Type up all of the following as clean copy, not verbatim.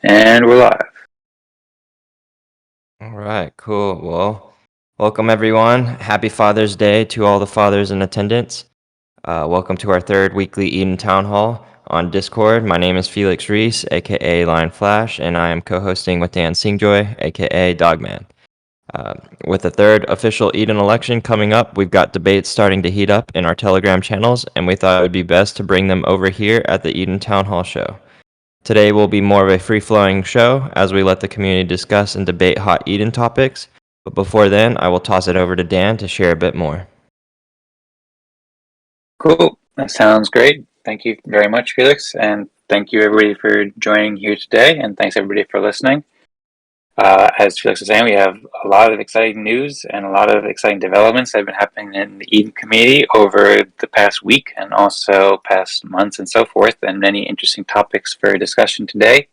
And we're live. All right, cool. Well, welcome everyone. Happy Father's Day to all the fathers in attendance. Welcome to our third weekly Eden Town Hall on Discord. My name is Felix Reese, aka Lion Flash, and I am co-hosting with Dan Singjoy, aka Dogman. Uh, with the third official Eden election coming up, we've got debates starting to heat up in our Telegram channels, and we thought it would be best to bring them over here at the Eden Town Hall show. Today will be more of a free-flowing show as we let the community discuss and debate hot Eden topics, but before then, I will toss it over to Dan to share a bit more. Cool. That sounds great. Thank you very much, Felix. And thank you, everybody, for joining here today. And thanks, everybody, for listening. As Felix was saying, we have a lot of exciting news and a lot of exciting developments that have been happening in the Eden community over the past week and also past months and so forth, and many interesting topics for discussion today.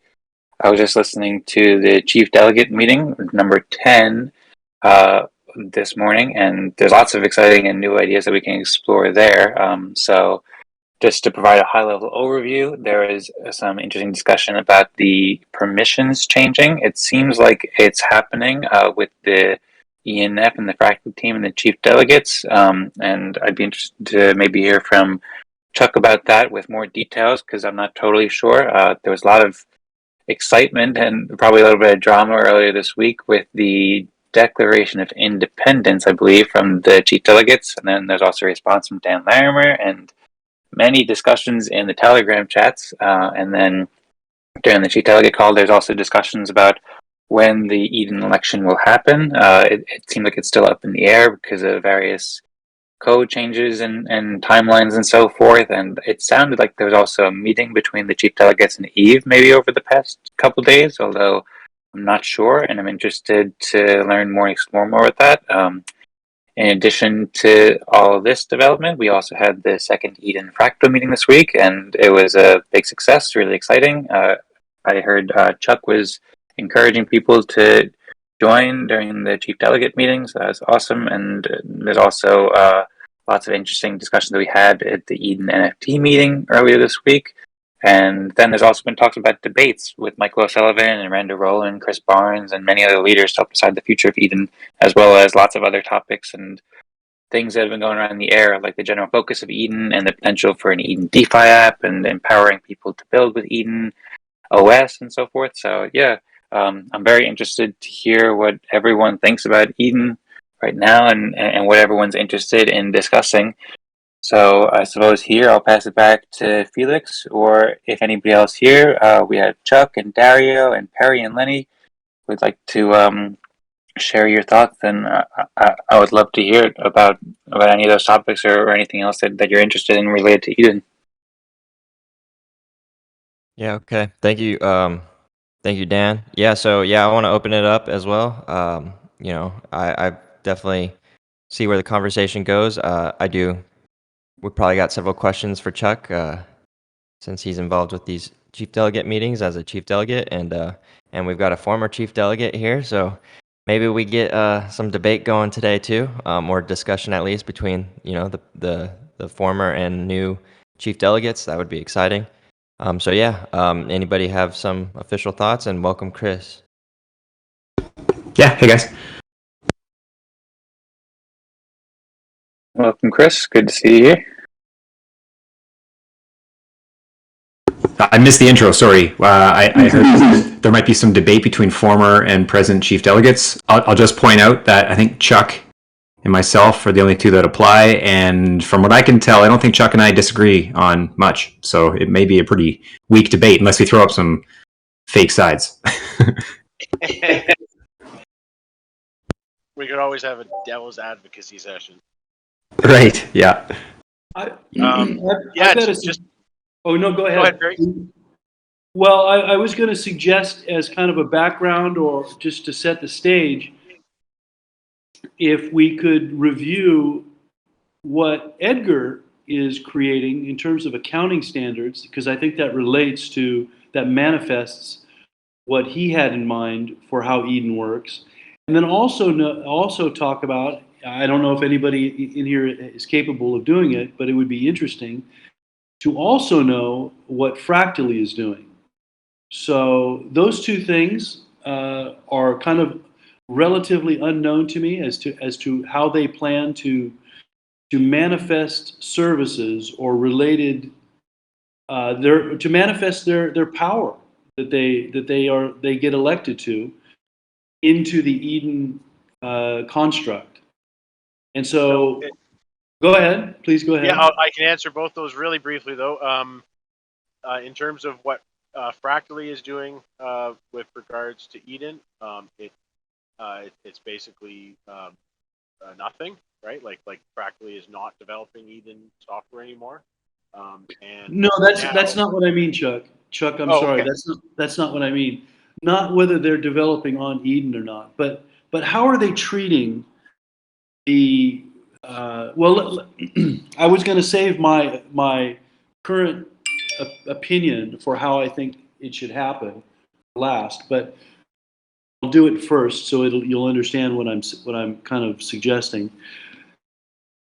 I was just listening to the Chief Delegate meeting, number 10, this morning, and there's lots of exciting and new ideas that we can explore there. So just to provide a high-level overview, there is some interesting discussion about the permissions changing. It seems like it's happening with the ENF and the fractal team and the chief delegates, and I'd be interested to maybe hear from Chuck about that with more details, because I'm not totally sure. There was a lot of excitement and probably a little bit of drama earlier this week with the Declaration of Independence, I believe, from the chief delegates, and then there's also a response from Dan Larimer and many discussions in the Telegram chats. And then during the chief delegate call, there's also discussions about when the Eden election will happen. It seems like it's still up in the air because of various code changes and timelines and so forth. And it sounded like there was also a meeting between the chief delegates and Eve maybe over the past couple of days, although I'm not sure, and I'm interested to learn more and explore more with that. In addition to all of this development, we also had the second Eden Fractal meeting this week, and it was a big success, really exciting. I heard Chuck was encouraging people to join during the chief delegate meetings. So that's awesome. And there's also lots of interesting discussions that we had at the Eden NFT meeting earlier this week. And then there's also been talks about debates with Michael O'Sullivan and Randa Rowland, Chris Barnes, and many other leaders to help decide the future of Eden, as well as lots of other topics and things that have been going around in the air, like the general focus of Eden and the potential for an Eden DeFi app and empowering people to build with Eden OS and so forth. So yeah, I'm very interested to hear what everyone thinks about Eden right now and what everyone's interested in discussing. So I suppose here I'll pass it back to Felix, or if anybody else here, we have Chuck and Dario and Perry and Lenny would like to share your thoughts, then I would love to hear about any of those topics or anything else that you're interested in related to Eden. Yeah, okay. Thank you, Dan. Yeah, so I want to open it up as well. I definitely see where the conversation goes. I do. We probably got several questions for Chuck, since he's involved with these chief delegate meetings as a chief delegate, and we've got a former chief delegate here, so maybe we get some debate going today too, or discussion at least between the former and new chief delegates. That would be exciting. Anybody have some official thoughts? And welcome, Chris. Yeah, hey guys. Welcome, Chris. Good to see you here. I missed the intro, sorry. I heard there might be some debate between former and present chief delegates. I'll just point out that I think Chuck and myself are the only two that apply, and from what I can tell, I don't think Chuck and I disagree on much, so it may be a pretty weak debate unless we throw up some fake sides. We could always have a devil's advocacy session. Right, yeah. Oh, no, go ahead. Go ahead, Barry. Well, I was going to suggest, as kind of a background or just to set the stage, if we could review what Edgar is creating in terms of accounting standards, because I think that manifests what he had in mind for how Eden works. And then also talk about, I don't know if anybody in here is capable of doing it, but it would be interesting to also know what Fractally is doing. So those two things are kind of relatively unknown to me as to how they plan to manifest services or related to manifest their power that they get elected to into the Eden construct. And so, go ahead, please go ahead. Yeah, I can answer both those really briefly though. In terms of what Fractally is doing with regards to Eden, it's basically nothing, right? Like Fractally is not developing Eden software anymore. And No, now, that's not what I mean, Chuck. Chuck, I'm oh, sorry. okay. That's not what I mean. Not whether they're developing on Eden or not, but how are they treating the well? I was going to save my current opinion for how I think it should happen last, but I'll do it first so you'll understand what I'm kind of suggesting.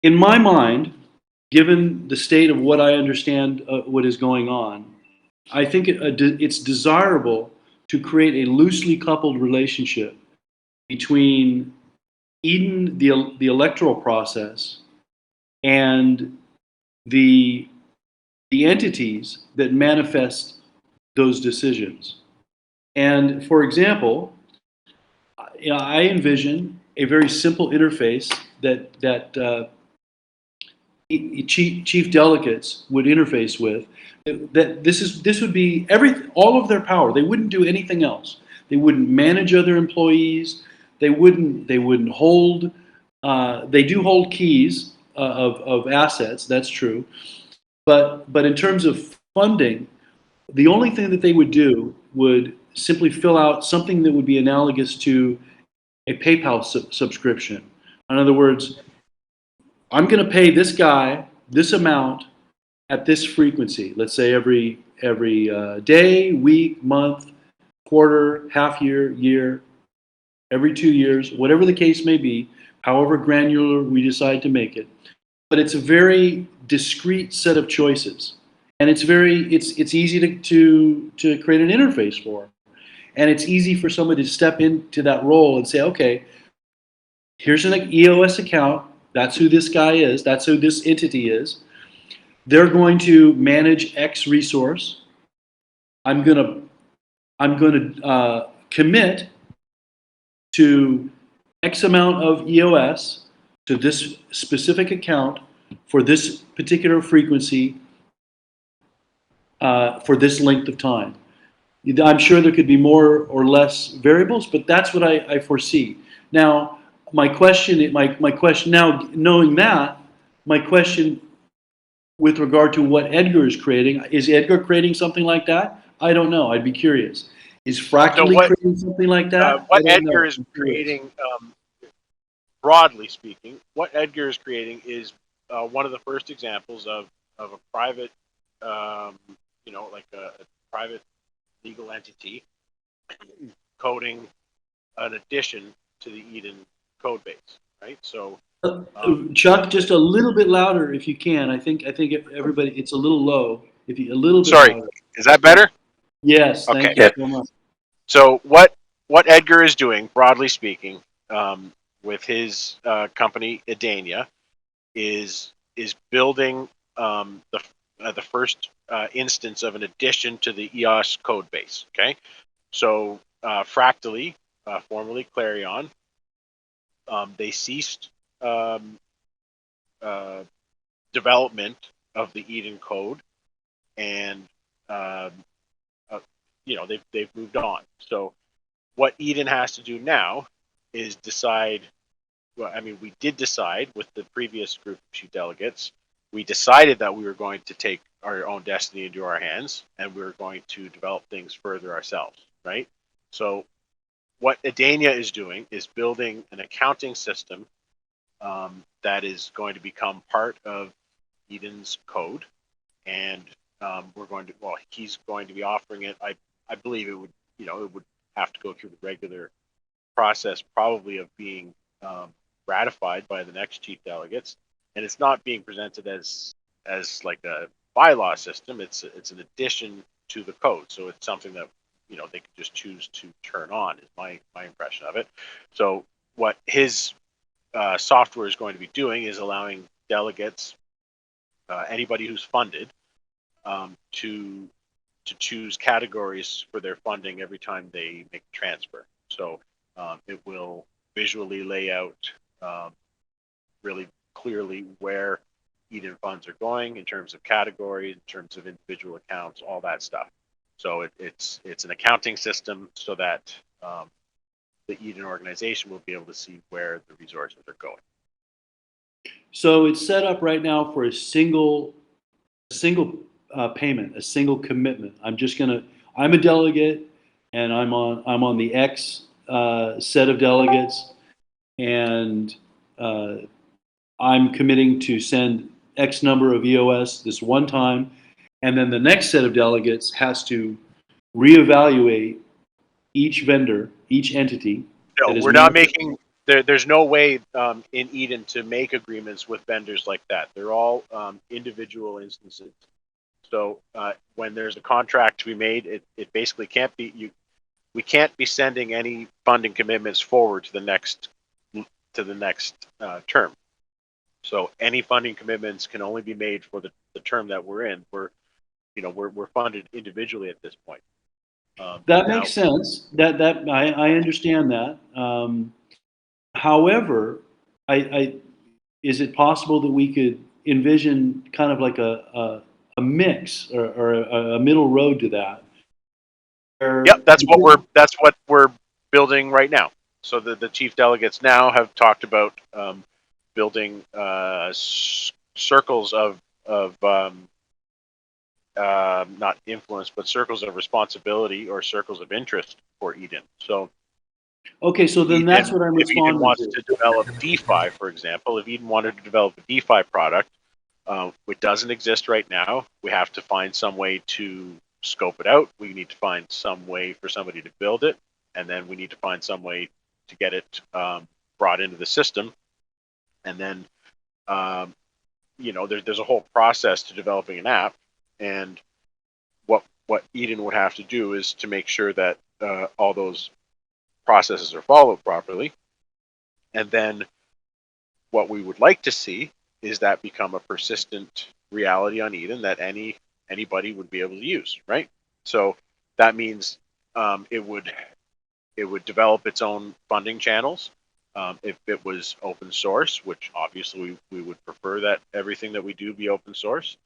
In my mind, given the state of what I understand what is going on, I think it's desirable to create a loosely coupled relationship between Eden, the electoral process, and the the entities that manifest those decisions. And for example, I envision a very simple interface that chief delegates would interface with. That this would be all of their power. They wouldn't do anything else. They wouldn't manage other employees. They wouldn't hold. They do hold keys of assets. That's true. But in terms of funding, the only thing that they would do would simply fill out something that would be analogous to a PayPal subscription. In other words, I'm going to pay this guy this amount at this frequency. Let's say every day, week, month, quarter, half year, year, every 2 years, whatever the case may be, however granular we decide to make it. But it's a very discrete set of choices, and it's easy to create an interface for, and it's easy for somebody to step into that role and say, okay, here's an EOS account. That's who this guy is. That's who this entity is. They're going to manage X resource. I'm gonna commit to X amount of EOS to this specific account for this particular frequency for this length of time. I'm sure there could be more or less variables, but that's what I foresee. Now, my question now, knowing that, my question with regard to what Edgar is Edgar creating something like that? I don't know. I'd be curious. Is Fractally creating something like that? What Edgar is creating, broadly speaking, what Edgar is creating is one of the first examples of a private, like a private legal entity coding an addition to the Eden code base, right? So, Chuck, just a little bit louder if you can. I think everybody, it's a little low. If you a little bit sorry, louder. Is that better? Yes, Okay. thank you so much. So what Edgar is doing, broadly speaking, with his company Edania, is building the first instance of an addition to the EOS code base. Okay, so Fractally, formerly Clarion, they ceased development of the Eden code, and they've moved on. So what Eden has to do now is decide. Well, I mean, we did decide with the previous group of chief delegates. We decided that we were going to take our own destiny into our hands, and we were going to develop things further ourselves, right? So what Edania is doing is building an accounting system that is going to become part of Eden's code, and he's going to be offering it. I believe it would have to go through the regular process, probably of being ratified by the next chief delegates, and it's not being presented as like a bylaw system. It's an addition to the code, so it's something that they could just choose to turn on. Is my impression of it. So what his software is going to be doing is allowing delegates, anybody who's funded, to choose categories for their funding every time they make a transfer. So it will visually lay out really clearly where Eden funds are going in terms of categories, in terms of individual accounts, all that stuff. So it's an accounting system so that the Eden organization will be able to see where the resources are going. So it's set up right now for a single payment, a single commitment. I'm a delegate, and I'm on the X set of delegates, and I'm committing to send X number of EOS this one time, and then the next set of delegates has to reevaluate each vendor, each entity. No, we're not making. There's no way in Eden to make agreements with vendors like that. They're all individual instances. So when there's a contract to be made, it basically can't be we can't be sending any funding commitments forward to the next term. So any funding commitments can only be made for the term that we're in. We're funded individually at this point. That makes sense. That I understand that. However, is it possible that we could envision kind of like a mix or a middle road to that? Yep, that's what we're building right now. So the chief delegates now have talked about building circles of not influence, but circles of responsibility or circles of interest for Eden. So okay, so then that's what I'm responding to. If Eden wants to develop DeFi, for example, if Eden wanted to develop a DeFi product, which doesn't exist right now, we have to find some way to scope it out. We need to find some way for somebody to build it, and then we need to find some way to get it brought into the system. And then, there's a whole process to developing an app. And what Eden would have to do is to make sure that all those processes are followed properly. And then what we would like to see is that become a persistent reality on Eden that anybody would be able to use, right? So that means it would develop its own funding channels. If it was open source, which obviously we would prefer that everything that we do be open source,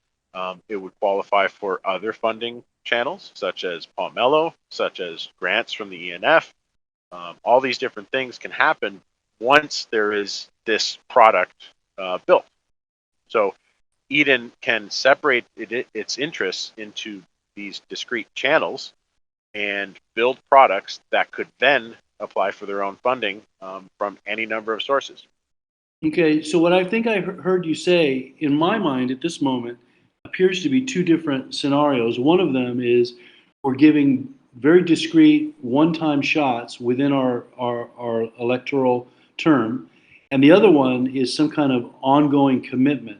it would qualify for other funding channels, such as Pomelo, such as grants from the ENF. All these different things can happen once there is this product built. So Eden can separate its interests into these discrete channels and build products that could then apply for their own funding from any number of sources. Okay, so what I think I heard you say, in my mind at this moment, appears to be two different scenarios. One of them is we're giving very discrete one-time shots within our electoral term, and the other one is some kind of ongoing commitment.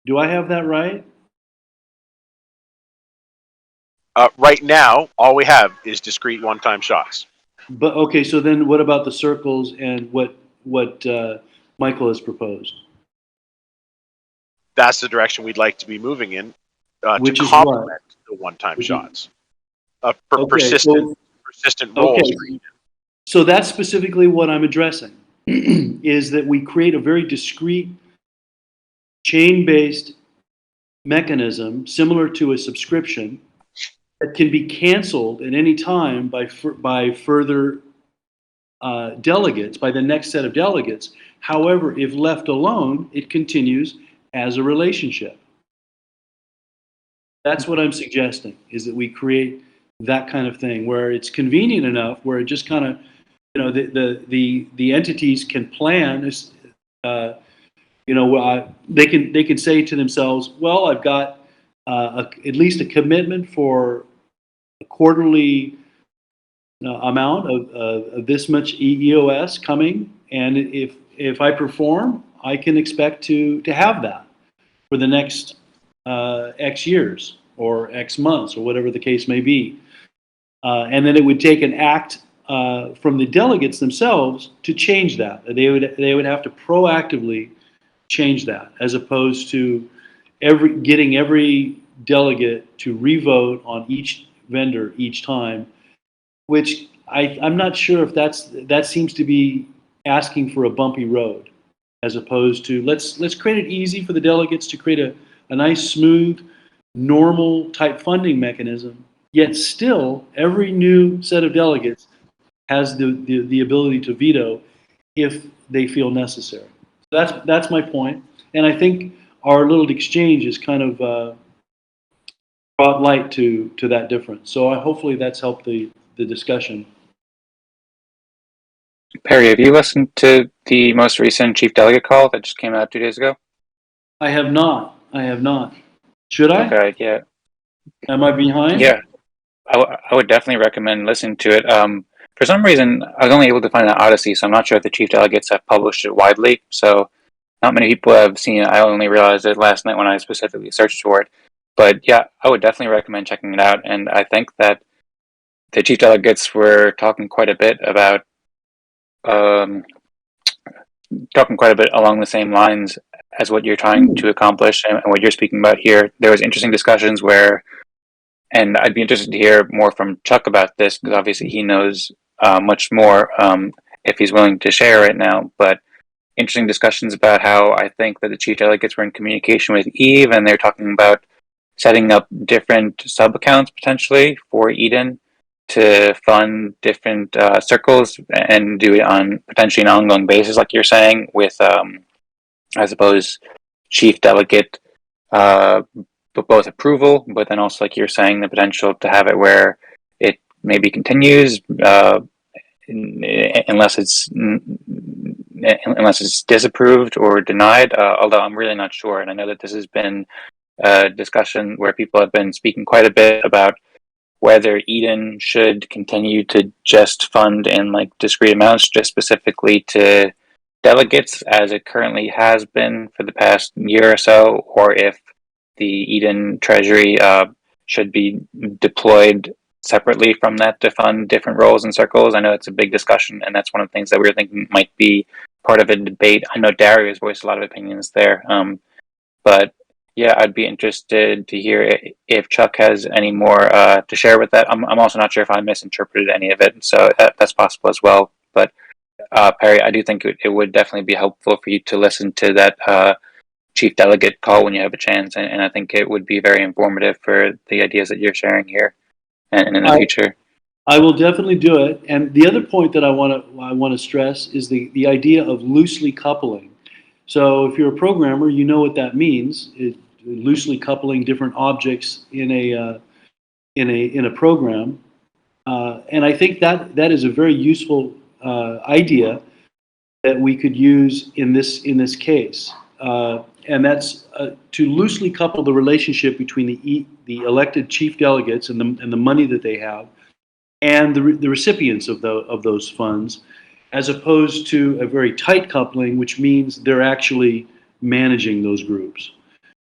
Do I have that right? Right now, all we have is discrete one-time shots. But okay, so then what about the circles and what Michael has proposed? That's the direction we'd like to be moving in Which to is complement the one-time shots. Persistent roles. Okay. So that's specifically what I'm addressing, is that we create a very discrete chain-based mechanism similar to a subscription that can be canceled at any time by further delegates, by the next set of delegates. However, if left alone, it continues as a relationship. That's what I'm suggesting, is that we create that kind of thing where it's convenient enough, where it just kind of, the entities can plan. They can say to themselves, well, I've got at least a commitment for a quarterly amount of this much EOS coming, and if I perform, I can expect to have that for the next X years or X months or whatever the case may be. And then it would take an act from the delegates themselves to change that. They would have to proactively change that, as opposed to getting every delegate to revote on each vendor each time, which I'm not sure if that seems to be asking for a bumpy road, as opposed to let's create it easy for the delegates to create a nice, smooth, normal type funding mechanism. Yet still, every new set of delegates has the ability to veto if they feel necessary. That's my point, and I think our little exchange is kind of brought light to that difference. So hopefully that's helped the discussion. Perry, have you listened to the most recent chief delegate call that just came out 2 days ago? I have not. I have not. Should I? Okay, yeah. Am I behind? Yeah, I would definitely recommend listening to it. For some reason, I was only able to find it on Odyssey, so I'm not sure if the chief delegates have published it widely. So not many people have seen it. I only realized it last night when I specifically searched for it. But yeah, I would definitely recommend checking it out. And I think that the chief delegates were talking quite a bit about, um, talking quite a bit along the same lines as what you're trying to accomplish and what you're speaking about here. There was interesting discussions where, and I'd be interested to hear more from Chuck about this because obviously he knows much more if he's willing to share right now. But interesting discussions about how I think that the chief delegates were in communication with Eve, and they're talking about setting up different sub accounts potentially for Eden to fund different circles and do it on potentially an ongoing basis, like you're saying, with I suppose chief delegate both approval, but then also, like you're saying, the potential to have it where it maybe continues unless it's disapproved or denied. Although I'm really not sure, and I know that this has been a discussion where people have been speaking quite a bit about whether Eden should continue to just fund in like discrete amounts, just specifically to delegates, as it currently has been for the past year or so, or if the Eden Treasury should be deployed separately from that to fund different roles and circles. I know it's a big discussion, and that's one of the things that we were thinking might be part of a debate. I know Dario has voiced a lot of opinions there, but yeah, I'd be interested to hear if Chuck has any more to share with that. I'm also not sure if I misinterpreted any of it, so that's possible as well. But Perry, I do think it would definitely be helpful for you to listen to that chief delegate call when you have a chance, and I think it would be very informative for the ideas that you're sharing here and in the future. I will definitely do it. And the other point that I want to stress is the idea of loosely coupling. So if you're a programmer, you know what that means. Loosely coupling different objects in a program, and I think that is a very useful idea that we could use in this case, and that's to loosely couple the relationship between the elected chief delegates and the money that they have, and the recipients of those funds, as opposed to a very tight coupling, which means they're actually managing those groups.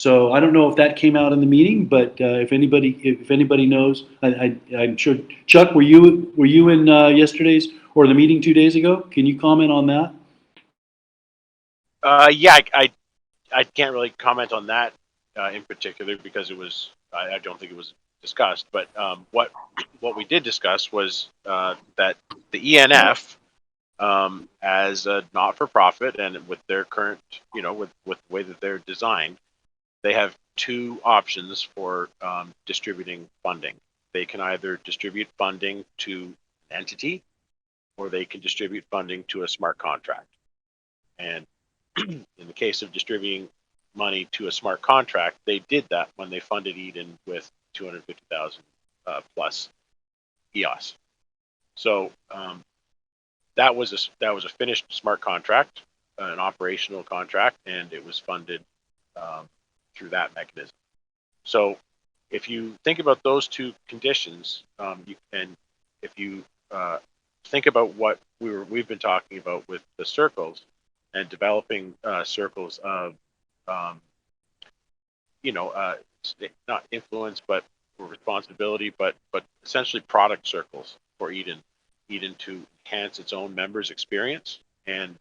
So I don't know if that came out in the meeting, but if anybody knows, I'm sure. Chuck, were you in yesterday's or the meeting 2 days ago? Can you comment on that? Yeah, I can't really comment on that in particular because I don't think it was discussed. But what we did discuss was that the ENF, as a not-for-profit and with their current, with the way that they're designed, they have two options for distributing funding. They can either distribute funding to an entity, or they can distribute funding to a smart contract. And in the case of distributing money to a smart contract, they did that when they funded Eden with 250,000 plus EOS. So that was a finished smart contract, an operational contract, and it was funded through that mechanism. So if you think about those two conditions, if you think about what we've been talking about with the circles and developing circles of, not influence, but responsibility, but essentially product circles for Eden to enhance its own members' experience and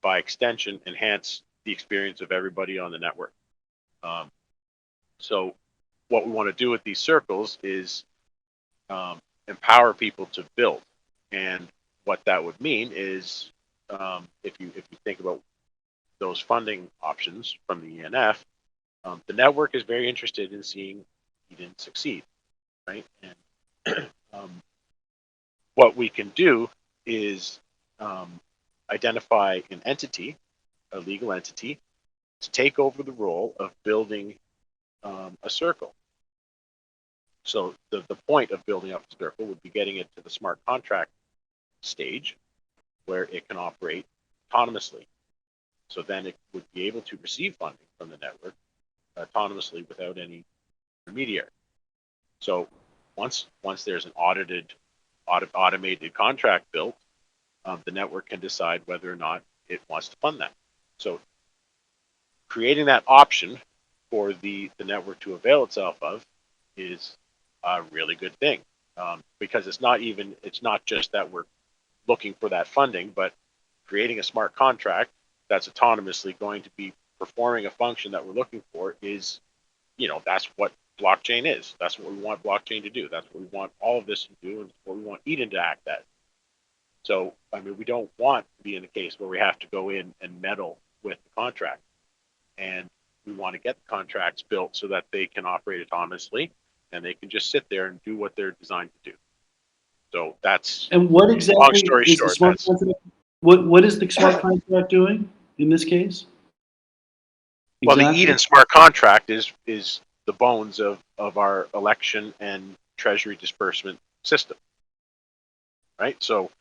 by extension enhance the experience of everybody on the network. So what we want to do with these circles is empower people to build, and what that would mean is if you think about those funding options from the ENF, the network is very interested in seeing Eden succeed, right? And what we can do is identify an entity, a legal entity, to take over the role of building a circle. So the point of building up the circle would be getting it to the smart contract stage where it can operate autonomously. So then it would be able to receive funding from the network autonomously without any intermediary. So once there's an automated contract built, the network can decide whether or not it wants to fund that. So creating that option for the network to avail itself of is a really good thing, because it's not just that we're looking for that funding, but creating a smart contract that's autonomously going to be performing a function that we're looking for is, that's what blockchain is. That's what we want blockchain to do. That's what we want all of this to do, and what we want Eden to act at. So, we don't want to be in a case where we have to go in and meddle with the contract. And we want to get the contracts built so that they can operate autonomously and they can just sit there and do what they're designed to do. So that's, And what exactly long story is short, the smart contract? What is the smart contract doing in this case? well, the Exactly. Eden smart contract is the bones of our election and treasury disbursement system, right? So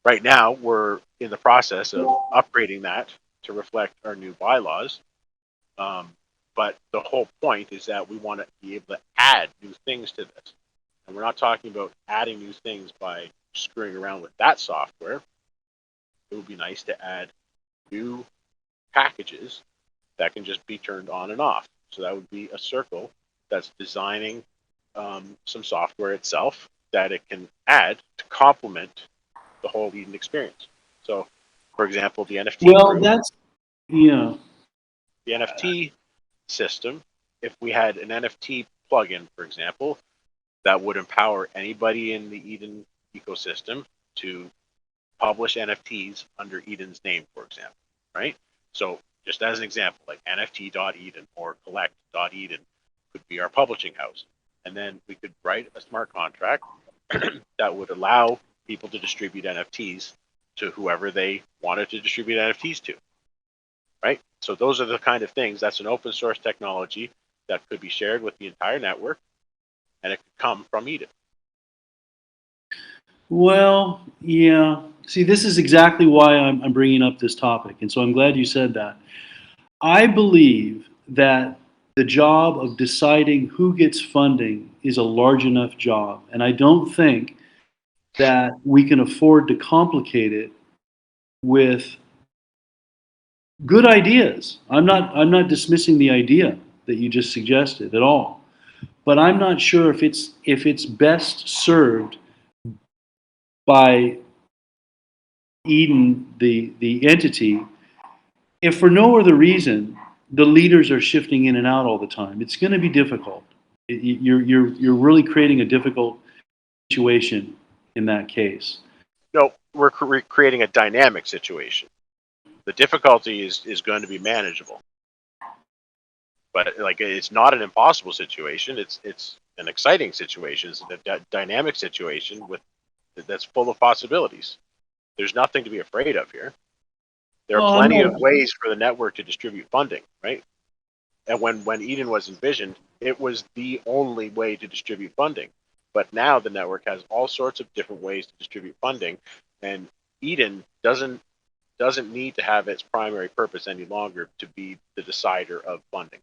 right now we're in the process of upgrading that to reflect our new bylaws. But the whole point is that we want to be able to add new things to this. And we're not talking about adding new things by screwing around with that software. It would be nice to add new packages that can just be turned on and off. So that would be a circle that's designing some software itself that it can add to complement the whole Eden experience. So, for example, the NFT Well, group, that's yeah. the NFT system, if we had an NFT plugin, for example, that would empower anybody in the Eden ecosystem to publish NFTs under Eden's name, for example, right? So just as an example, like NFT.Eden or Collect.Eden could be our publishing house. And then we could write a smart contract that would allow people to distribute NFTs to whoever they wanted to distribute NFTs to, right? So those are the kind of things. That's an open source technology that could be shared with the entire network, and it could come from Eden. Well, yeah. See, this is exactly why I'm bringing up this topic, and so I'm glad you said that. I believe that the job of deciding who gets funding is a large enough job, and I don't think that we can afford to complicate it with good ideas. I'm not dismissing the idea that you just suggested at all, but I'm not sure if it's best served by Eden, the entity, if for no other reason the leaders are shifting in and out all the time. It's going to be difficult. You're really creating a difficult situation in that case. No, we're creating a dynamic situation. The difficulty is going to be manageable, but like it's not an impossible situation. It's an exciting situation. It's a dynamic situation that's full of possibilities. There's nothing to be afraid of here. There are plenty of ways for the network to distribute funding, right? And when Eden was envisioned, it was the only way to distribute funding. But now the network has all sorts of different ways to distribute funding, and Eden doesn't need to have its primary purpose any longer to be the decider of funding.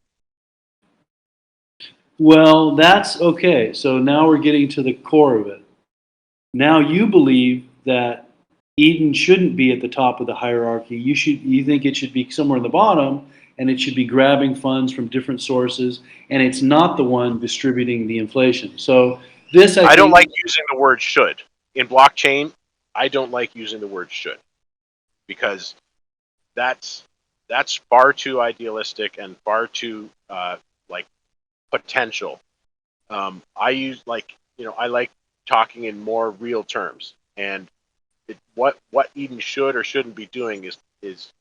Well, that's okay. So now we're getting to the core of it. Now you believe that Eden shouldn't be at the top of the hierarchy. You think it should be somewhere in the bottom, and it should be grabbing funds from different sources, and it's not the one distributing the inflation. So this, I don't think, like using the word should. In blockchain, I don't like using the word should, because that's far too idealistic and far too like potential. I like talking in more real terms, and what Eden should or shouldn't be doing is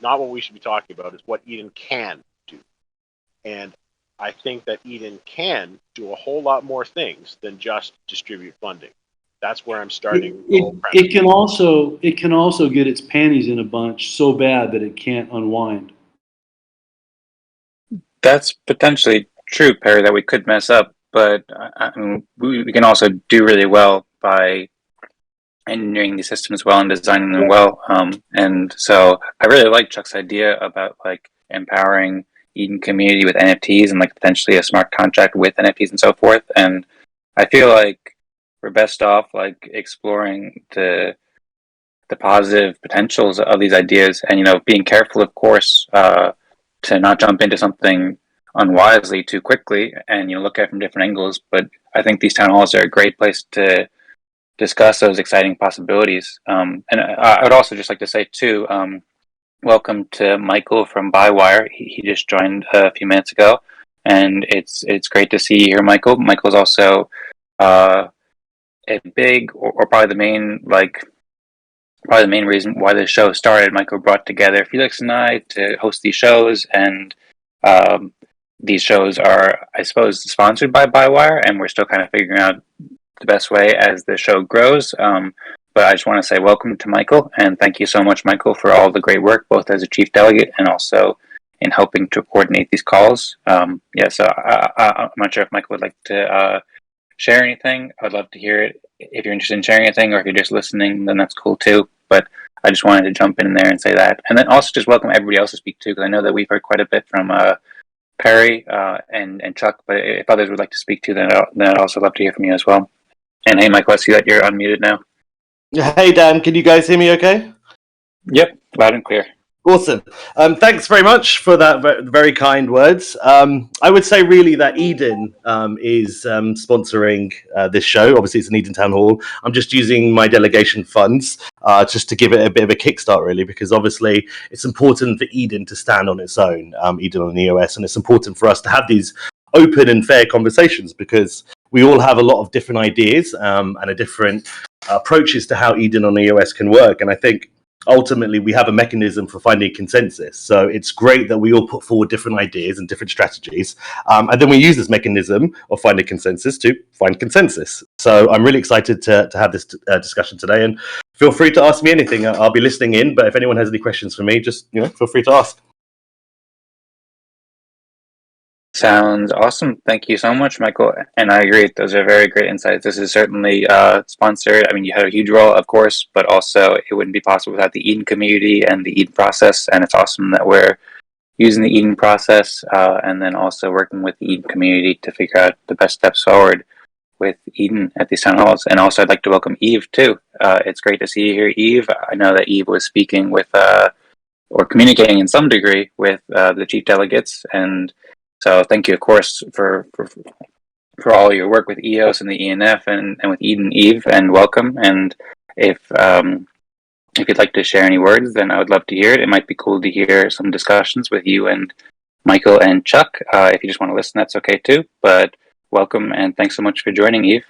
not what we should be talking about. Is what Eden can do, and I think that Eden can do a whole lot more things than just distribute funding. That's where I'm starting. it can also get its panties in a bunch so bad that it can't unwind. That's potentially true, Perry, that we could mess up, but I mean, we can also do really well by engineering these systems well and designing them well. And so I really like Chuck's idea about like empowering Eden community with NFTs and like potentially a smart contract with NFTs and so forth. And I feel like we're best off like exploring the positive potentials of these ideas, and being careful, of course, to not jump into something unwisely too quickly, and look at it from different angles. But I think these town halls are a great place to discuss those exciting possibilities. And I would also just like to say too, welcome to Michael from Bywire. He just joined a few minutes ago, and it's great to see you here, Michael. Michael's also a big, or probably the main reason why the show started. Michael brought together Felix and I to host these shows, and these shows are, I suppose, sponsored by Bywire, and we're still kind of figuring out the best way as the show grows. But I just want to say welcome to Michael, and thank you so much, Michael, for all the great work, both as a chief delegate and also in helping to coordinate these calls. I'm not sure if Michael would like to share anything. I'd love to hear it. If you're interested in sharing anything, or if you're just listening, then that's cool too. But I just wanted to jump in there and say that. And then also just welcome everybody else to speak too, because I know that we've heard quite a bit from Perry and Chuck, but if others would like to speak too, then I'd also love to hear from you as well. And hey, Michael, I see that you're unmuted now. Hey, Dan, can you guys hear me okay? Yep, loud and clear. Awesome. Thanks very much for that very kind words. I would say really that Eden is sponsoring this show. Obviously, it's an Eden Town Hall. I'm just using my delegation funds just to give it a bit of a kickstart, really, because obviously it's important for Eden to stand on its own, Eden on EOS, and it's important for us to have these open and fair conversations, because we all have a lot of different ideas and a different approaches to how Eden on EOS can work. And I think ultimately we have a mechanism for finding consensus. So it's great that we all put forward different ideas and different strategies. And then we use this mechanism of finding consensus to find consensus. So I'm really excited to have this discussion today. And feel free to ask me anything. I'll be listening in. But if anyone has any questions for me, just feel free to ask. Sounds awesome. Thank you so much, Michael. And I agree. Those are very great insights. This is certainly sponsored. I mean, you had a huge role, of course, but also it wouldn't be possible without the Eden community and the Eden process. And it's awesome that we're using the Eden process and then also working with the Eden community to figure out the best steps forward with Eden at these town halls. And also I'd like to welcome Eve too. It's great to see you here, Eve. I know that Eve was speaking with or communicating in some degree with the chief delegates, and so thank you, of course, for all your work with EOS and the ENF and with Eden, Eve, and welcome. And if you'd like to share any words, then I would love to hear it. It might be cool to hear some discussions with you and Michael and Chuck. If you just want to listen, that's okay too. But welcome, and thanks so much for joining, Eve.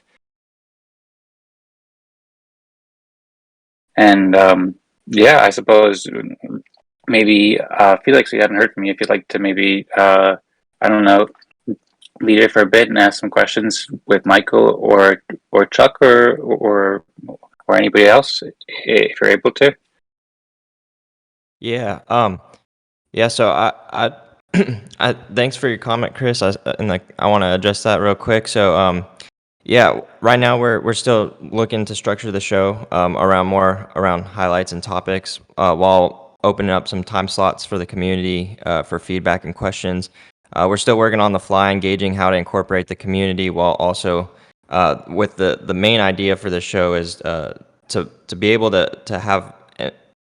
And I suppose maybe Felix, you haven't heard from me. If you'd like to maybe I don't know, lead it for a bit and ask some questions with Michael or Chuck or anybody else, if you're able to. Yeah. So I thanks for your comment, Chris. I want to address that real quick. So right now we're still looking to structure the show around highlights and topics while opening up some time slots for the community for feedback and questions. We're still working on the fly, engaging how to incorporate the community, while also with the main idea for the show is to be able to have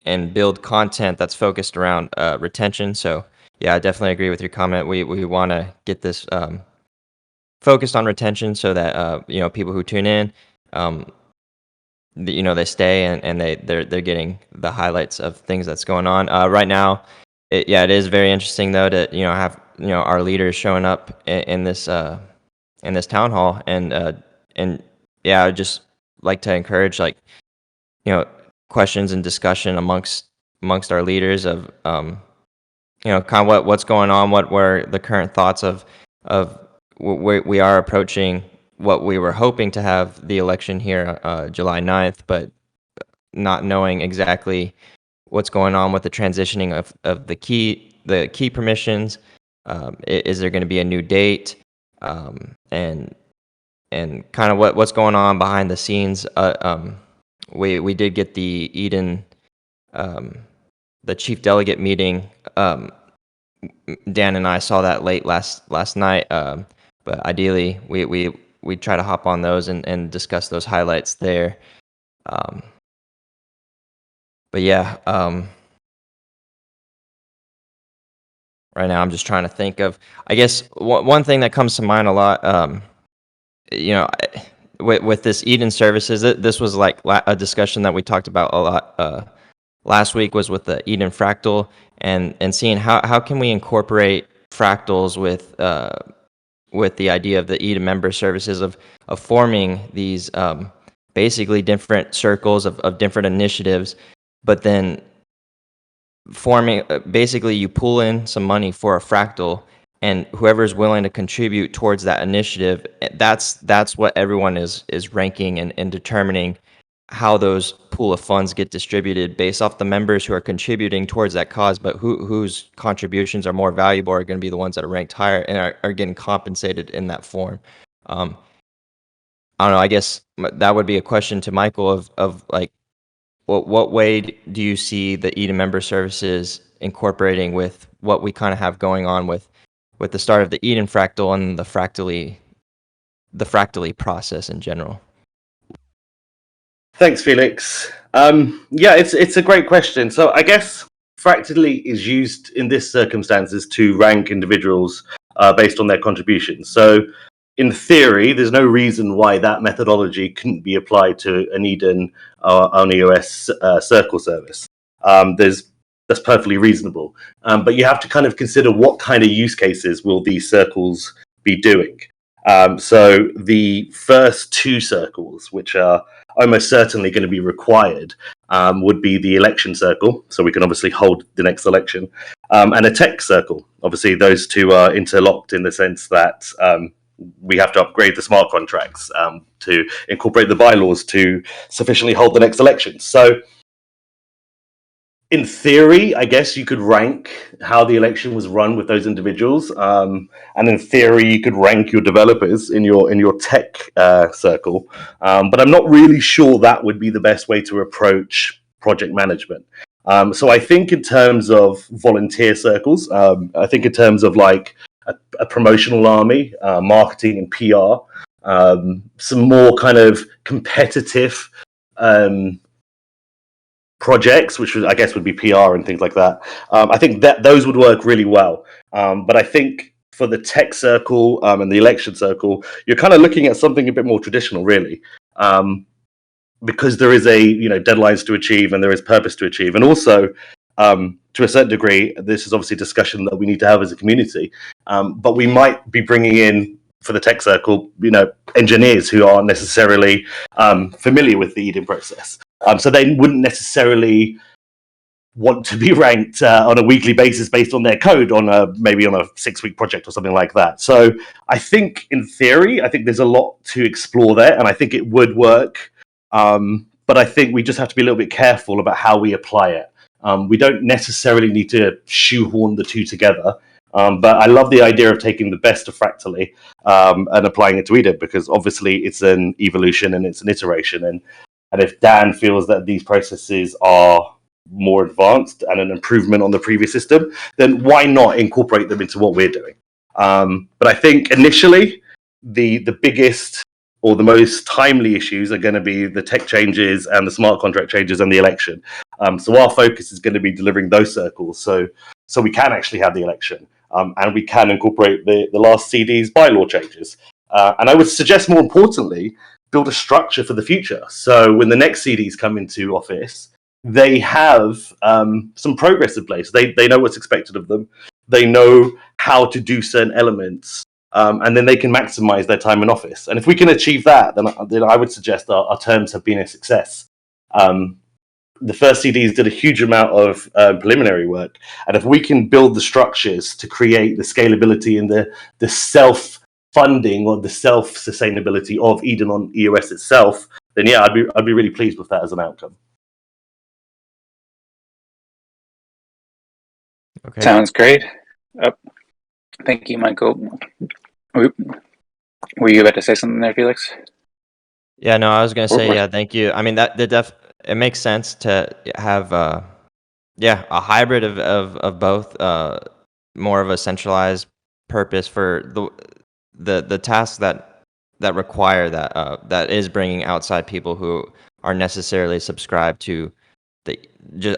and build content that's focused around retention. So Yeah, I definitely agree with your comment. We want to get this focused on retention so that people who tune in, um, they stay and they're getting the highlights of things that's going on. Right now, it is very interesting though to have our leaders showing up in this town hall and yeah, I would just like to encourage you know questions and discussion amongst our leaders of kind of what's going on, what were the current thoughts of we are approaching what we were hoping to have the election here July 9th, but not knowing exactly what's going on with the transitioning of the key permissions. Is there going to be a new date? And kind of what's going on behind the scenes. We did get the Eden, the chief delegate meeting. Dan and I saw that late last night. But ideally, we try to hop on those and discuss those highlights there. But yeah, right now I'm just trying to think of. I guess one thing that comes to mind a lot. With this Eden services, this was like a discussion that we talked about a lot last week, was with the Eden Fractal and seeing how can we incorporate fractals with the idea of the Eden member services of forming these basically different circles of different initiatives, but then forming basically you pull in some money for a fractal, and whoever is willing to contribute towards that initiative, that's what everyone is ranking and determining how those pool of funds get distributed based off the members who are contributing towards that cause, but whose contributions are more valuable are going to be the ones that are ranked higher and are getting compensated in that form. I don't know. I guess that would be a question to Michael of like, what way do you see the Eden member services incorporating with what we kind of have going on with the start of the Eden Fractal and the Fractally process in general? Thanks, Felix. Yeah, it's a great question. So I guess Fractally is used in this circumstances to rank individuals based on their contributions. So in theory, there's no reason why that methodology couldn't be applied to an Eden on EOS circle service. That's perfectly reasonable. But you have to kind of consider what kind of use cases will these circles be doing. So the first two circles, which are almost certainly going to be required, would be the election circle, so we can obviously hold the next election, and a tech circle. Obviously, those two are interlocked in the sense that we have to upgrade the smart contracts to incorporate the bylaws to sufficiently hold the next election. So in theory, I guess you could rank how the election was run with those individuals, and in theory, you could rank your developers in your tech circle. But I'm not really sure that would be the best way to approach project management. So I think in terms of volunteer circles, I think in terms of like a promotional army, marketing and PR, some more kind of competitive projects, which I guess would be PR and things like that. I think that those would work really well. But I think for the tech circle and the election circle, you're kind of looking at something a bit more traditional, really, because there is deadlines to achieve and there is purpose to achieve, and also to a certain degree, this is obviously a discussion that we need to have as a community. But we might be bringing in, for the tech circle, engineers who aren't necessarily familiar with the Eden process. So they wouldn't necessarily want to be ranked on a weekly basis based on their code maybe on a 6-week project or something like that. So I think in theory, there's a lot to explore there, and I think it would work. But I think we just have to be a little bit careful about how we apply it. We don't necessarily need to shoehorn the two together. But I love the idea of taking the best of Fractally and applying it to Eden, because obviously it's an evolution and it's an iteration. And if Dan feels that these processes are more advanced and an improvement on the previous system, then why not incorporate them into what we're doing? But I think initially the biggest or the most timely issues are going to be the tech changes and the smart contract changes and the election. So our focus is going to be delivering those circles. So so we can actually have the election, and we can incorporate the last CD's bylaw changes. And I would suggest, more importantly, build a structure for the future. So when the next CDs come into office, they have some progress in place. They know what's expected of them. They know how to do certain elements, and then they can maximize their time in office. And if we can achieve that, then I would suggest our terms have been a success. The first CDs did a huge amount of preliminary work, and if we can build the structures to create the scalability and the self-funding or the self-sustainability of Eden on EOS itself, then yeah, I'd be really pleased with that as an outcome. Okay. Sounds great. Thank you, Michael. Were you about to say something there, Felix? Yeah, no, I was gonna say, Or- yeah, thank you. I mean, it makes sense to have a hybrid of both, more of a centralized purpose for the tasks that require that is bringing outside people who are necessarily subscribed to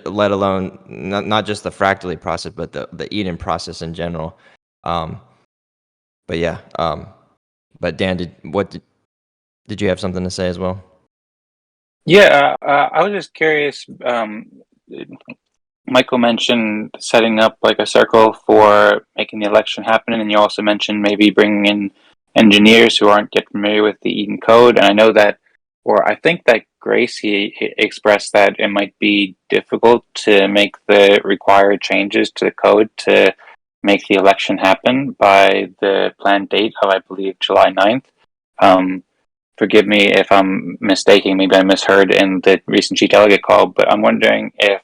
let alone not just the Fractally process, but the Eden process in general. But yeah, but Dan, did you have something to say as well? Yeah, I was just curious. Michael mentioned setting up like a circle for making the election happen, and you also mentioned maybe bringing in engineers who aren't yet familiar with the Eden Code. And I know that, or I think that Grace, he expressed that it might be difficult to make the required changes to the code to make the election happen by the planned date of, I believe, July 9th. Forgive me if I'm mistaken. Maybe I misheard in the recent chief delegate call, but I'm wondering if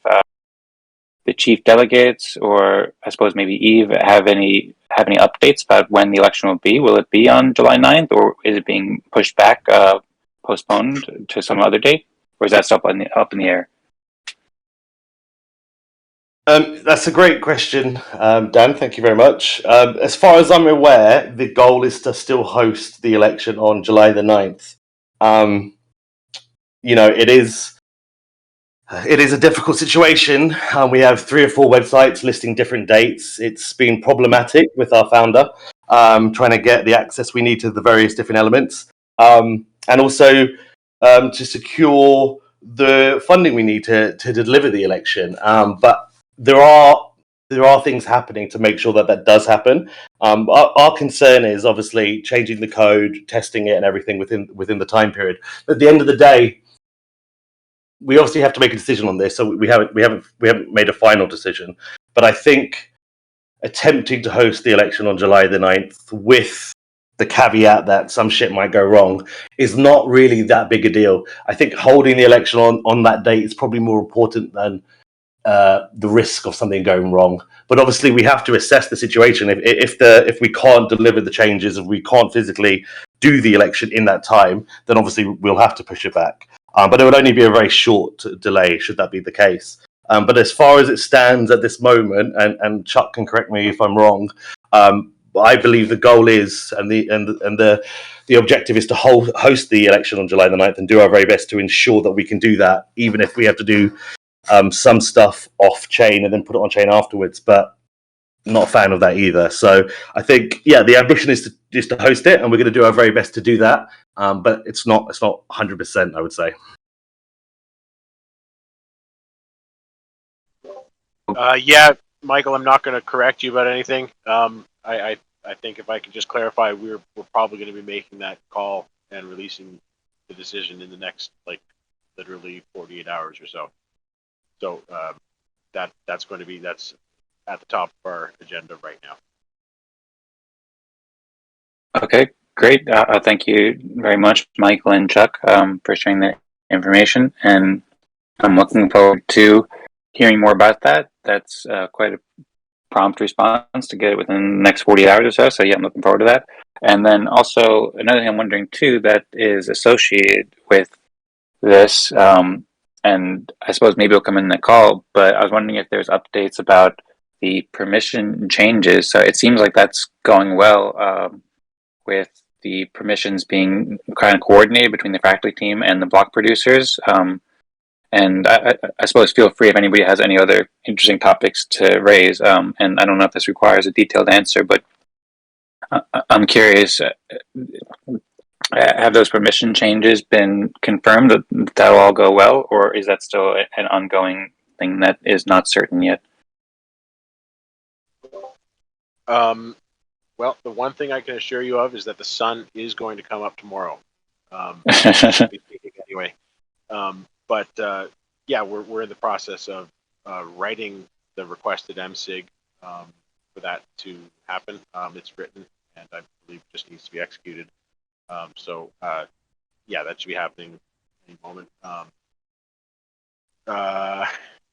the chief delegates, or I suppose maybe Eve, have any updates about when the election will be. Will it be on July 9th, or is it being pushed back, postponed to some other date, or is that still up in the air? That's a great question, Dan. Thank you very much. As far as I'm aware, the goal is to still host the election on July the 9th. It is a difficult situation. We have 3 or 4 websites listing different dates. It's been problematic with our founder, trying to get the access we need to the various different elements, and also to secure the funding we need to deliver the election. But there are things happening to make sure that does happen. Our concern is obviously changing the code, testing it, and everything within the time period. But at the end of the day, we obviously have to make a decision on this, so we haven't made a final decision. But I think attempting to host the election on July the 9th with the caveat that some shit might go wrong is not really that big a deal. I think holding the election on that date is probably more important than the risk of something going wrong. But obviously we have to assess the situation. If we can't deliver the changes, if we can't physically do the election in that time, then obviously we'll have to push it back. But it would only be a very short delay should that be the case. But as far as it stands at this moment, and Chuck can correct me if I'm wrong, I believe the goal is, and the objective is to host the election on July the 9th and do our very best to ensure that we can do that, even if we have to do some stuff off chain and then put it on chain afterwards. But not a fan of that either. So I think, yeah, the ambition is to host it, and we're going to do our very best to do that. But it's not 100%, I would say. Yeah, Michael, I'm not going to correct you about anything. I think if I could just clarify, we're probably going to be making that call and releasing the decision in the next, literally 48 hours or so. So that's at the top of our agenda right now. Okay, great. Thank you very much, Michael and Chuck, for sharing the information, and I'm looking forward to hearing more about that. That's quite a prompt response to get it within the next 48 hours or so. So yeah, I'm looking forward to that. And then also another thing I'm wondering too that is associated with this, and I suppose maybe it'll come in the call, but I was wondering if there's updates about the permission changes. So it seems like that's going well, with the permissions being kind of coordinated between the Fractally team and the block producers. And I suppose feel free if anybody has any other interesting topics to raise. And I don't know if this requires a detailed answer, but I'm curious, have those permission changes been confirmed that that'll all go well, or is that still an ongoing thing that is not certain yet? Well, the one thing I can assure you of is that the sun is going to come up tomorrow. Anyway, but yeah, we're in the process of writing the requested MSIG for that to happen. It's written, and I believe just needs to be executed. So yeah, that should be happening any moment.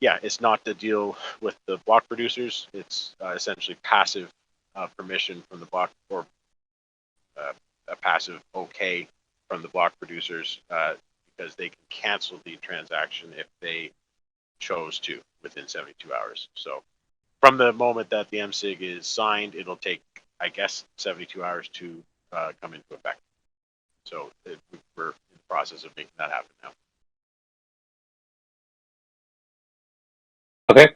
Yeah, it's not to deal with the block producers. It's essentially passive permission from the block, or a passive okay from the block producers, because they can cancel the transaction if they chose to within 72 hours. So from the moment that the MSIG is signed, it'll take, I guess, 72 hours to come into effect. So we're in the process of making that happen now. Okay,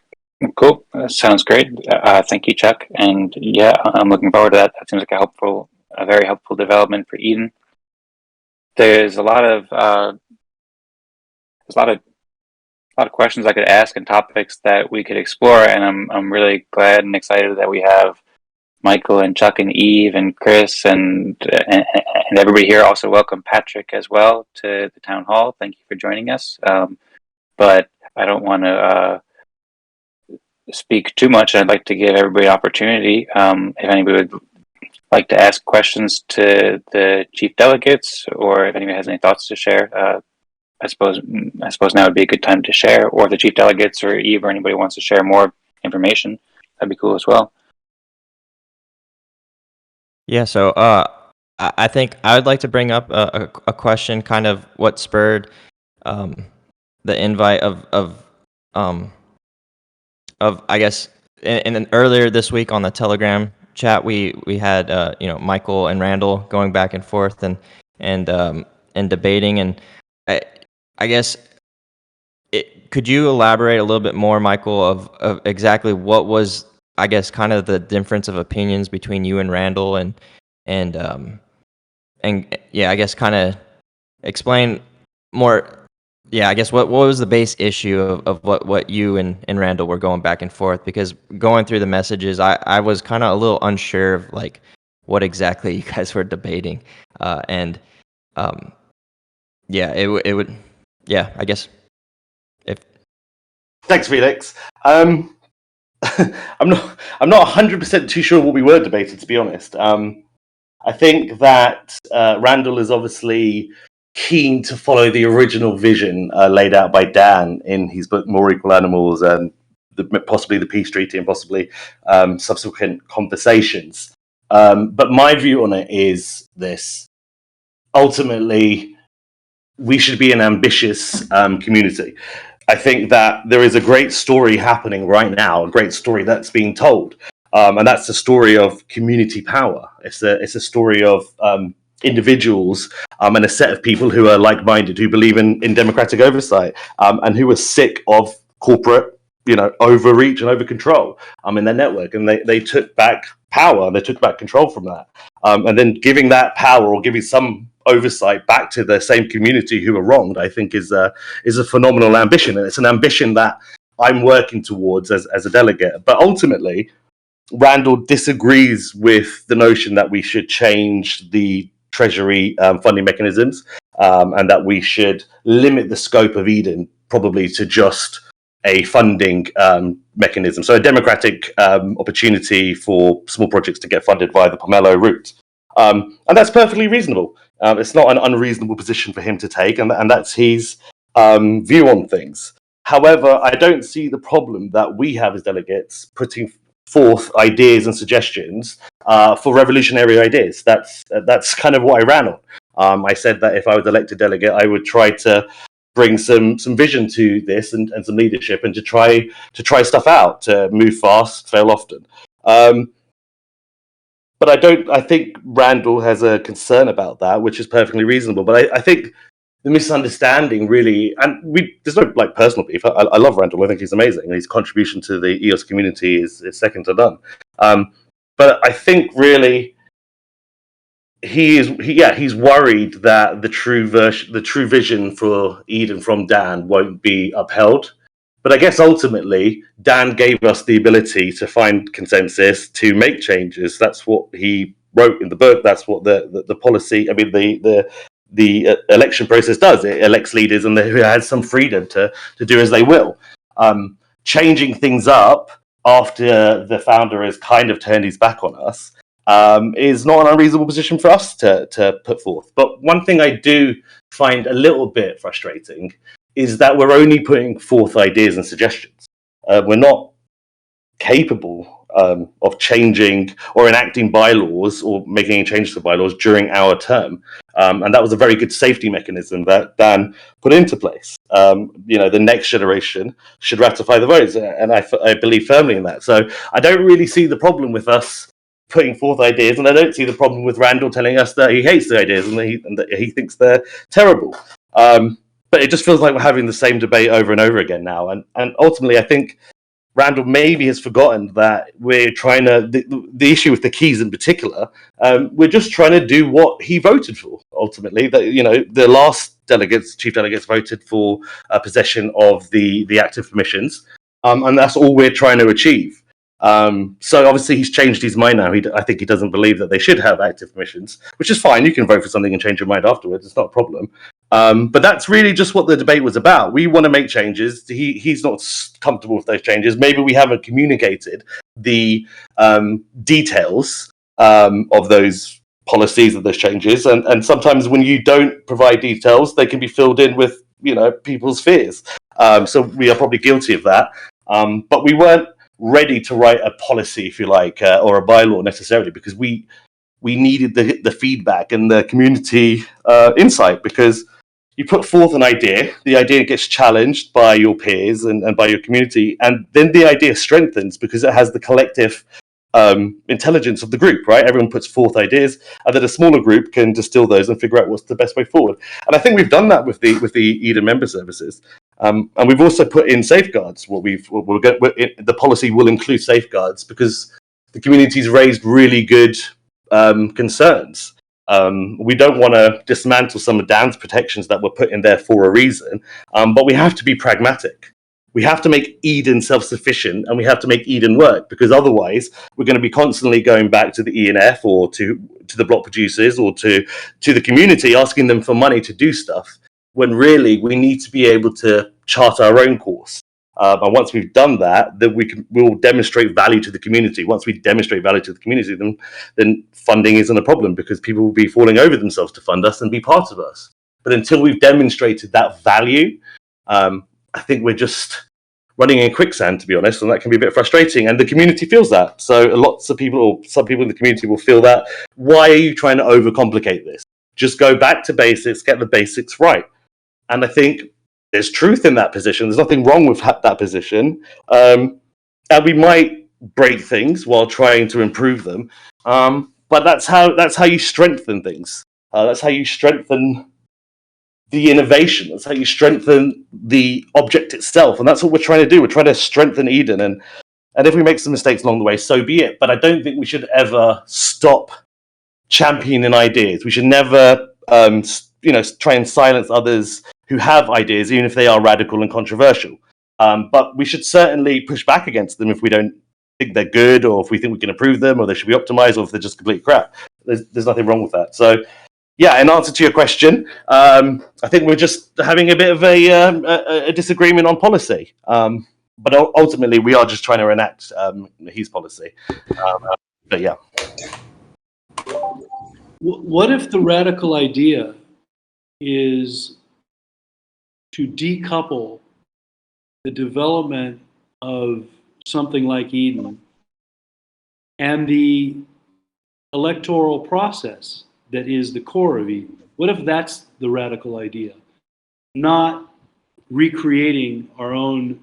cool. Sounds great. Thank you, Chuck. And yeah, I'm looking forward to that. That seems like a very helpful development for Eden. There's a lot of questions I could ask and topics that we could explore, and I'm really glad and excited that we have Michael and Chuck and Eve and Chris and everybody here. Also welcome Patrick as well to the town hall. Thank you for joining us. But I don't want to speak too much. I'd like to give everybody an opportunity. If anybody would like to ask questions to the chief delegates, or if anybody has any thoughts to share, I suppose now would be a good time to share. Or if the chief delegates or Eve or anybody wants to share more information, that'd be cool as well. Yeah, so I think I would like to bring up a question, kind of what spurred the invite of I guess in earlier this week on the Telegram chat, we had Michael and Randall going back and forth and debating, and I guess could you elaborate a little bit more, Michael, of exactly what was, I guess, kind of the difference of opinions between you and Randall, and yeah, I guess kind of explain more. Yeah, I guess what was the base issue of what you and Randall were going back and forth? Because going through the messages, I was kind of a little unsure of like what exactly you guys were debating, and yeah, it would, yeah, I guess if. Thanks, Felix. I'm not 100% too sure what we were debating, to be honest. I think that Randall is obviously keen to follow the original vision laid out by Dan in his book More Equal Animals, and possibly the Peace Treaty, and possibly subsequent conversations. But my view on it is this: ultimately, we should be an ambitious community. I think that there is a great story happening right now, a great story that's being told, and that's the story of community power. It's a story of individuals and a set of people who are like-minded, who believe in democratic oversight, and who are sick of corporate, overreach and over control in their network, and they took back power, they took back control from that, and then giving that power, or giving some oversight back to the same community who are wronged, I think is a phenomenal ambition, and it's an ambition that I'm working towards as a delegate. But ultimately, Randall disagrees with the notion that we should change the Treasury funding mechanisms, and that we should limit the scope of Eden probably to just a funding mechanism, so a democratic opportunity for small projects to get funded via the Pomelo route. And that's perfectly reasonable. It's not an unreasonable position for him to take, and that's his view on things. However, I don't see the problem that we have as delegates putting forth ideas and suggestions for revolutionary ideas. That's kind of what I ran on. I said that if I was elected delegate, I would try to bring some vision to this, and some leadership, and to try stuff out, to move fast, fail often. But I think Randall has a concern about that, which is perfectly reasonable. But I think misunderstanding really, and there's no like personal beef. I love Randall. I think he's amazing, and his contribution to the EOS community is second to none. But I think really he's worried that the true vision for Eden from Dan won't be upheld. But I guess ultimately Dan gave us the ability to find consensus, to make changes. That's what he wrote in the book. That's what the policy. I mean the election process does. It elects leaders, and they have some freedom to do as they will. Changing things up after the founder has kind of turned his back on us is not an unreasonable position for us to put forth. But one thing I do find a little bit frustrating is that we're only putting forth ideas and suggestions. We're not capable of changing or enacting bylaws or making any changes to bylaws during our term. And that was a very good safety mechanism that Dan put into place. The next generation should ratify the votes, and I believe firmly in that. So I don't really see the problem with us putting forth ideas, and I don't see the problem with Randall telling us that he hates the ideas and that he thinks they're terrible. But it just feels like we're having the same debate over and over again now. And ultimately, I think Randall maybe has forgotten that we're trying to, the issue with the keys in particular, we're just trying to do what he voted for, ultimately. That, the last chief delegates voted for possession of the active permissions, and that's all we're trying to achieve. So obviously he's changed his mind now. I think he doesn't believe that they should have active permissions, which is fine. You can vote for something and change your mind afterwards. It's not a problem. But that's really just what the debate was about. We want to make changes. He's not comfortable with those changes. Maybe we haven't communicated the details of those policies, of those changes. And sometimes when you don't provide details, they can be filled in with people's fears. So we are probably guilty of that. But we weren't ready to write a policy, if you like, or a bylaw necessarily, because we needed the feedback and the community insight, because you put forth an idea, the idea gets challenged by your peers and by your community, and then the idea strengthens because it has the collective intelligence of the group, right? Everyone puts forth ideas, and then a smaller group can distill those and figure out what's the best way forward. And I think we've done that with the Eden member services. And we've also put in safeguards. The policy will include safeguards because the community's raised really good concerns. We don't want to dismantle some of Dan's protections that were put in there for a reason, but we have to be pragmatic. We have to make Eden self-sufficient, and we have to make Eden work, because otherwise we're going to be constantly going back to the ENF or to the block producers or to the community, asking them for money to do stuff, when really we need to be able to chart our own course. And once we've done that, then we'll demonstrate value to the community. Once we demonstrate value to the community, then funding isn't a problem, because people will be falling over themselves to fund us and be part of us. But until we've demonstrated that value, I think we're just running in quicksand, to be honest, and that can be a bit frustrating. And the community feels that. So lots of people, or some people in the community, will feel that. Why are you trying to overcomplicate this? Just go back to basics, get the basics right. And I think there's truth in that position. There's nothing wrong with that position. And we might break things while trying to improve them. But that's how you strengthen things. That's how you strengthen the innovation. That's how you strengthen the object itself. And that's what we're trying to do. We're trying to strengthen Eden. And if we make some mistakes along the way, so be it. But I don't think we should ever stop championing ideas. We should never try and silence others who have ideas, even if they are radical and controversial. But we should certainly push back against them if we don't think they're good, or if we think we can improve them, or they should be optimized, or if they're just complete crap. There's nothing wrong with that. So, yeah, in answer to your question, I think we're just having a bit of a disagreement on policy. But ultimately, we are just trying to enact his policy. But yeah. What if the radical idea is to decouple the development of something like Eden and the electoral process that is the core of Eden? What if that's the radical idea? Not recreating our own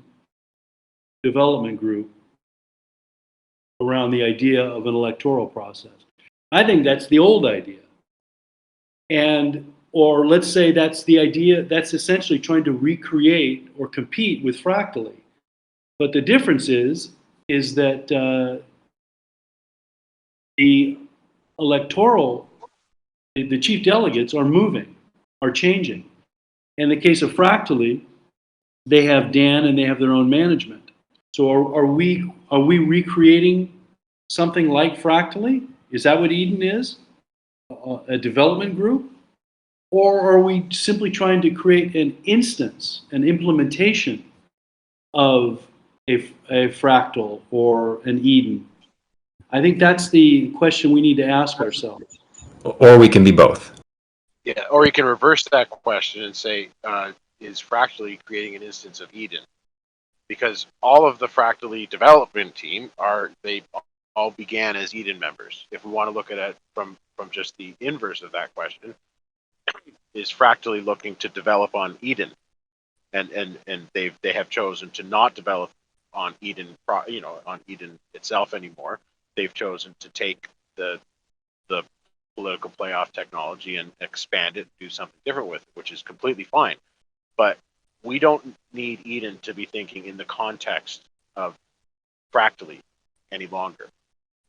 development group around the idea of an electoral process. I think that's the old idea. And or let's say that's the idea, that's essentially trying to recreate or compete with Fractally. But the difference is that the electoral, the chief delegates are moving, are changing. In the case of Fractally, they have Dan and they have their own management. So are we recreating something like Fractally? Is that what Eden is? A development group? Or are we simply trying to create an instance, an implementation of a Fractal or an Eden? I think that's the question we need to ask ourselves. Or we can be both. Yeah, or you can reverse that question and say, is Fractally creating an instance of Eden? Because all of the Fractally development team they all began as Eden members. If we want to look at it from just the inverse of that question, is Fractally looking to develop on Eden, and they have chosen to not develop on Eden, on Eden itself anymore. They've chosen to take the political playoff technology and expand it, do something different with it, which is completely fine. But we don't need Eden to be thinking in the context of Fractally any longer,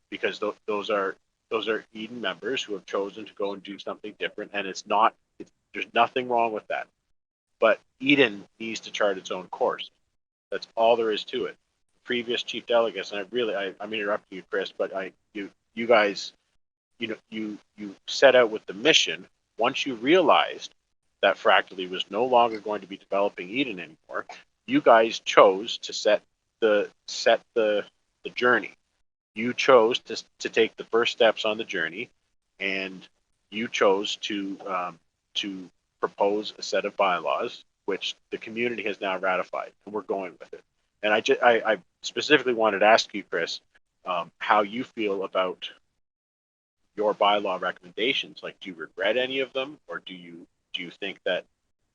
because those are Eden members who have chosen to go and do something different, and there's nothing wrong with that. But Eden needs to chart its own course. That's all there is to it. Previous chief delegates, and I'm interrupting you, Chris, but you guys, you set out with the mission. Once you realized that Fractally was no longer going to be developing Eden anymore, you guys chose to set the journey. You chose to take the first steps on the journey, and you chose to propose a set of bylaws which the community has now ratified, and we're going with it. And I specifically wanted to ask you, Chris, how you feel about your bylaw recommendations. Like, do you regret any of them, or do you think that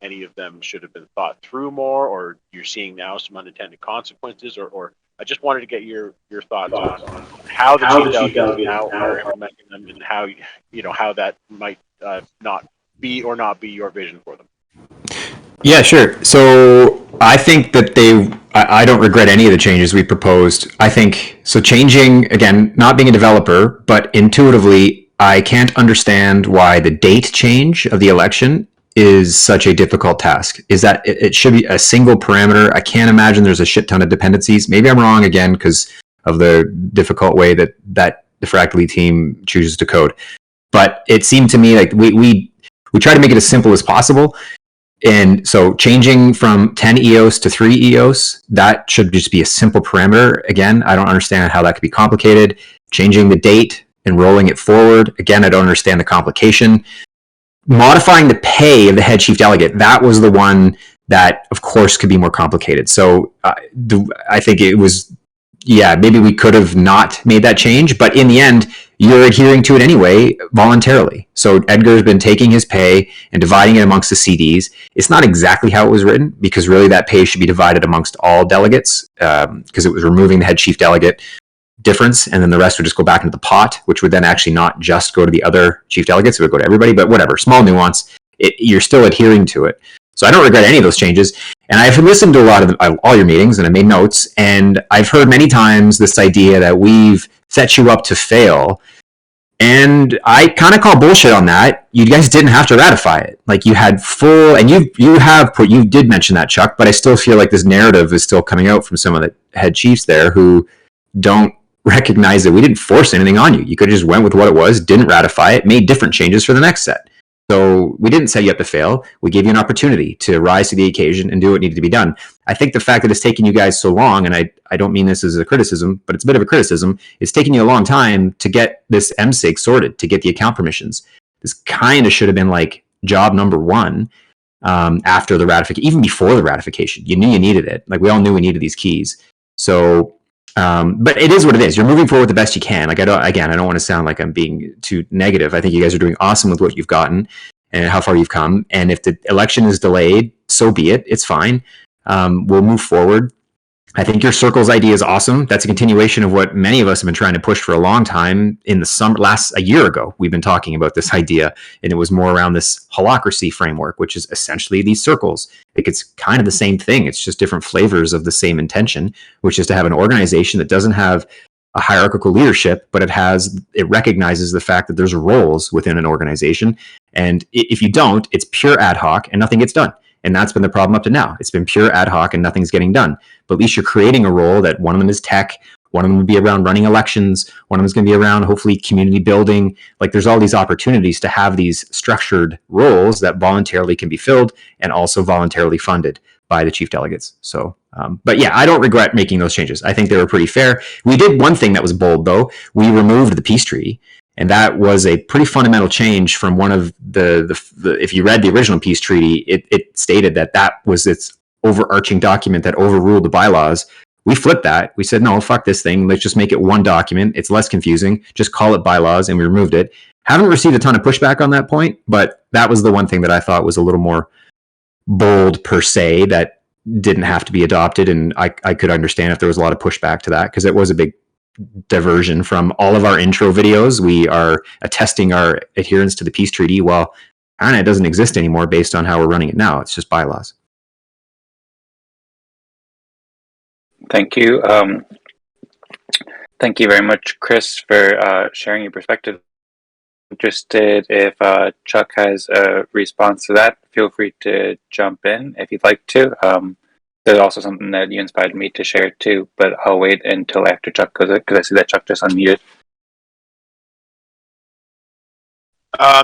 any of them should have been thought through more, or you're seeing now some unintended consequences, or I just wanted to get your thoughts on how the chief delegates now are implementing them, and how that might not be your vision for them. Yeah, sure. So I think that I don't regret any of the changes we proposed. I think, so changing, again, not being a developer, but intuitively, I can't understand why the date change of the election is such a difficult task. Is that it should be a single parameter. I can't imagine there's a shit ton of dependencies. Maybe I'm wrong again because of the difficult way that the Fractally team chooses to code. But it seemed to me like we try to make it as simple as possible. And so changing from 10 EOS to 3 EOS, that should just be a simple parameter. Again, I don't understand how that could be complicated. Changing the date and rolling it forward, again, I don't understand the complication. Modifying the pay of the head chief delegate, that was the one that, of course, could be more complicated. So I think it was, maybe we could have not made that change, but in the end, you're adhering to it anyway, voluntarily. So Edgar's been taking his pay and dividing it amongst the CDs. It's not exactly how it was written, because really that pay should be divided amongst all delegates, because it was removing the head chief delegate difference, and then the rest would just go back into the pot, which would then actually not just go to the other chief delegates, it would go to everybody, but whatever, small nuance, you're still adhering to it. So I don't regret any of those changes. And I've listened to a lot of all your meetings, and I made notes, and I've heard many times this idea that we've set you up to fail. And I kind of call bullshit on that. You guys didn't have to ratify it. Like, you had full, and you did mention that, Chuck, but I still feel like this narrative is still coming out from some of the head chiefs there who don't recognize that we didn't force anything on you. You could have just went with what it was, didn't ratify it, made different changes for the next set. So we didn't set you up to fail. We gave you an opportunity to rise to the occasion and do what needed to be done. I think the fact that it's taken you guys so long, and I don't mean this as a criticism, but it's a bit of a criticism, it's taking you a long time to get this MSIG sorted, to get the account permissions. This kind of should have been like job number one after the ratification, even before the ratification. You knew you needed it. Like, we all knew we needed these keys. So, but it is what it is. You're moving forward the best you can. Like, I don't want to sound like I'm being too negative. I think you guys are doing awesome with what you've gotten and how far you've come. And if the election is delayed, so be it. It's fine. We'll move forward. I think your circles idea is awesome. That's a continuation of what many of us have been trying to push for a long time. In the summer, a year ago, we've been talking about this idea, and it was more around this holacracy framework, which is essentially these circles. It's kind of the same thing. It's just different flavors of the same intention, which is to have an organization that doesn't have a hierarchical leadership, but it recognizes the fact that there's roles within an organization. And if you don't, it's pure ad hoc and nothing gets done. And that's been the problem up to now. It's been pure ad hoc and nothing's getting done. But at least you're creating a role that one of them is tech, one of them would be around running elections, one of them is going to be around hopefully community building. Like there's all these opportunities to have these structured roles that voluntarily can be filled and also voluntarily funded by the chief delegates. So, but yeah, I don't regret making those changes. I think they were pretty fair. We did one thing that was bold though. We removed the peace treaty. And that was a pretty fundamental change from one of the if you read the original peace treaty, it stated that was its overarching document that overruled the bylaws. We flipped that. We said, no, fuck this thing. Let's just make it one document. It's less confusing. Just call it bylaws, and we removed it. Haven't received a ton of pushback on that point, but that was the one thing that I thought was a little more bold per se that didn't have to be adopted. And I could understand if there was a lot of pushback to that because it was a big diversion from all of our intro videos. We are attesting our adherence to the peace treaty. Well, it doesn't exist anymore based on how we're running it now. It's just bylaws. Thank you. Thank you very much, Chris, for sharing your perspective. Interested if Chuck has a response to that, feel free to jump in if you'd like to. There's also something that you inspired me to share too, but I'll wait until after Chuck goes it because I see that Chuck just unmuted.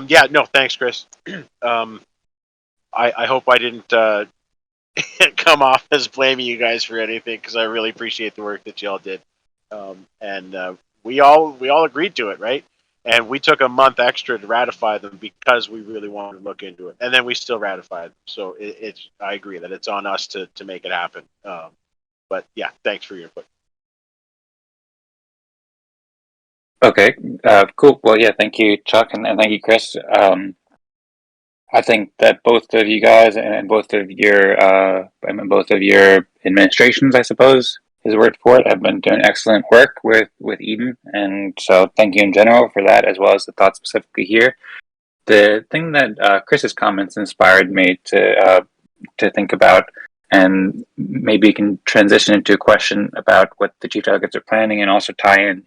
Yeah, no, thanks, Chris. I hope I didn't come off as blaming you guys for anything because I really appreciate the work that y'all did. And we all agreed to it, right? And we took a month extra to ratify them because we really wanted to look into it, and then we still ratified them. So I agree that it's on us to make it happen. But yeah, thanks for your input. Okay, cool. Well, yeah, thank you, Chuck, and thank you, Chris. I think that both of you guys and both of your administrations, I suppose, his word for it, have been doing excellent work with Eden, and so thank you in general for that, as well as the thoughts specifically here. The thing that Chris's comments inspired me to think about, and maybe you can transition into a question about what the chief delegates are planning, and also tie in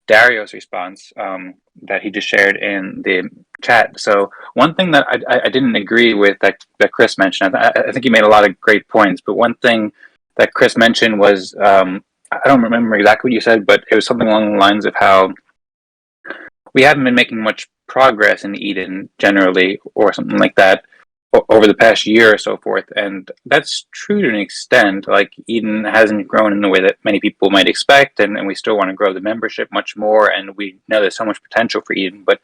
Dario's response that he just shared in the chat. So one thing that I didn't agree with that Chris mentioned, I think he made a lot of great points, but one thing that Chris mentioned was, I don't remember exactly what you said, but it was something along the lines of how we haven't been making much progress in Eden generally, or something like that, over the past year or so forth. And that's true to an extent. Like, Eden hasn't grown in the way that many people might expect, and we still want to grow the membership much more, and we know there's so much potential for Eden. But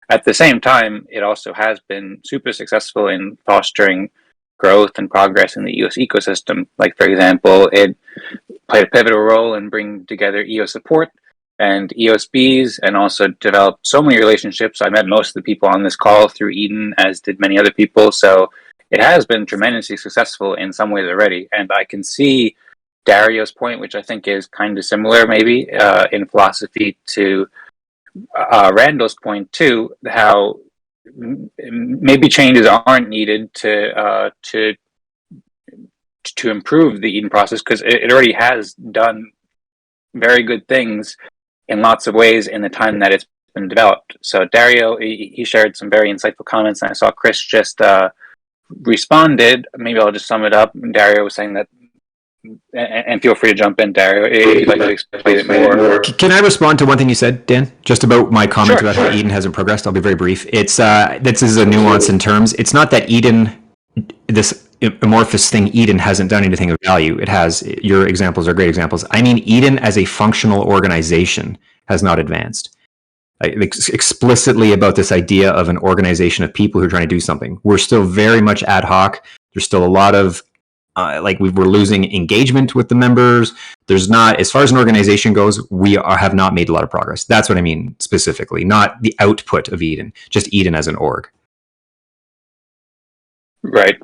at the same time, it also has been super successful in fostering growth and progress in the EOS ecosystem. Like, for example, it played a pivotal role in bringing together EOS support and EOSBs, and also developed so many relationships. I met most of the people on this call through Eden, as did many other people. So it has been tremendously successful in some ways already. And I can see Dario's point, which I think is kind of similar maybe in philosophy to Randall's point too, how maybe changes aren't needed to improve the Eden process, because it already has done very good things in lots of ways in the time that it's been developed. So Dario, he shared some very insightful comments, and I saw Chris just responded. Maybe I'll just sum it up. Dario was saying that, and feel free to jump in, Dario, if you'd like to explain it more. Can I respond to one thing you said, Dan? Just about my comment Sure, about how Eden hasn't progressed. I'll be very brief. It's this is a nuance in terms. It's not that Eden, this amorphous thing, Eden hasn't done anything of value. It has. Your examples are great examples. I mean, Eden as a functional organization has not advanced. Explicitly about this idea of an organization of people who are trying to do something. We're still very much ad hoc. There's still a lot of we're losing engagement with the members. There's not, as far as an organization goes, have not made a lot of progress. That's what I mean specifically, not the output of Eden, just Eden as an org. Right.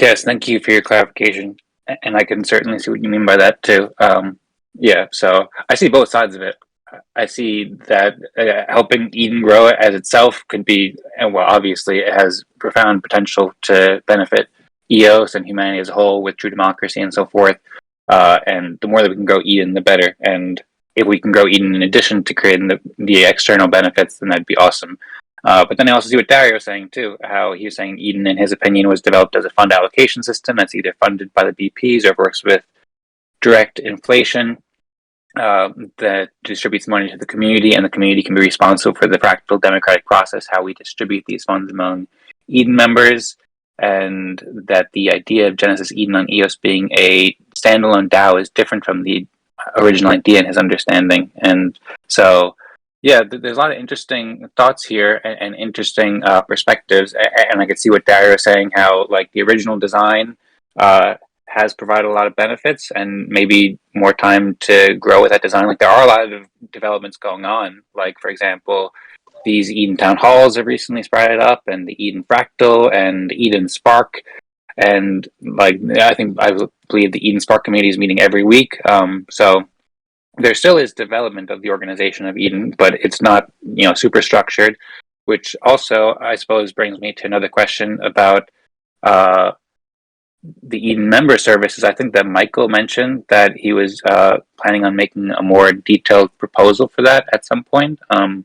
Yes, thank you for your clarification. And I can certainly see what you mean by that too. Yeah, so I see both sides of it. I see that helping Eden grow as itself could be, and well, obviously, it has profound potential to benefit EOS and humanity as a whole with true democracy and so forth. And the more that we can grow Eden, the better. And if we can grow Eden in addition to creating the external benefits, then that'd be awesome. But then I also see what Dario was saying too, how he was saying Eden, in his opinion, was developed as a fund allocation system that's either funded by the BPs or works with direct inflation that distributes money to the community, and the community can be responsible for the practical democratic process, how we distribute these funds among Eden members, and that the idea of Genesis Eden on EOS being a standalone DAO is different from the original idea in his understanding. And so, yeah, there's a lot of interesting thoughts here and interesting perspectives. And I could see what Dario was saying, how like the original design has provided a lot of benefits, and maybe more time to grow with that design. Like there are a lot of developments going on. Like for example, these Eden Town Halls have recently sprouted up, and the Eden Fractal and Eden Spark. And like I believe the Eden Spark community is meeting every week. So there still is development of the organization of Eden, but it's not, super structured, which also I suppose brings me to another question about the Eden member services. I think that Michael mentioned that he was planning on making a more detailed proposal for that at some point.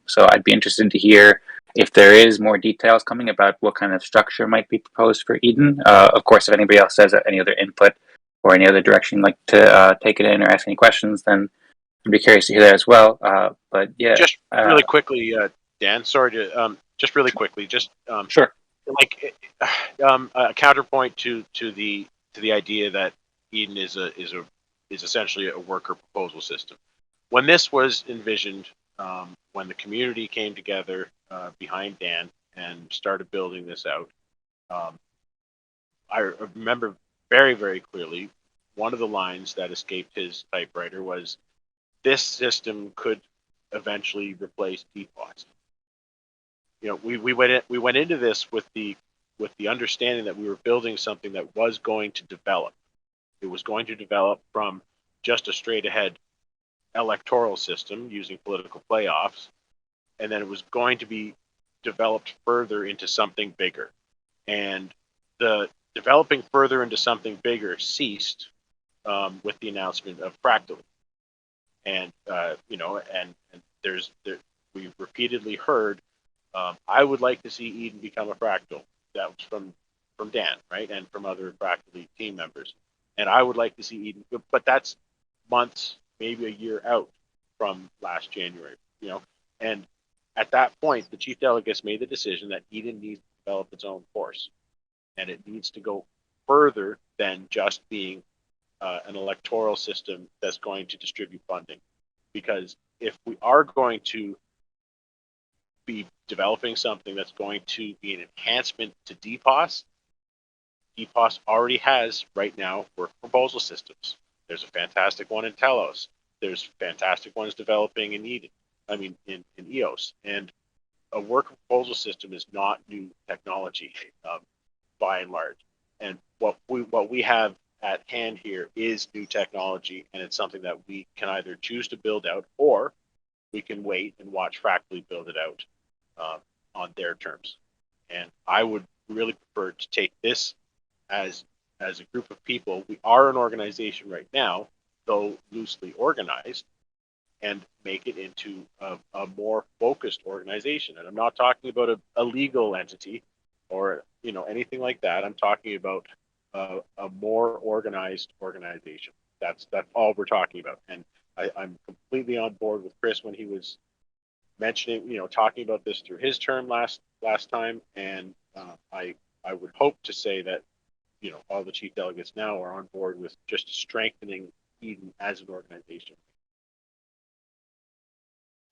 So I'd be interested to hear if there is more details coming about what kind of structure might be proposed for Eden. Of course, if anybody else has any other input or any other direction you'd like to take it in or ask any questions, then I'd be curious to hear that as well. But yeah, Just really quickly, Dan. Sorry to just really quickly, sure. like a counterpoint to the idea that Eden is essentially a worker proposal system. When this was envisioned, when the community came together behind Dan and started building this out, I remember very, very clearly one of the lines that escaped his typewriter was, "This system could eventually replace DPoS." We went into this with the understanding that we were building something that was going to develop. It was going to develop from just a straight ahead electoral system using political playoffs, and then it was going to be developed further into something bigger. And the developing further into something bigger ceased with the announcement of Fractal. And we've repeatedly heard, I would like to see Eden become a Fractal. That was from Dan, right, and from other Fractal team members. And I would like to see Eden, but that's months, maybe a year out from last January, And at that point, the chief delegates made the decision that Eden needs to develop its own course, and it needs to go further than just being an electoral system that's going to distribute funding. Because if we are going to be developing something that's going to be an enhancement to DPoS, DPoS already has right now work proposal systems. There's a fantastic one in Telos. There's fantastic ones developing in Eden. In EOS. And a work proposal system is not new technology by and large. And what we have at hand here is new technology, and it's something that we can either choose to build out, or we can wait and watch Fractally build it out on their terms. And I would really prefer to take this as a group of people. We are an organization right now, though loosely organized, and make it into a more focused organization. And I'm not talking about a legal entity or anything like that. I'm talking about a more organized organization. That's all we're talking about. And I'm completely on board with Chris when he was mentioning, talking about this through his term last time. And I would hope to say that all the chief delegates now are on board with just strengthening Eden as an organization.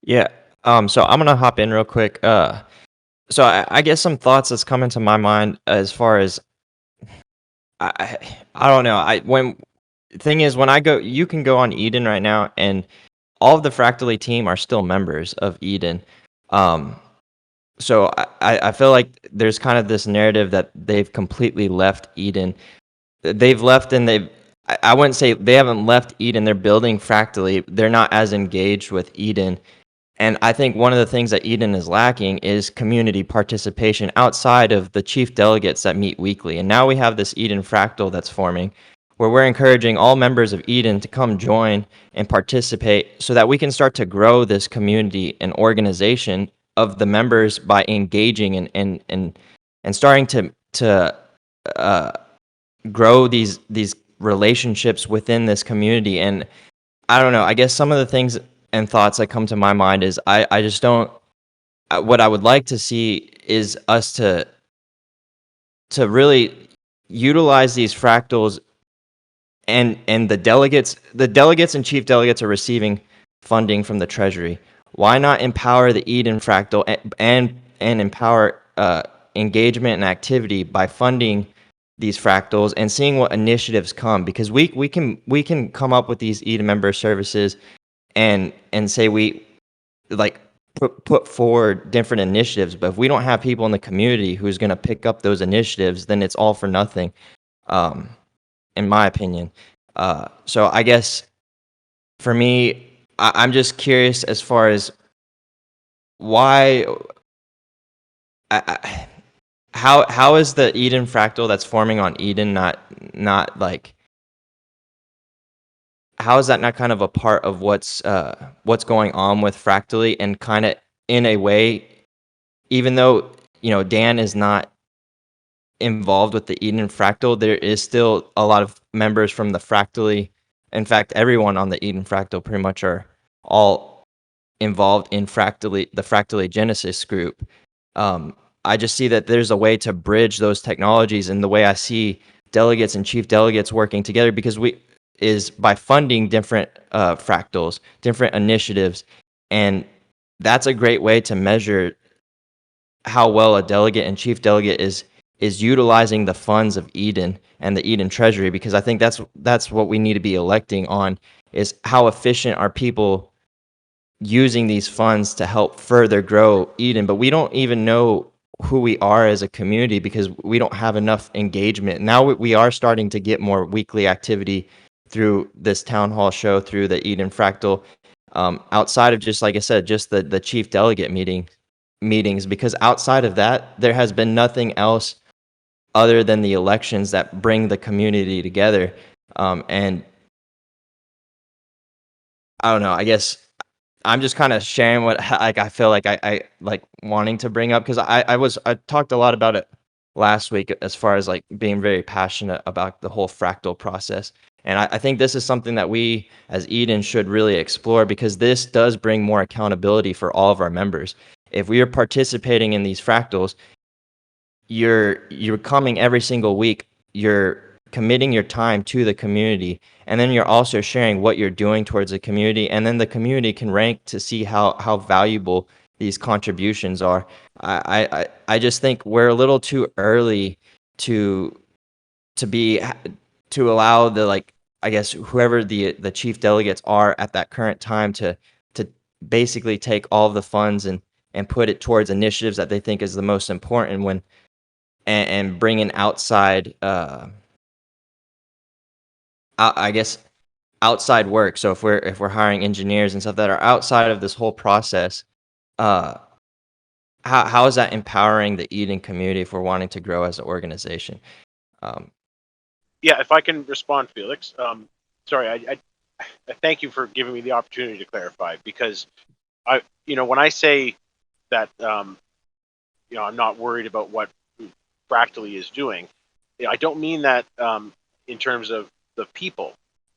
Yeah. So I'm gonna hop in real quick. So I guess some thoughts that's come into my mind as far as I don't know. When I go, you can go on Eden right now, and all of the Fractally team are still members of Eden. So I feel like there's kind of this narrative that they've completely left Eden. They've left, and I wouldn't say they haven't left Eden. They're building Fractally. They're not as engaged with Eden. And I think one of the things that Eden is lacking is community participation outside of the chief delegates that meet weekly. And now we have this Eden Fractal that's forming, where we're encouraging all members of Eden to come join and participate so that we can start to grow this community and organization of the members by engaging and starting to grow these relationships within this community. And I don't know, I guess some of the things and thoughts that come to my mind is I just don't, what I would like to see is us to really utilize these fractals, and the delegates and chief delegates are receiving funding from the treasury. Why not empower the Eden Fractal and empower engagement and activity by funding these fractals and seeing what initiatives come? Because we can come up with these Eden member services and say we like put forward different initiatives, but if we don't have people in the community who's going to pick up those initiatives, then it's all for nothing, in my opinion. So I guess for me, I'm just curious as far as why, how is the Eden Fractal that's forming on Eden not like, how is that not kind of a part of what's going on with Fractally, and kind of in a way, even though Dan is not involved with the Eden Fractal, there is still a lot of members from the Fractally. In fact, everyone on the Eden Fractal pretty much are all involved in the Fractally Genesis group. I just see that there's a way to bridge those technologies, and the way I see delegates and chief delegates working together, because is by funding different fractals, different initiatives, and that's a great way to measure how well a delegate and chief delegate is utilizing the funds of Eden and the Eden Treasury, because I think that's what we need to be electing on, is how efficient are people using these funds to help further grow Eden. But we don't even know who we are as a community because we don't have enough engagement. Now we are starting to get more weekly activity through this town hall show, through the Eden Fractal, outside of just, like I said, just the chief delegate meetings, because outside of that, there has been nothing else other than the elections that bring the community together. And I don't know, I guess I'm just kind of sharing what I feel like I like wanting to bring up, because I talked a lot about it last week as far as like being very passionate about the whole fractal process. And I think this is something that we as Eden should really explore, because this does bring more accountability for all of our members. If we are participating in these fractals, you're coming every single week, you're committing your time to the community, and then you're also sharing what you're doing towards the community, and then the community can rank to see how valuable these contributions are. I just think we're a little too early to allow the, like, I guess whoever the chief delegates are at that current time to basically take all of the funds and put it towards initiatives that they think is the most important, when and bring in outside I guess outside work. So if we're hiring engineers and stuff that are outside of this whole process, how is that empowering the Eden community if we're wanting to grow as an organization? Yeah, if I can respond, Felix. Sorry, I thank you for giving me the opportunity to clarify, because when I say that I'm not worried about what Fractally is doing, I don't mean that in terms of the people.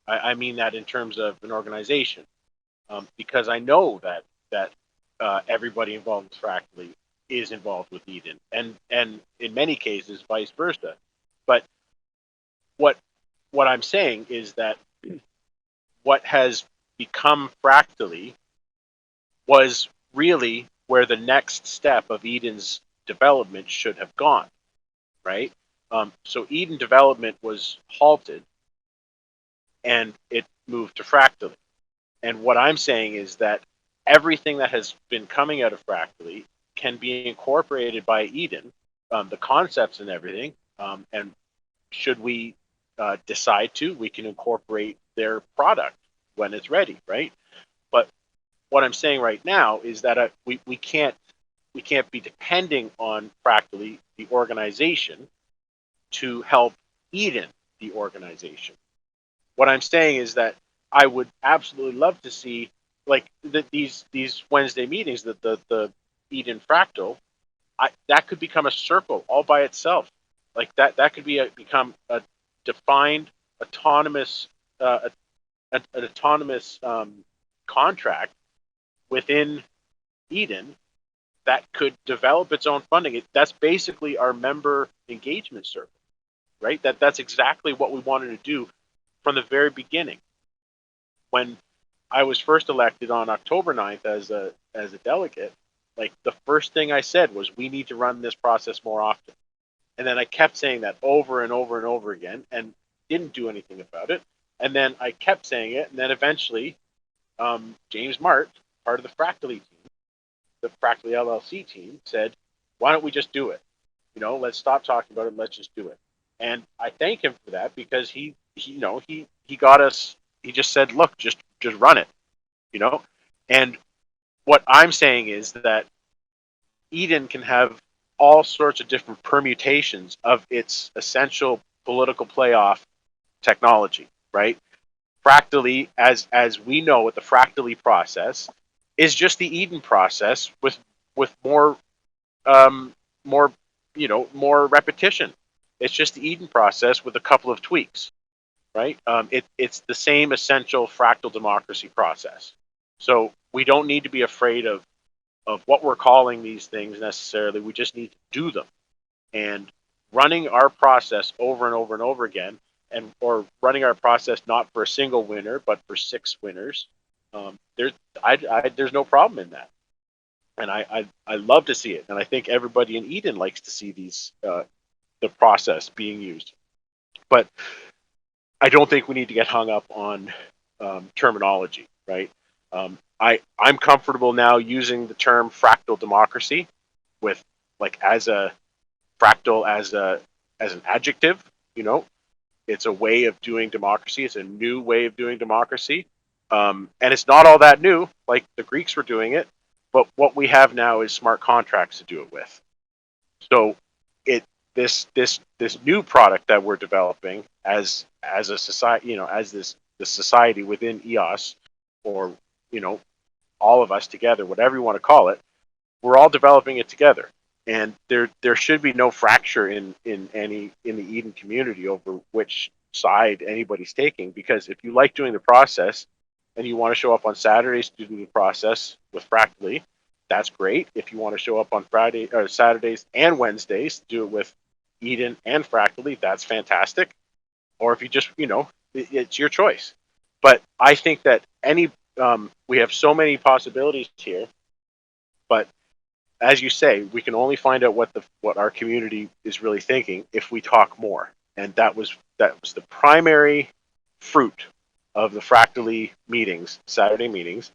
I mean that in terms of an organization, because I know that everybody involved with Fractally is involved with Eden, and in many cases vice versa. But what I'm saying is that what has become Fractally was really where the next step of Eden's development should have gone, right? So Eden development was halted, and it moved to Fractally. And what I'm saying is that everything that has been coming out of Fractally can be incorporated by Eden, the concepts and everything. And should we decide to, we can incorporate their product when it's ready, right? But what I'm saying right now is that we can't be depending on Fractally, the organization, to help Eden, the organization. What I'm saying is that I would absolutely love to see like these Wednesday meetings, the Eden Fractal, that could become a circle all by itself. Like that could become a defined autonomous an autonomous contract within Eden that could develop its own funding. That's basically our member engagement circle, right? That's exactly what we wanted to do from the very beginning. When I was first elected on October 9th as a delegate, like the first thing I said was we need to run this process more often. And then I kept saying that over and over and over again and didn't do anything about it. And then I kept saying it, and then eventually James Mart, part of the Fractally team, the Fractally LLC team, said, why don't we just do it? You know, let's stop talking about it, let's just do it. And I thank him for that, because he got us, he just said, look, just run it, you know? And what I'm saying is that Eden can have all sorts of different permutations of its essential political playoff technology, right? Fractally, as we know it, the Fractally process is just the Eden process with more more repetition. It's just the Eden process with a couple of tweaks, right? It's the same essential fractal democracy process. So we don't need to be afraid of what we're calling these things necessarily. We just need to do them. And running our process over and over and over again, or running our process not for a single winner, but for 6 winners, there's no problem in that. And I love to see it. And I think everybody in Eden likes to see these the process being used. But I don't think we need to get hung up on terminology, right? I'm comfortable now using the term fractal democracy with as a fractal as an adjective, you know. It's a way of doing democracy. It's a new way of doing democracy. And it's not all that new, like the Greeks were doing it, but what we have now is smart contracts to do it with. So this new product that we're developing as a society, you know, as this society within EOS, or, you know, all of us together, whatever you want to call it, we're all developing it together. And there should be no fracture in the Eden community over which side anybody's taking, because if you like doing the process and you want to show up on Saturdays to do the process with Fractally, that's great. If you want to show up on Friday or Saturdays and Wednesdays to do it with Eden and Fractally, that's fantastic. Or if you just, you know, it's your choice. But I think that we have so many possibilities here, but as you say, we can only find out what our community is really thinking if we talk more. And that was the primary fruit of the Fractally meetings, Saturday meetings,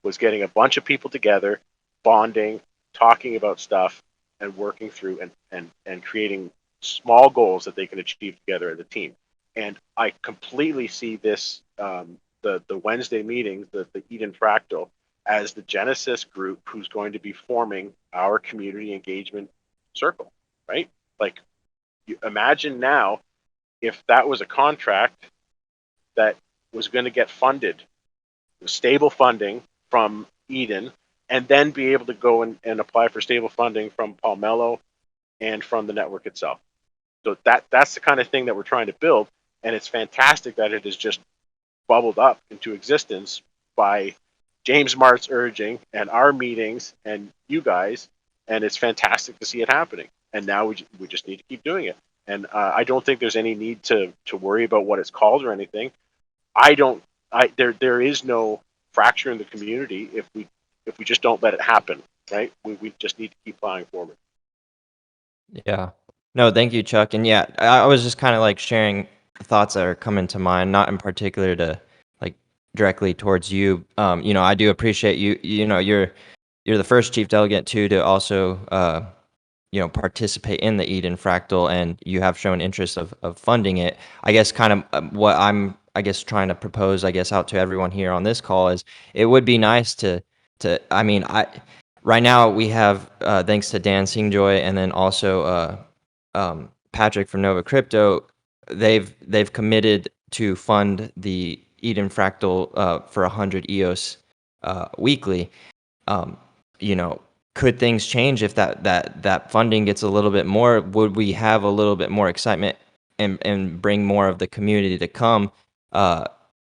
was getting a bunch of people together, bonding, talking about stuff, and working through and creating small goals that they can achieve together as a team. And I completely see this the Wednesday meetings, the Eden Fractal, as the Genesis group who's going to be forming our community engagement circle, right? Like, you imagine now if that was a contract that was going to get funded, stable funding from Eden, and then be able to go and apply for stable funding from Palmetto and from the network itself. So that's the kind of thing that we're trying to build, and it's fantastic that it has just bubbled up into existence by James Mart's urging and our meetings and you guys, and it's fantastic to see it happening. And now we just need to keep doing it. And I don't think there's any need to worry about what it's called or anything. There is no fracture in the community if we just don't let it happen, right? We just need to keep plowing forward. Yeah. No, thank you, Chuck. And yeah, I was just kind of like sharing thoughts that are coming to mind, not in particular to like directly towards you. You know, I do appreciate you. You know, you're the first chief delegate too to also participate in the Eden Fractal, and you have shown interest of funding it. I guess kind of what I'm trying to propose out to everyone here on this call is it would be nice to right now we have thanks to Dan Singjoy and then also Patrick from Nova Crypto, they've committed to fund the Eden Fractal for 100 EOS weekly. Could things change if that funding gets a little bit more? Would we have a little bit more excitement and bring more of the community to come,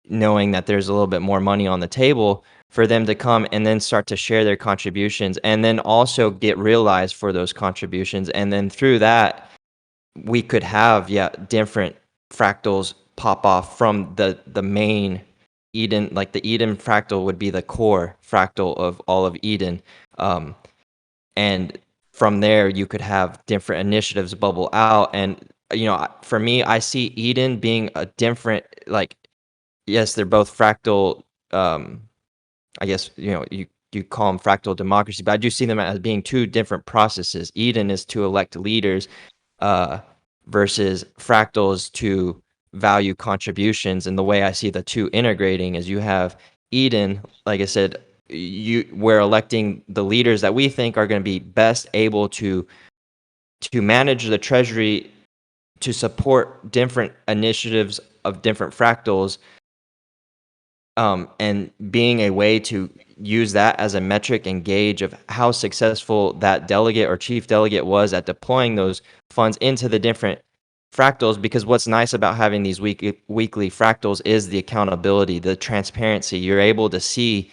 knowing that there's a little bit more money on the table for them to come and then start to share their contributions and then also get realized for those contributions, and then through that we could have different fractals pop off from the main Eden. Like the Eden fractal would be the core fractal of all of Eden, and from there you could have different initiatives bubble out. And for me, I see Eden being a different, like, yes, they're both fractal. I guess you call them fractal democracy, but I do see them as being two different processes. Eden is to elect leaders, versus fractals to value contributions. And the way I see the two integrating is you have Eden, like I said, we're electing the leaders that we think are going to be best able to manage the treasury, to support different initiatives of different fractals, and being a way to use that as a metric and gauge of how successful that delegate or chief delegate was at deploying those funds into the different fractals. Because what's nice about having these weekly fractals is the accountability, the transparency. You're able to see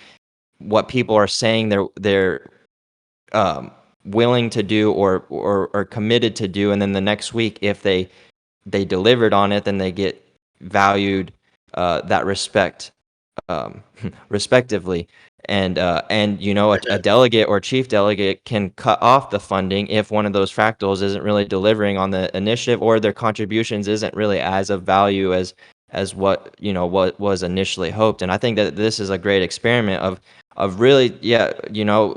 what people are saying they're willing to do or committed to do, and then the next week, if they delivered on it, then they get valued that respect, respectively. And a delegate or chief delegate can cut off the funding if one of those fractals isn't really delivering on the initiative, or their contributions isn't really as of value as what was initially hoped. And I think that this is a great experiment of really,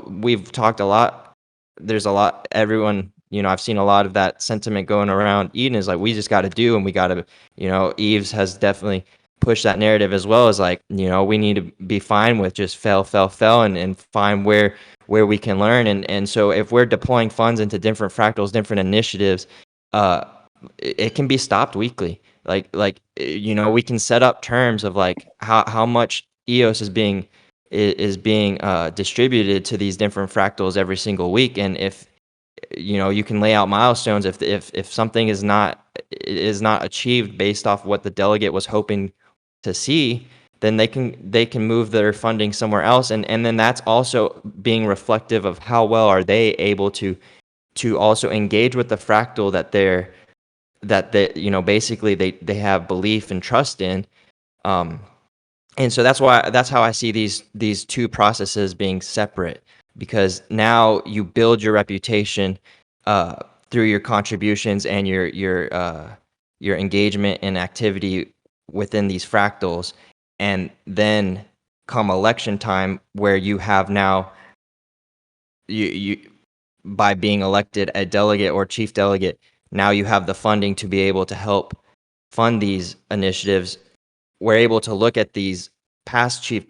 we've talked a lot. There's a lot, everyone, I've seen a lot of that sentiment going around Eden is like, we just got to do, and we got to, Eves has definitely push that narrative as well, as like, we need to be fine with just fail and find where we can learn. And so if we're deploying funds into different fractals, different initiatives, it can be stopped weekly. Like we can set up terms of like how much EOS is being distributed to these different fractals every single week. And if you can lay out milestones, if something is not achieved based off what the delegate was hoping to see, then they can move their funding somewhere else, and then that's also being reflective of how well are they able to also engage with the fractal that they basically they have belief and trust in. And so that's how I see these two processes being separate, because now you build your reputation through your contributions and your engagement and activity within these fractals, and then come election time, where you have now you by being elected a delegate or chief delegate, now you have the funding to be able to help fund these initiatives. We're able to look at these past chief,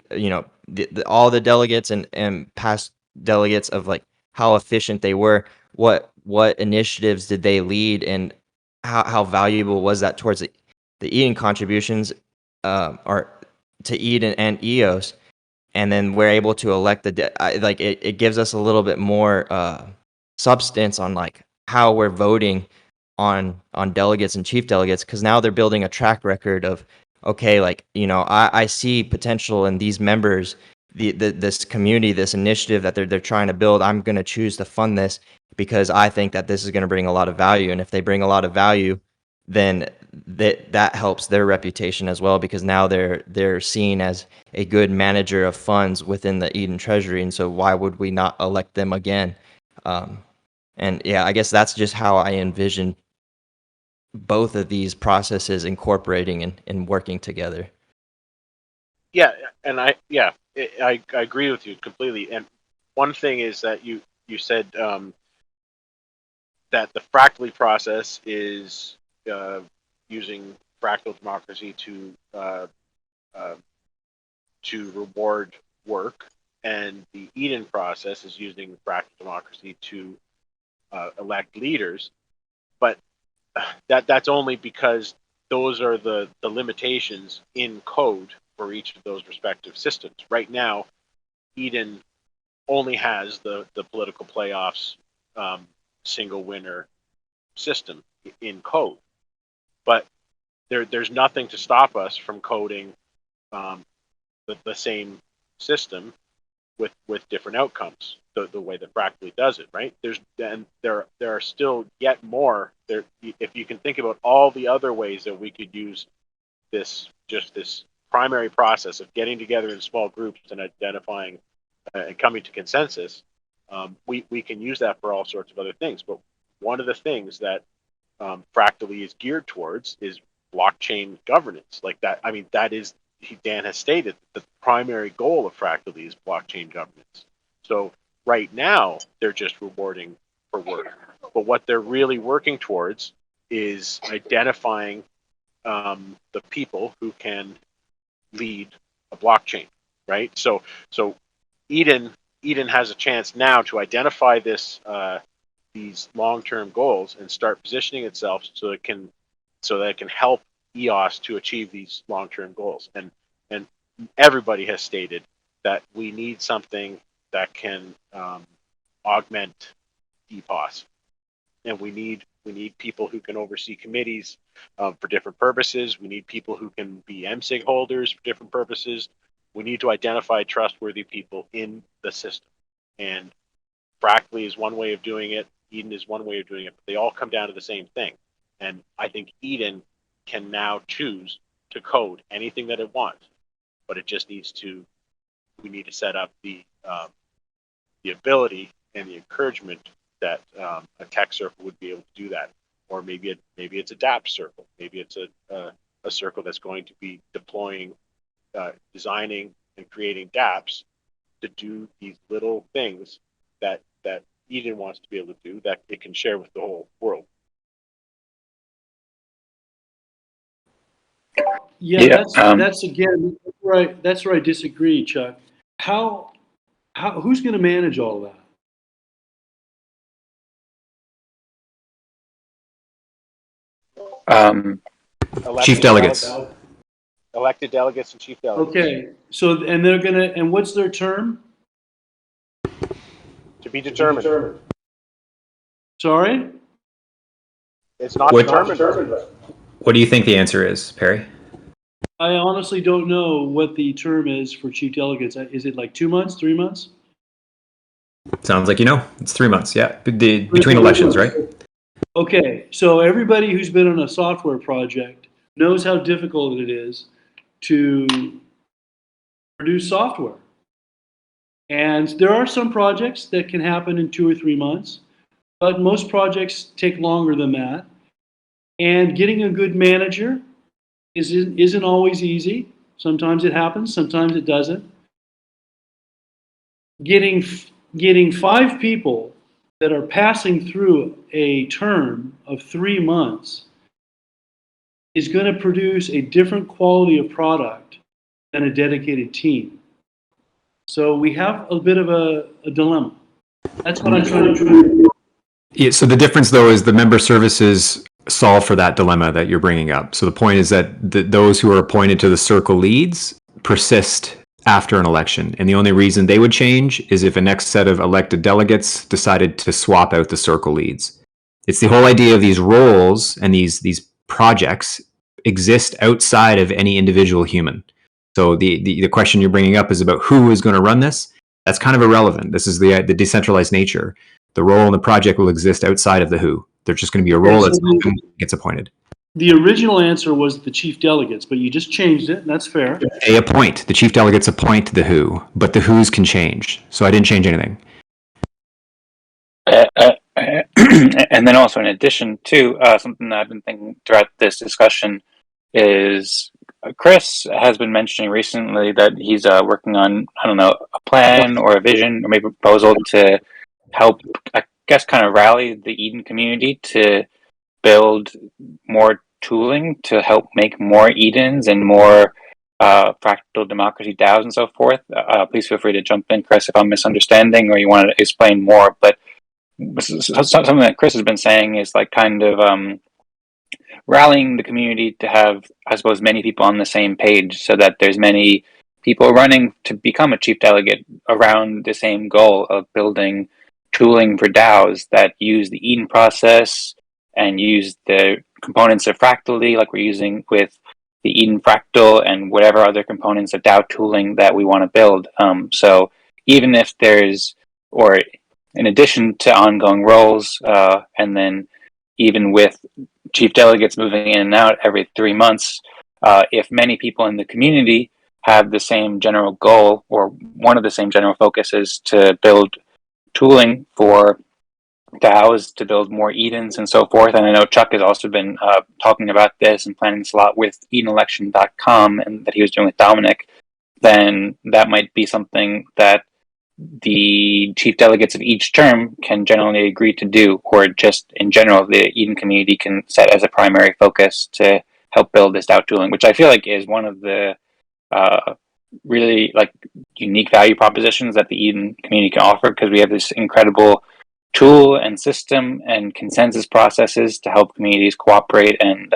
all the delegates and past delegates of like how efficient they were, what initiatives did they lead, and how valuable was that towards the Eden contributions, or to Eden and EOS. And then we're able to elect it gives us a little bit more substance on like how we're voting on delegates and chief delegates, because now they're building a track record of, okay, like, I see potential in these members, this community, this initiative that they're trying to build. I'm going to choose to fund this because I think that this is going to bring a lot of value. And if they bring a lot of value, then that helps their reputation as well, because now they're seen as a good manager of funds within the Eden Treasury. And so why would we not elect them again? And yeah, I guess that's just how I envision both of these processes incorporating and working together. Yeah, and I agree with you completely. And one thing is that you said that the Fractally process is using fractal democracy to reward work, and the Eden process is using fractal democracy to elect leaders. But that's only because those are the limitations in code for each of those respective systems. Right now, Eden only has the political playoffs single winner system in code, but there's nothing to stop us from coding the same system with different outcomes, the way that Fractally does it, right? There are still yet more there. If you can think about all the other ways that we could use this primary process of getting together in small groups and identifying and coming to consensus, we can use that for all sorts of other things. But one of the things that Fractally is geared towards is blockchain governance. Like that, I mean, that is, Dan has stated, the primary goal of Fractally is blockchain governance. So right now, they're just rewarding for work. But what they're really working towards is identifying the people who can lead a blockchain, right? So Eden has a chance now to identify these long-term goals and start positioning itself so that it can help EOS to achieve these long-term goals. And everybody has stated that we need something that can augment EPOS, and we need people who can oversee committees for different purposes. We need people who can be MSIG holders for different purposes. We need to identify trustworthy people in the system. And Fractally is one way of doing it. Eden is one way of doing it. But they all come down to the same thing. And I think Eden can now choose to code anything that it wants, but it just needs to. We need to set up the ability and the encouragement that a tech circle would be able to do that, or maybe it's a DApp circle, maybe it's a circle that's going to be deploying, designing, and creating DApps to do these little things that Eden wants to be able to do that it can share with the whole world. Yeah, that's again right. That's where I disagree, Chuck. Who's going to manage all of that? Chief delegates. Elected delegates and chief delegates. Okay, so and what's their term? To be determined. Sorry? It's not determined. What do you think the answer is, Perry? I honestly don't know what the term is for chief delegates. Is it like 2 months, 3 months? Sounds like you know. It's 3 months, yeah. Between elections, right? Okay, so everybody who's been on a software project knows how difficult it is to produce software. And there are some projects that can happen in 2 or 3 months, but most projects take longer than that. And getting a good manager isn't always easy. Sometimes it happens, sometimes it doesn't. Getting 5 people that are passing through a term of 3 months is going to produce a different quality of product than a dedicated team. So we have a bit of a dilemma. That's what I'm trying to do. Yeah, so the difference, though, is the member services solve for that dilemma that you're bringing up. So the point is that those who are appointed to the circle leads persist after an election. And the only reason they would change is if a next set of elected delegates decided to swap out the circle leads. It's the whole idea of these roles and these projects exist outside of any individual human. So the question you're bringing up is about who is going to run this. That's kind of irrelevant. This is the decentralized nature. The role in the project will exist outside of the who. There's just going to be a role that gets appointed. The original answer was the chief delegates, but you just changed it, and that's fair. They appoint. The chief delegates appoint the who, but the who's can change. So I didn't change anything. And then also, in addition to something that I've been thinking throughout this discussion is Chris has been mentioning recently that he's working on, I don't know, a plan or a vision or maybe a proposal to help guess, kind of rally the Eden community to build more tooling to help make more Edens and more fractal democracy DAOs and so forth. Please feel free to jump in, Chris, if I'm misunderstanding or you want to explain more. But something that Chris has been saying is like kind of rallying the community to have, I suppose, many people on the same page so that there's many people running to become a chief delegate around the same goal of building tooling for DAOs that use the Eden process and use the components of Fractally, like we're using with the Eden Fractal and whatever other components of DAO tooling that we want to build. So even if there's, or in addition to ongoing roles, and then even with chief delegates moving in and out every 3 months, if many people in the community have the same general goal, or one of the same general focuses to build tooling for DAOs to build more Edens and so forth. And I know Chuck has also been talking about this and planning this a lot with EdenElection.com and that he was doing with Dominic. Then that might be something that the chief delegates of each term can generally agree to do, or just in general, the Eden community can set as a primary focus to help build this DAO tooling, which I feel like is one of the really like unique value propositions that the Eden community can offer, because we have this incredible tool and system and consensus processes to help communities cooperate, and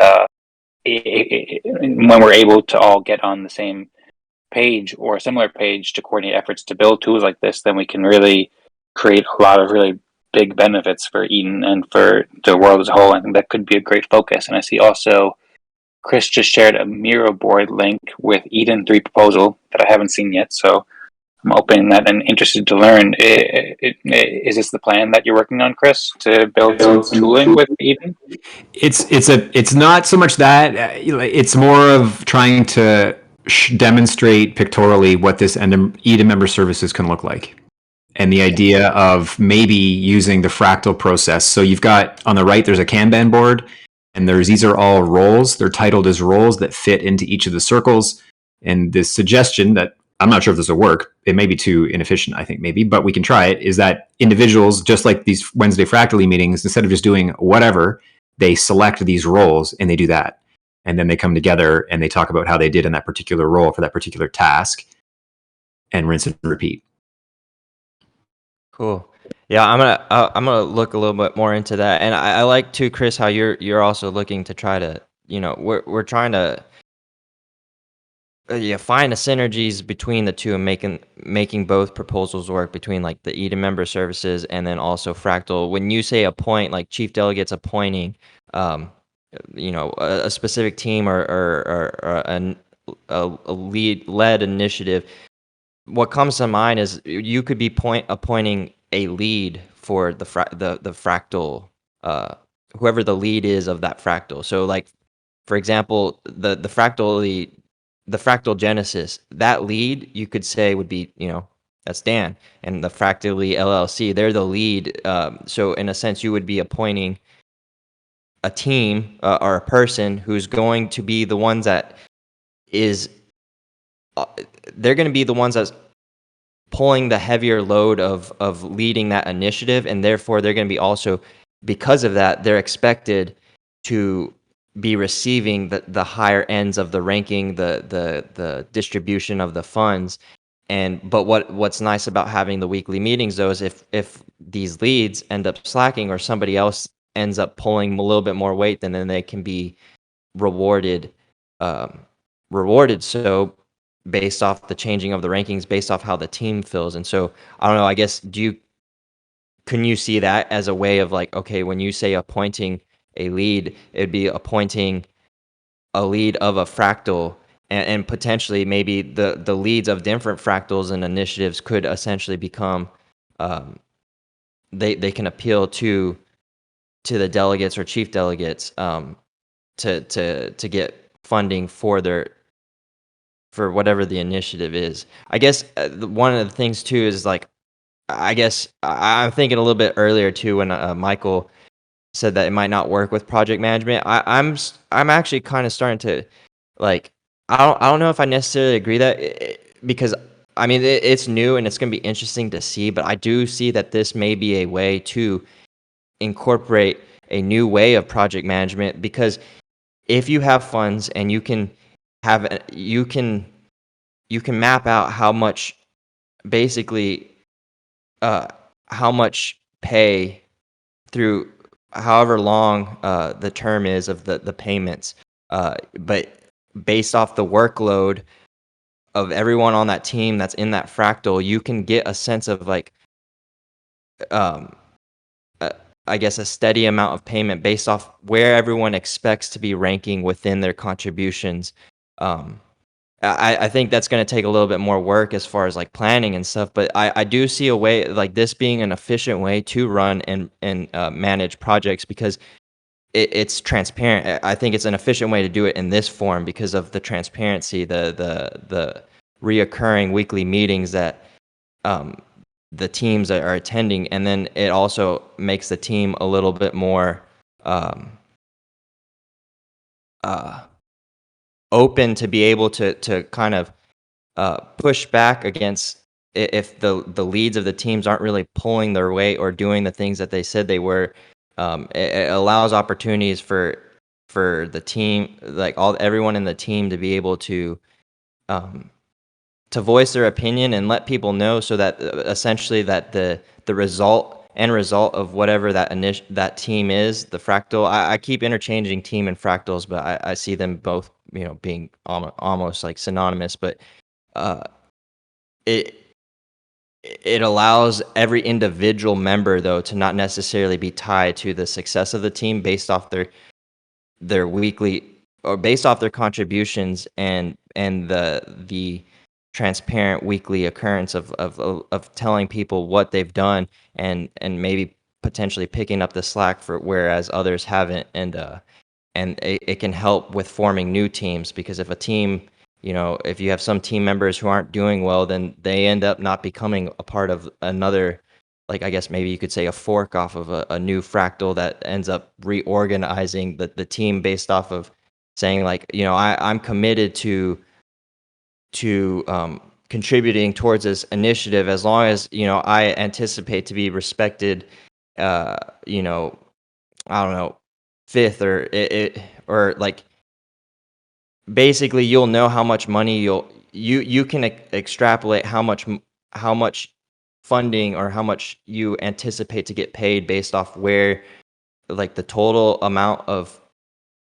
when we're able to all get on the same page or a similar page to coordinate efforts to build tools like this, then we can really create a lot of really big benefits for Eden and for the world as a whole. I think that could be a great focus. And I see also Chris just shared a Miro board link with Eden 3 proposal that I haven't seen yet, so I'm opening that and interested to learn. Is this the plan that you're working on, Chris, to build some tooling with Eden? It's not so much that, it's more of trying to demonstrate pictorially what this Eden member services can look like, and the idea of maybe using the fractal process. So you've got on the right, there's a Kanban board, and these are all roles. They're titled as roles that fit into each of the circles. And this suggestion that, I'm not sure if this will work, it may be too inefficient, I think maybe, but we can try it, is that individuals, just like these Wednesday Fractally meetings, instead of just doing whatever, they select these roles and they do that. And then they come together and they talk about how they did in that particular role for that particular task, and rinse and repeat. Cool. Yeah, I'm gonna look a little bit more into that, and I like too, Chris, how you're also looking to try to, we're trying to find the synergies between the two and making both proposals work, between like the Eden member services and then also Fractal. When you say appoint, like chief delegates appointing, a specific team or a led initiative, what comes to mind is you could be appointing a lead for the fractal, whoever the lead is of that fractal. So like, for example, the fractal genesis, that lead you could say would be, that's Dan, and the Fractally LLC, they're the lead. So in a sense, you would be appointing a team or a person who's going to be the ones that they're going to be the ones that's pulling the heavier load of leading that initiative, and therefore they're going to be also, because of that, they're expected to be receiving the higher ends of the ranking, the distribution of the funds. But what's nice about having the weekly meetings, though, is if these leads end up slacking or somebody else ends up pulling a little bit more weight, then they can be rewarded. So based off the changing of the rankings, based off how the team feels. And so I don't know, I guess, can you see that as a way of like, okay, when you say appointing a lead, it'd be appointing a lead of a fractal, and potentially maybe the leads of different fractals and initiatives could essentially become, they can appeal to the delegates or chief delegates to get funding for whatever the initiative is. I guess one of the things too is like, I guess I'm thinking a little bit earlier too when Michael said that it might not work with project management. I'm actually kind of starting to like, I don't know if I necessarily agree because I mean it's new and it's going to be interesting to see, but I do see that this may be a way to incorporate a new way of project management, because if you have funds and you can map out how much, basically, how much pay through however long the term is of the payments, but based off the workload of everyone on that team that's in that fractal, you can get a sense of like, um, I guess, a steady amount of payment based off where everyone expects to be ranking within their contributions. I think that's going to take a little bit more work as far as like planning and stuff, but I do see a way like this being an efficient way to run and manage projects, because it's transparent. I think it's an efficient way to do it in this form because of the transparency, the reoccurring weekly meetings that the teams that are attending, and then it also makes the team a little bit more open to be able to kind of push back against if the leads of the teams aren't really pulling their weight or doing the things that they said they were. It allows opportunities for the team, like everyone in the team, to be able to voice their opinion and let people know, so that essentially that the end result of whatever that team is, the fractal. I keep interchanging team and fractals, but I see them both, being almost like synonymous. But it allows every individual member, though, to not necessarily be tied to the success of the team based off their weekly, or based off their contributions, and the transparent weekly occurrence of telling people what they've done, and maybe potentially picking up the slack for whereas others haven't, and it can help with forming new teams, because if a team, if you have some team members who aren't doing well, then they end up not becoming a part of another, like, I guess maybe you could say a fork off of a new fractal that ends up reorganizing the team based off of saying, like, I'm committed to contributing towards this initiative, as long as I anticipate to be respected, I don't know, fifth, or like, basically you'll know how much money you can extrapolate how much funding, or how much you anticipate to get paid based off where, like, the total amount of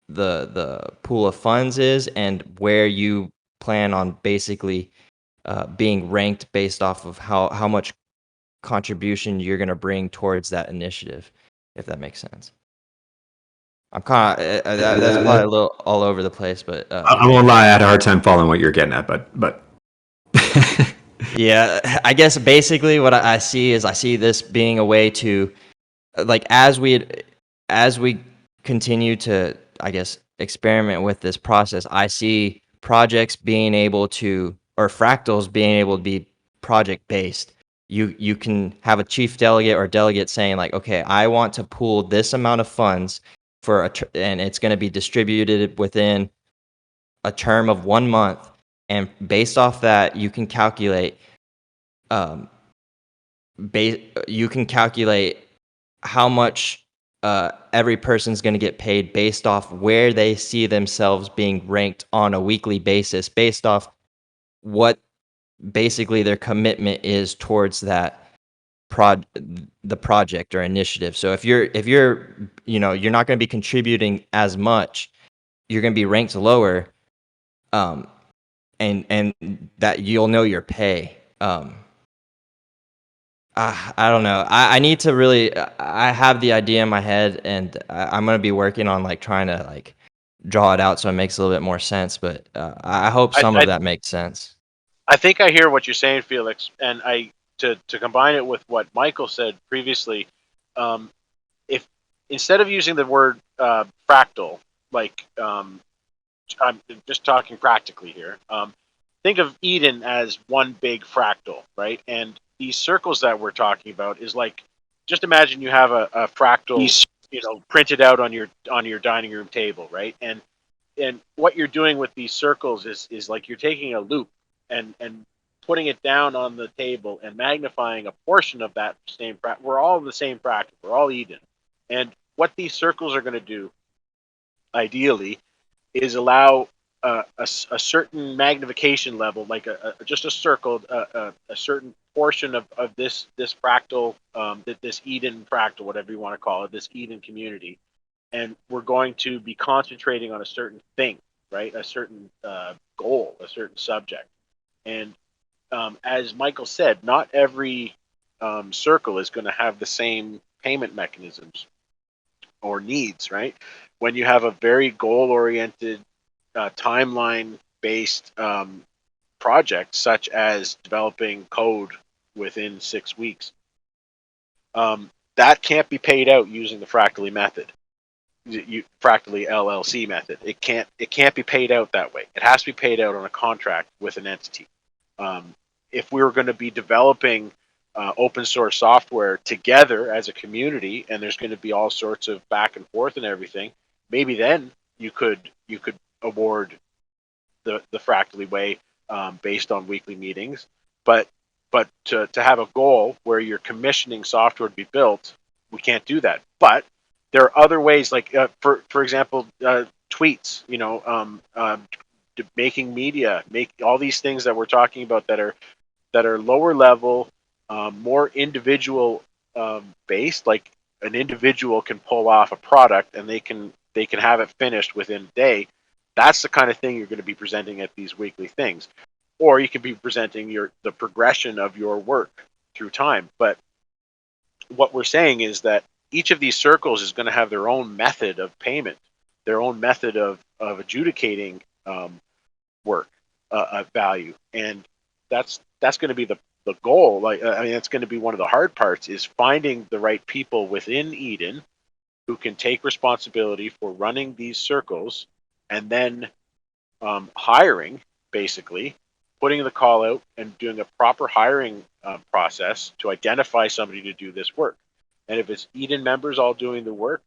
the pool of funds is, and where you plan on basically being ranked based off of how much contribution you're going to bring towards that initiative, if that makes sense. I'm kind of that's probably a little all over the place, but I won't lie, I had a hard time following what you're getting at, but yeah, I guess basically what I see is, I see this being a way to, like, as we continue to, I guess, experiment with this process, I see projects being able to, or fractals being able to be project based. You can have a chief delegate or delegate saying, like, okay, I want to pool this amount of funds and it's going to be distributed within a term of 1 month, and based off that, you can calculate how much every person's going to get paid based off where they see themselves being ranked on a weekly basis, based off what basically their commitment is towards that the project or initiative. So if you're you're not going to be contributing as much, you're going to be ranked lower, and that you'll know your pay. I don't know. I need to really. I have the idea in my head, and I'm gonna be working on, like, trying to, like, draw it out so it makes a little bit more sense. But I hope some of that makes sense. I think I hear what you're saying, Felix, and to combine it with what Michael said previously, if instead of using the word fractal, like, I'm just talking practically here, think of Eden as one big fractal, right? And these circles that we're talking about is like, just imagine you have a fractal, printed out on your dining room table, right? And what you're doing with these circles is like you're taking a loop and putting it down on the table and magnifying a portion of that same fractal. We're all in the same fractal. We're all Eden. And what these circles are going to do, ideally, is allow a certain magnification level, like just a circle, a certain portion of this fractal, this Eden fractal, whatever you want to call it, this Eden community, and we're going to be concentrating on a certain thing, right? A certain goal, a certain subject. And as Michael said, not every circle is going to have the same payment mechanisms or needs, right? When you have a very goal-oriented, timeline-based project, such as developing code within 6 weeks, that can't be paid out using the Fractally method. Fractally LLC method. It can't be paid out that way. It has to be paid out on a contract with an entity. If we were going to be developing open source software together as a community, and there's going to be all sorts of back and forth and everything, maybe then you could award the Fractally way based on weekly meetings. But to have a goal where you're commissioning software to be built, we can't do that. But there are other ways, like for example, tweets. Making media, make all these things that we're talking about that are lower level, more individual based. Like an individual can pull off a product and they can have it finished within a day. That's the kind of thing you're going to be presenting at these weekly things, or you could be presenting the progression of your work through time. But what we're saying is that each of these circles is going to have their own method of payment, their own method of adjudicating work value, and that's going to be the goal. That's going to be one of the hard parts, is finding the right people within Eden who can take responsibility for running these circles, and then hiring, basically putting the call out and doing a proper hiring process to identify somebody to do this work. And if it's Eden members all doing the work,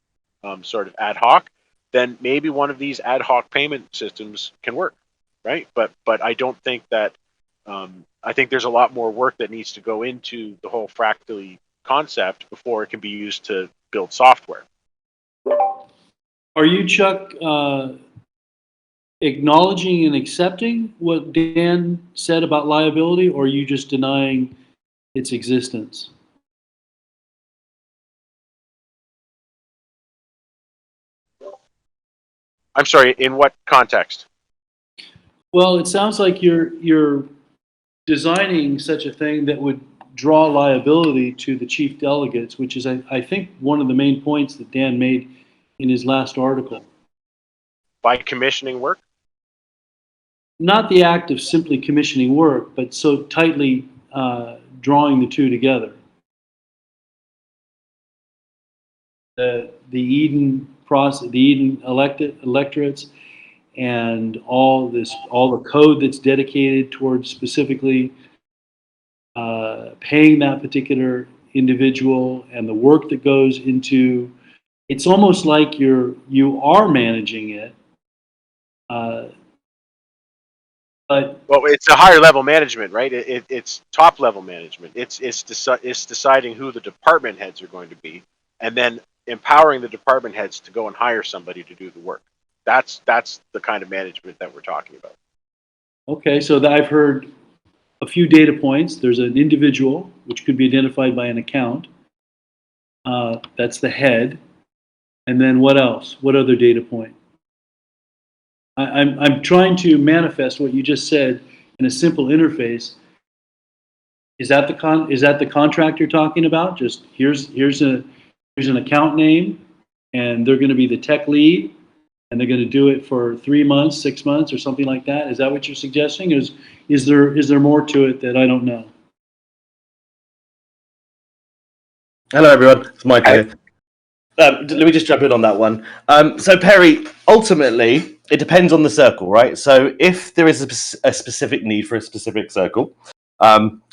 sort of ad hoc, then maybe one of these ad hoc payment systems can work, right? But I don't think that. I think there's a lot more work that needs to go into the whole Fractally concept before it can be used to build software. Are you, Chuck, acknowledging and accepting what Dan said about liability, or are you just denying its existence? I'm sorry, in what context? Well, it sounds like you're designing such a thing that would draw liability to the chief delegates, which is, I think, one of the main points that Dan made in his last article. By commissioning work? Not the act of simply commissioning work, but so tightly drawing the two together. The Eden process, the Eden electorates, and all the code that's dedicated towards specifically paying that particular individual, and the work that goes into. It's almost like you are managing it, but well, it's a higher level management, right? It's top level management. It's deciding who the department heads are going to be, and then empowering the department heads to go and hire somebody to do the work. That's the kind of management that we're talking about. Okay, so I've heard a few data points. There's an individual, which could be identified by an account. That's the head. And then what else? What other data point? I'm trying to manifest what you just said in a simple interface. Is that the contract you're talking about? Just here's an account name, and they're going to be the tech lead, and they're going to do it for 3 months, 6 months, or something like that. Is that what you're suggesting? Is there more to it that I don't know? Hello, everyone. It's Michael here. Let me just jump in on that one. So, Perry, ultimately, it depends on the circle, right? So if there is a specific need for a specific circle,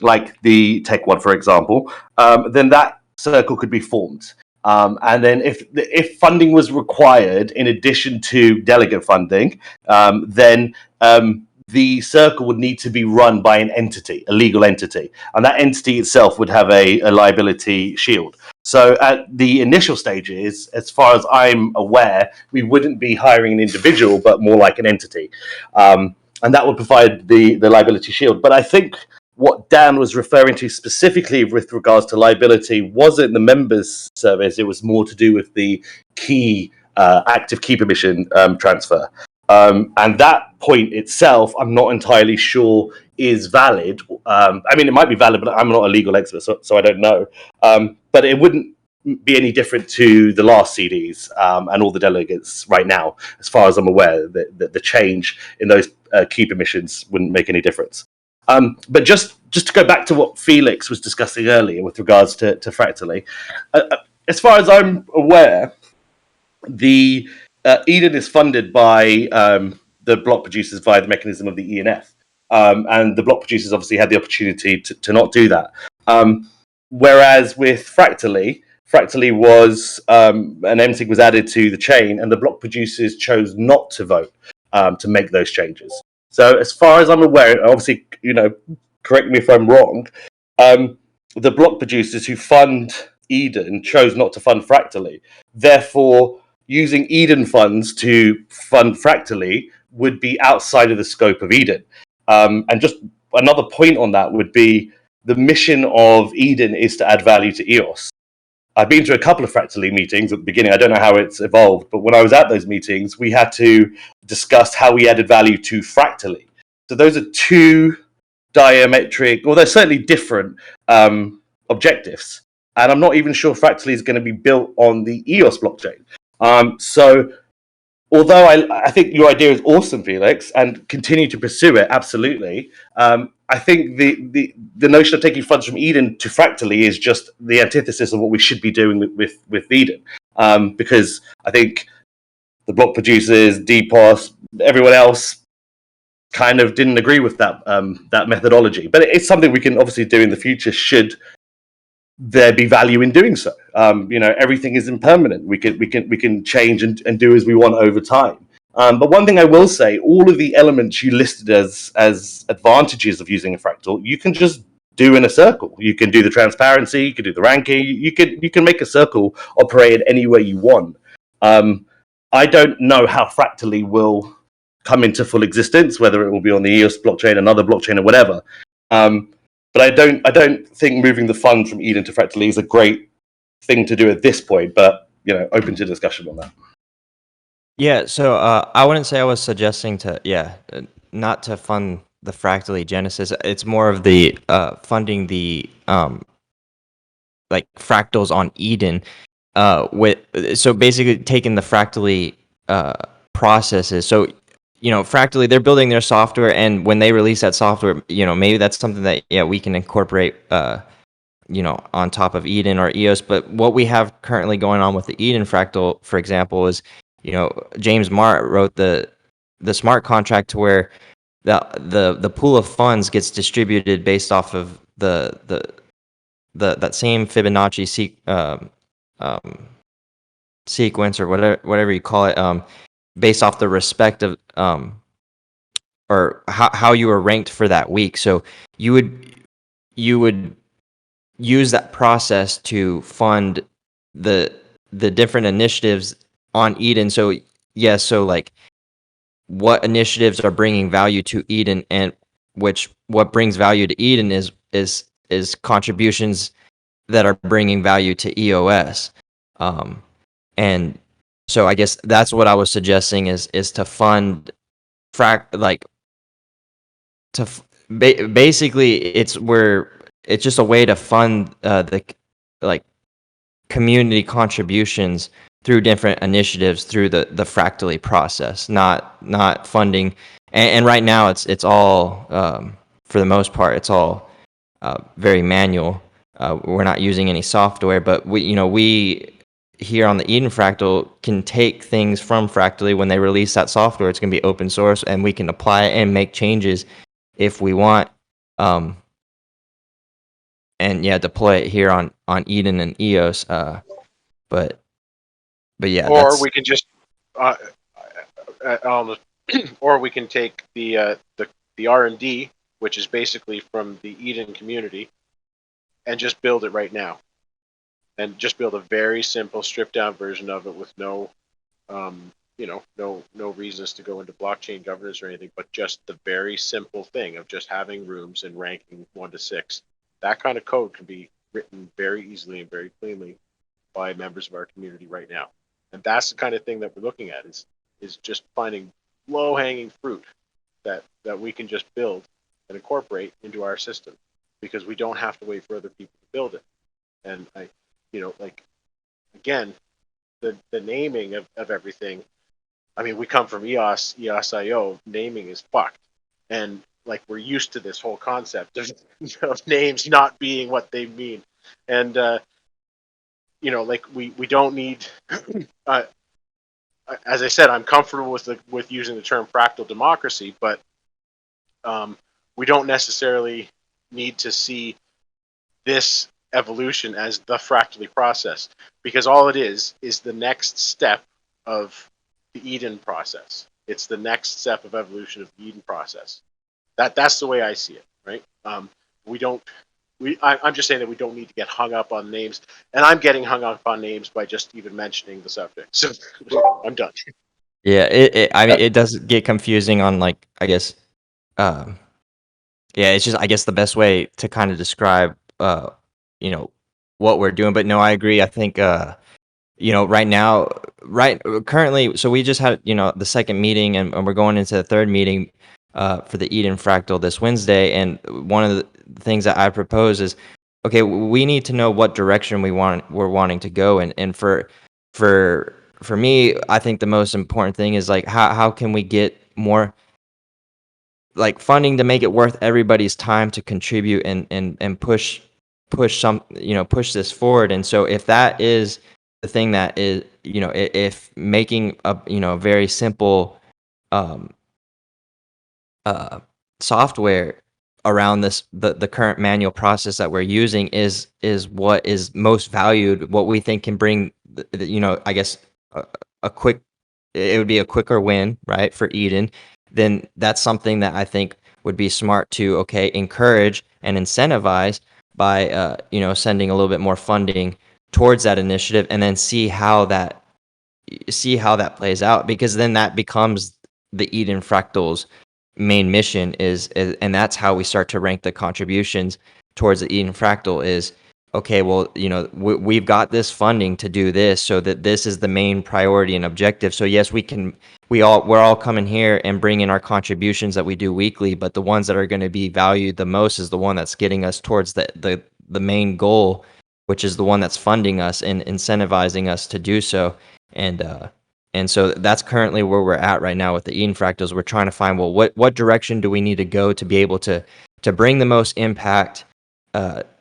like the tech one, for example, then that circle could be formed. And then if funding was required in addition to delegate funding, then the circle would need to be run by an entity, a legal entity, and that entity itself would have a liability shield. So at the initial stages, as far as I'm aware, we wouldn't be hiring an individual, but more like an entity. And that would provide the liability shield. But I think what Dan was referring to specifically with regards to liability wasn't the members' surveys. It was more to do with the key active key permission transfer. And that point itself, I'm not entirely sure is valid. I mean, it might be valid, but I'm not a legal expert, so I don't know. But it wouldn't be any different to the last CDs and all the delegates right now, as far as I'm aware. The change in those key permissions wouldn't make any difference. But just to go back to what Felix was discussing earlier with regards to Fractally, as far as I'm aware, the Eden is funded by the block producers via the mechanism of the ENF. And the block producers obviously had the opportunity to not do that. Whereas with Fractally was an MSIG was added to the chain, and the block producers chose not to vote to make those changes. So as far as I'm aware, obviously, correct me if I'm wrong, the block producers who fund Eden chose not to fund Fractally. Therefore, using Eden funds to fund Fractally would be outside of the scope of Eden. And just another point on that would be the mission of Eden is to add value to EOS. I've been to a couple of Fractally meetings at the beginning. I don't know how it's evolved, but when I was at those meetings, we had to discuss how we added value to Fractally. So those are two diametric, or they're certainly different objectives. And I'm not even sure Fractally is going to be built on the EOS blockchain. So although I think your idea is awesome, Felix, and continue to pursue it, absolutely, I think the notion of taking funds from Eden to Fractally is just the antithesis of what we should be doing with Eden. Because I think the block producers, DPoS, everyone else kind of didn't agree with that methodology. But it's something we can obviously do in the future should there be value in doing so. Everything is impermanent. We can change and do as we want over time. But one thing I will say, all of the elements you listed as advantages of using a fractal, you can just do in a circle. You can do the transparency, you can do the ranking, you can make a circle operate any way you want. I don't know how Fractally will come into full existence, whether it will be on the EOS blockchain, another blockchain, or whatever. But I don't think moving the fund from Eden to Fractally is a great thing to do at this point. But open to discussion on that. Yeah, so I wouldn't say I was suggesting not to fund the Fractally Genesis. It's more of the funding the like fractals on Eden. So basically taking the Fractally processes. So Fractally, they're building their software, and when they release that software, maybe that's something that we can incorporate on top of Eden or EOS. But what we have currently going on with the Eden fractal, for example, is James Mart wrote the smart contract to where the pool of funds gets distributed based off of that same Fibonacci sequence or whatever you call it, based off the respective or how you were ranked for that week. So you would use that process to fund the different initiatives on Eden. So so like what initiatives are bringing value to Eden, and what brings value to Eden is contributions that are bringing value to EOS. And so I guess that's what I was suggesting is to fund basically it's just a way to fund the community contributions through different initiatives through the Fractally process, not funding. And right now it's all for the most part it's all very manual. We're not using any software, but we here on the Eden Fractal can take things from Fractally. When they release that software, it's going to be open source, and we can apply it and make changes if we want. And deploy it here on Eden and EOS. But yeah, or we can just or we can take the the R&D, which is basically from the Eden community, and just build it right now. And just build a very simple stripped down version of it with no no reasons to go into blockchain governance or anything, but just the very simple thing of just having rooms and ranking 1 to 6. That kind of code can be written very easily and very cleanly by members of our community right now. And that's the kind of thing that we're looking at is just finding low hanging fruit that we can just build and incorporate into our system, because we don't have to wait for other people to build it. And again, the naming of everything. I mean, we come from EOS.io. Naming is fucked, and like we're used to this whole concept of names not being what they mean, and we don't need. As I said, I'm comfortable with using the term fractal democracy, but we don't necessarily need to see this evolution as the fractally process, because all it is the next step of the Eden process. It's the next step of evolution of the Eden process. That's the way I see it, right? I'm just saying that we don't need to get hung up on names, and I'm getting hung up on names by just even mentioning the subject. So I'm done. Yeah, I mean, it does get confusing on, like, I guess, yeah, it's just, I guess, the best way to kind of describe, what we're doing. But no, I agree. I think, right now, currently, so we just had, the second meeting, and we're going into the third meeting for the Eden Fractal this Wednesday. And one of the things that I propose is, okay, we need to know what direction we're wanting to go. And for me, I think the most important thing is, like, how can we get more, like, funding to make it worth everybody's time to contribute and push push this forward. And so if that is the thing that is, if making a, very simple um software around the current manual process that we're using is what is most valued, what we think can bring I guess a quick, it would be a quicker win, right, for Eden, then that's something that I think would be smart to, okay, encourage and incentivize by sending a little bit more funding towards that initiative, and then see how that plays out, because then that becomes the Eden Fractals main mission and that's how we start to rank the contributions towards the Eden Fractal is, okay, well, we've got this funding to do this, so that this is the main priority and objective. So yes, we're all coming here and bringing our contributions that we do weekly, but the ones that are going to be valued the most is the one that's getting us towards the main goal, which is the one that's funding us and incentivizing us to do so. And so that's currently where we're at right now with the Eden Fractals. We're trying to find, well, what direction do we need to go to be able to bring the most impact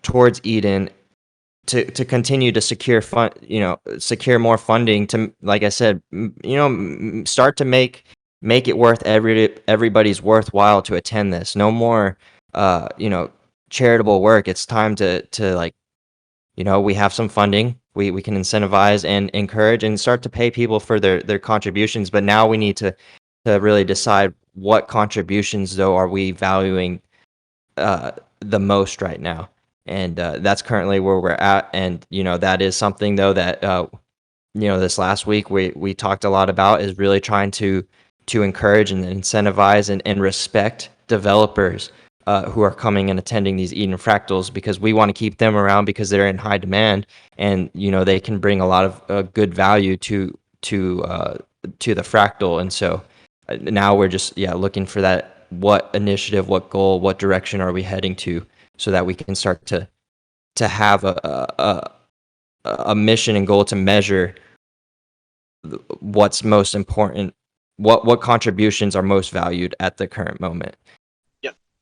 towards Eden, to continue to secure secure more funding to, like I said, start to make it worth everybody's worthwhile to attend this. No more charitable work. It's time to like, we have some funding. We can incentivize and encourage and start to pay people for their contributions. But now we need to really decide what contributions, though, are we valuing the most right now. And that's currently where we're at. And, that is something, though, that, this last week we talked a lot about, is really trying to encourage and incentivize and respect developers who are coming and attending these Eden Fractals, because we want to keep them around because they're in high demand, and they can bring a lot of good value to the Fractal. And so now we're just looking for that, what initiative, what goal, what direction are we heading to, so that we can start to have a mission and goal to measure what's most important, what contributions are most valued at the current moment.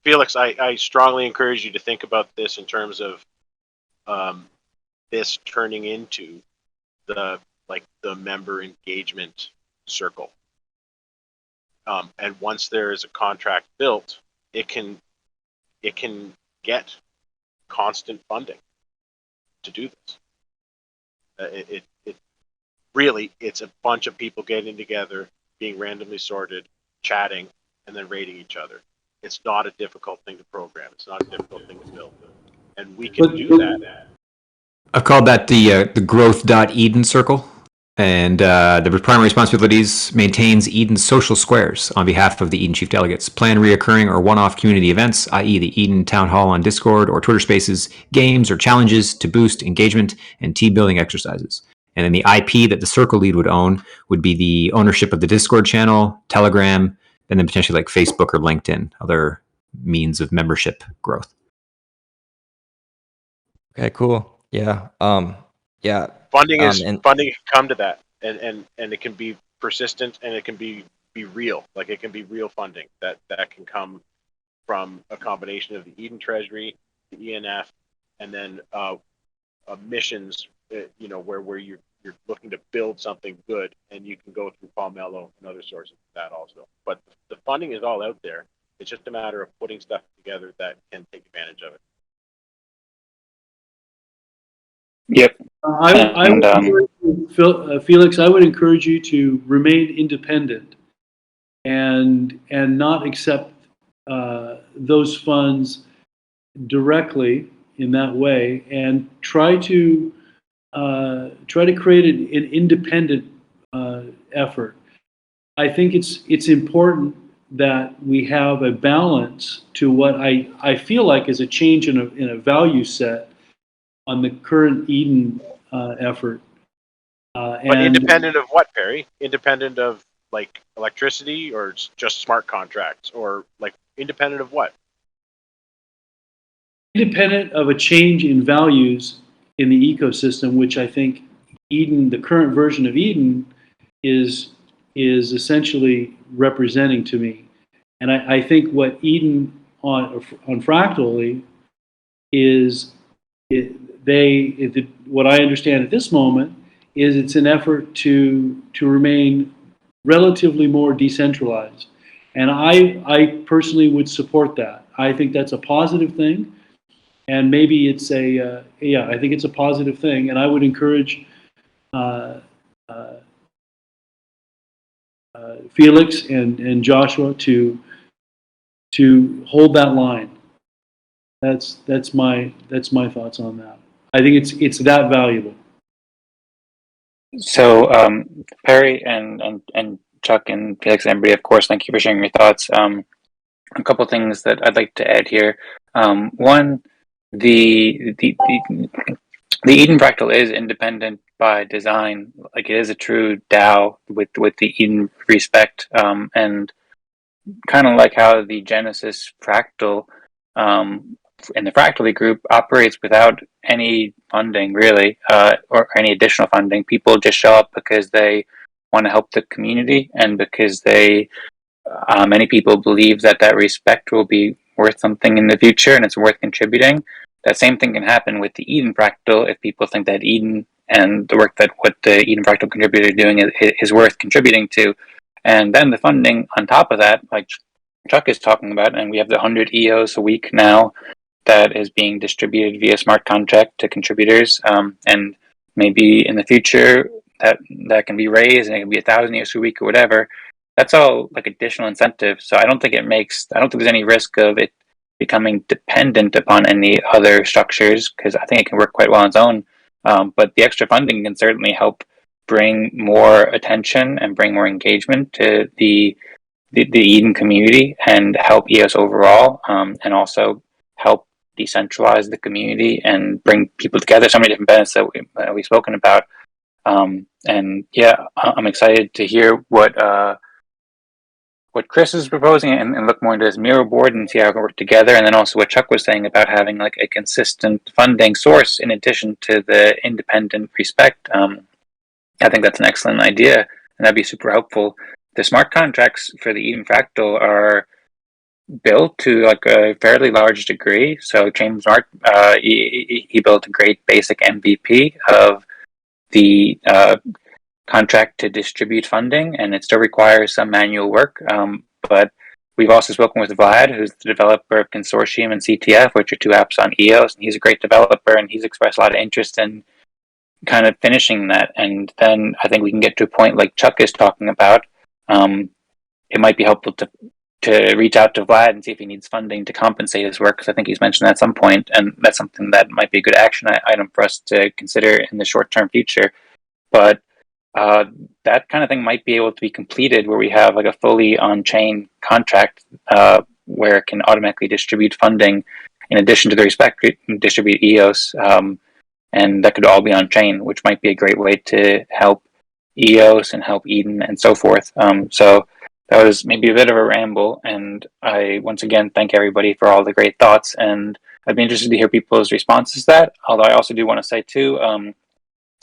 Felix, I strongly encourage you to think about this in terms of this turning into the member engagement circle. And once there is a contract built, it can get constant funding to do this. It really, it's a bunch of people getting together, being randomly sorted, chatting, and then rating each other. It's not a difficult thing to program. It's not a difficult thing to build, and we can do that. I've called that the growth.eden circle. And the primary responsibilities maintains Eden's social squares on behalf of the Eden Chief Delegates. Plan reoccurring or one-off community events, i.e. the Eden Town Hall on Discord or Twitter Spaces, games or challenges to boost engagement and team building exercises. And then the IP that the circle lead would own would be the ownership of the Discord channel, Telegram, and then potentially like Facebook or LinkedIn, other means of membership growth. Okay, cool. Yeah. Yeah. Funding and funding can come to that, and it can be persistent, and it can be real. Like, it can be real funding that can come from a combination of the Eden Treasury, the ENF, and then missions. Where you're looking to build something good, and you can go through Paul Mello and other sources of that also. But the funding is all out there. It's just a matter of putting stuff together that can take advantage of it. Yep. I would encourage you, Felix, I would encourage you to remain independent and not accept those funds directly in that way, and try to create an independent effort. I think it's important that we have a balance to what I feel like is a change in a value set on the current Eden effort. But and independent of what, Perry? Independent of like electricity, or just smart contracts, or like independent of what? independent of a change in values in the ecosystem, which I think Eden, the current version of Eden, is essentially representing to me. And I think what Eden on Fractally is, what I understand at this moment is it's an effort to remain relatively more decentralized. And I personally would support that. I think that's a positive thing. And maybe it's I think it's a positive thing. And I would encourage Felix and Joshua to hold that line. That's my thoughts on that. I think it's that valuable. So, Perry and Chuck and Felix and everybody, of course, thank you for sharing your thoughts. A couple things that I'd like to add here. One, the Eden Fractal is independent by design. Like, it is a true DAO with the Eden respect, and kind of like how the Genesis Fractal in the Fractally group operates without any funding, really, or any additional funding. People just show up because they want to help the community, and because many people believe that respect will be worth something in the future, and it's worth contributing. That same thing can happen with the Eden Fractal if people think that Eden and the work that what the Eden Fractal contributor are doing is worth contributing to. And then the funding on top of that, like Chuck is talking about, and we have the 100 EOS a week now that is being distributed via smart contract to contributors, and maybe in the future that can be raised, and it can be 1,000 EOS a week or whatever. That's all like additional incentive. So I don't think there's any risk of it becoming dependent upon any other structures, because I think it can work quite well on its own. But the extra funding can certainly help bring more attention and bring more engagement to the Eden community, and help EOS overall, and also help decentralize the community and bring people together. So many different benefits that we've spoken about. And yeah, I'm excited to hear what Chris is proposing, and look more into this Miro board and see how it can work together. And then also what Chuck was saying about having like a consistent funding source in addition to the independent respect. I think that's an excellent idea, and that'd be super helpful. The smart contracts for the Eden Fractal are built to like a fairly large degree. So James Mark, he built a great basic MVP of the contract to distribute funding, and it still requires some manual work. But we've also spoken with Vlad, who's the developer of Consortium and CTF, which are two apps on EOS, and he's a great developer, and he's expressed a lot of interest in kind of finishing that. And then I think we can get to a point like Chuck is talking about. It might be helpful to to reach out to Vlad and see if he needs funding to compensate his work, because I think he's mentioned that at some point, and that's something that might be a good action item for us to consider in the short-term future. But that kind of thing might be able to be completed where we have like a fully on-chain contract where it can automatically distribute funding in addition to the distribute EOS, and that could all be on-chain, which might be a great way to help EOS and help Eden and so forth. So that was maybe a bit of a ramble, and I once again thank everybody for all the great thoughts, and I'd be interested to hear people's responses to that. Although I also do want to say too,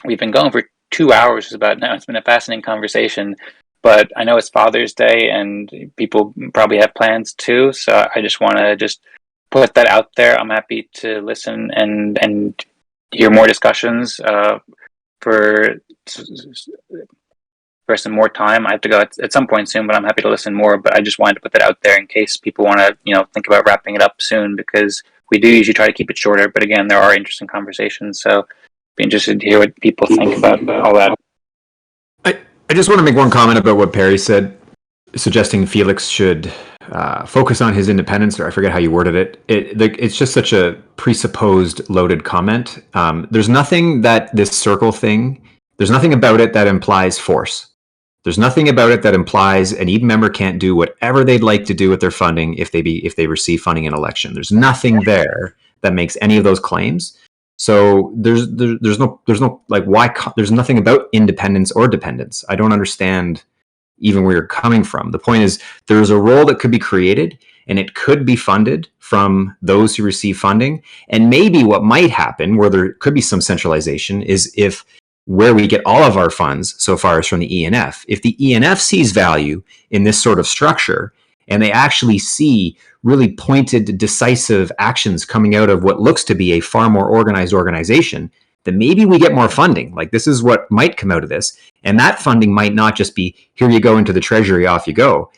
we've been going for 2 hours about now. It's been a fascinating conversation, but I know it's Father's Day and people probably have plans too, so I just want to put that out there. I'm happy to listen and hear more discussions for some more time. I have to go at some point soon, but I'm happy to listen more. But I just wanted to put that out there in case people want to, think about wrapping it up soon, because we do usually try to keep it shorter. But again, there are interesting conversations, so be interested to hear what people think about all that. I just want to make one comment about what Perry said, suggesting Felix should focus on his independence, or I forget how you worded it. It's just such a presupposed loaded comment. There's nothing that this circle thing, there's nothing about it that implies force. There's nothing about it that implies an Eden member can't do whatever they'd like to do with their funding if they receive funding in election. There's nothing there that makes any of those claims. So there's no like why there's nothing about independence or dependence. I don't understand even where you're coming from. The point is there's a role that could be created and it could be funded from those who receive funding. And maybe what might happen, where there could be some centralization, is if where we get all of our funds so far is from the ENF. If the ENF sees value in this sort of structure and they actually see really pointed, decisive actions coming out of what looks to be a far more organized organization, then maybe we get more funding. Like, this is what might come out of this. And that funding might not just be, here you go into the treasury, off you go,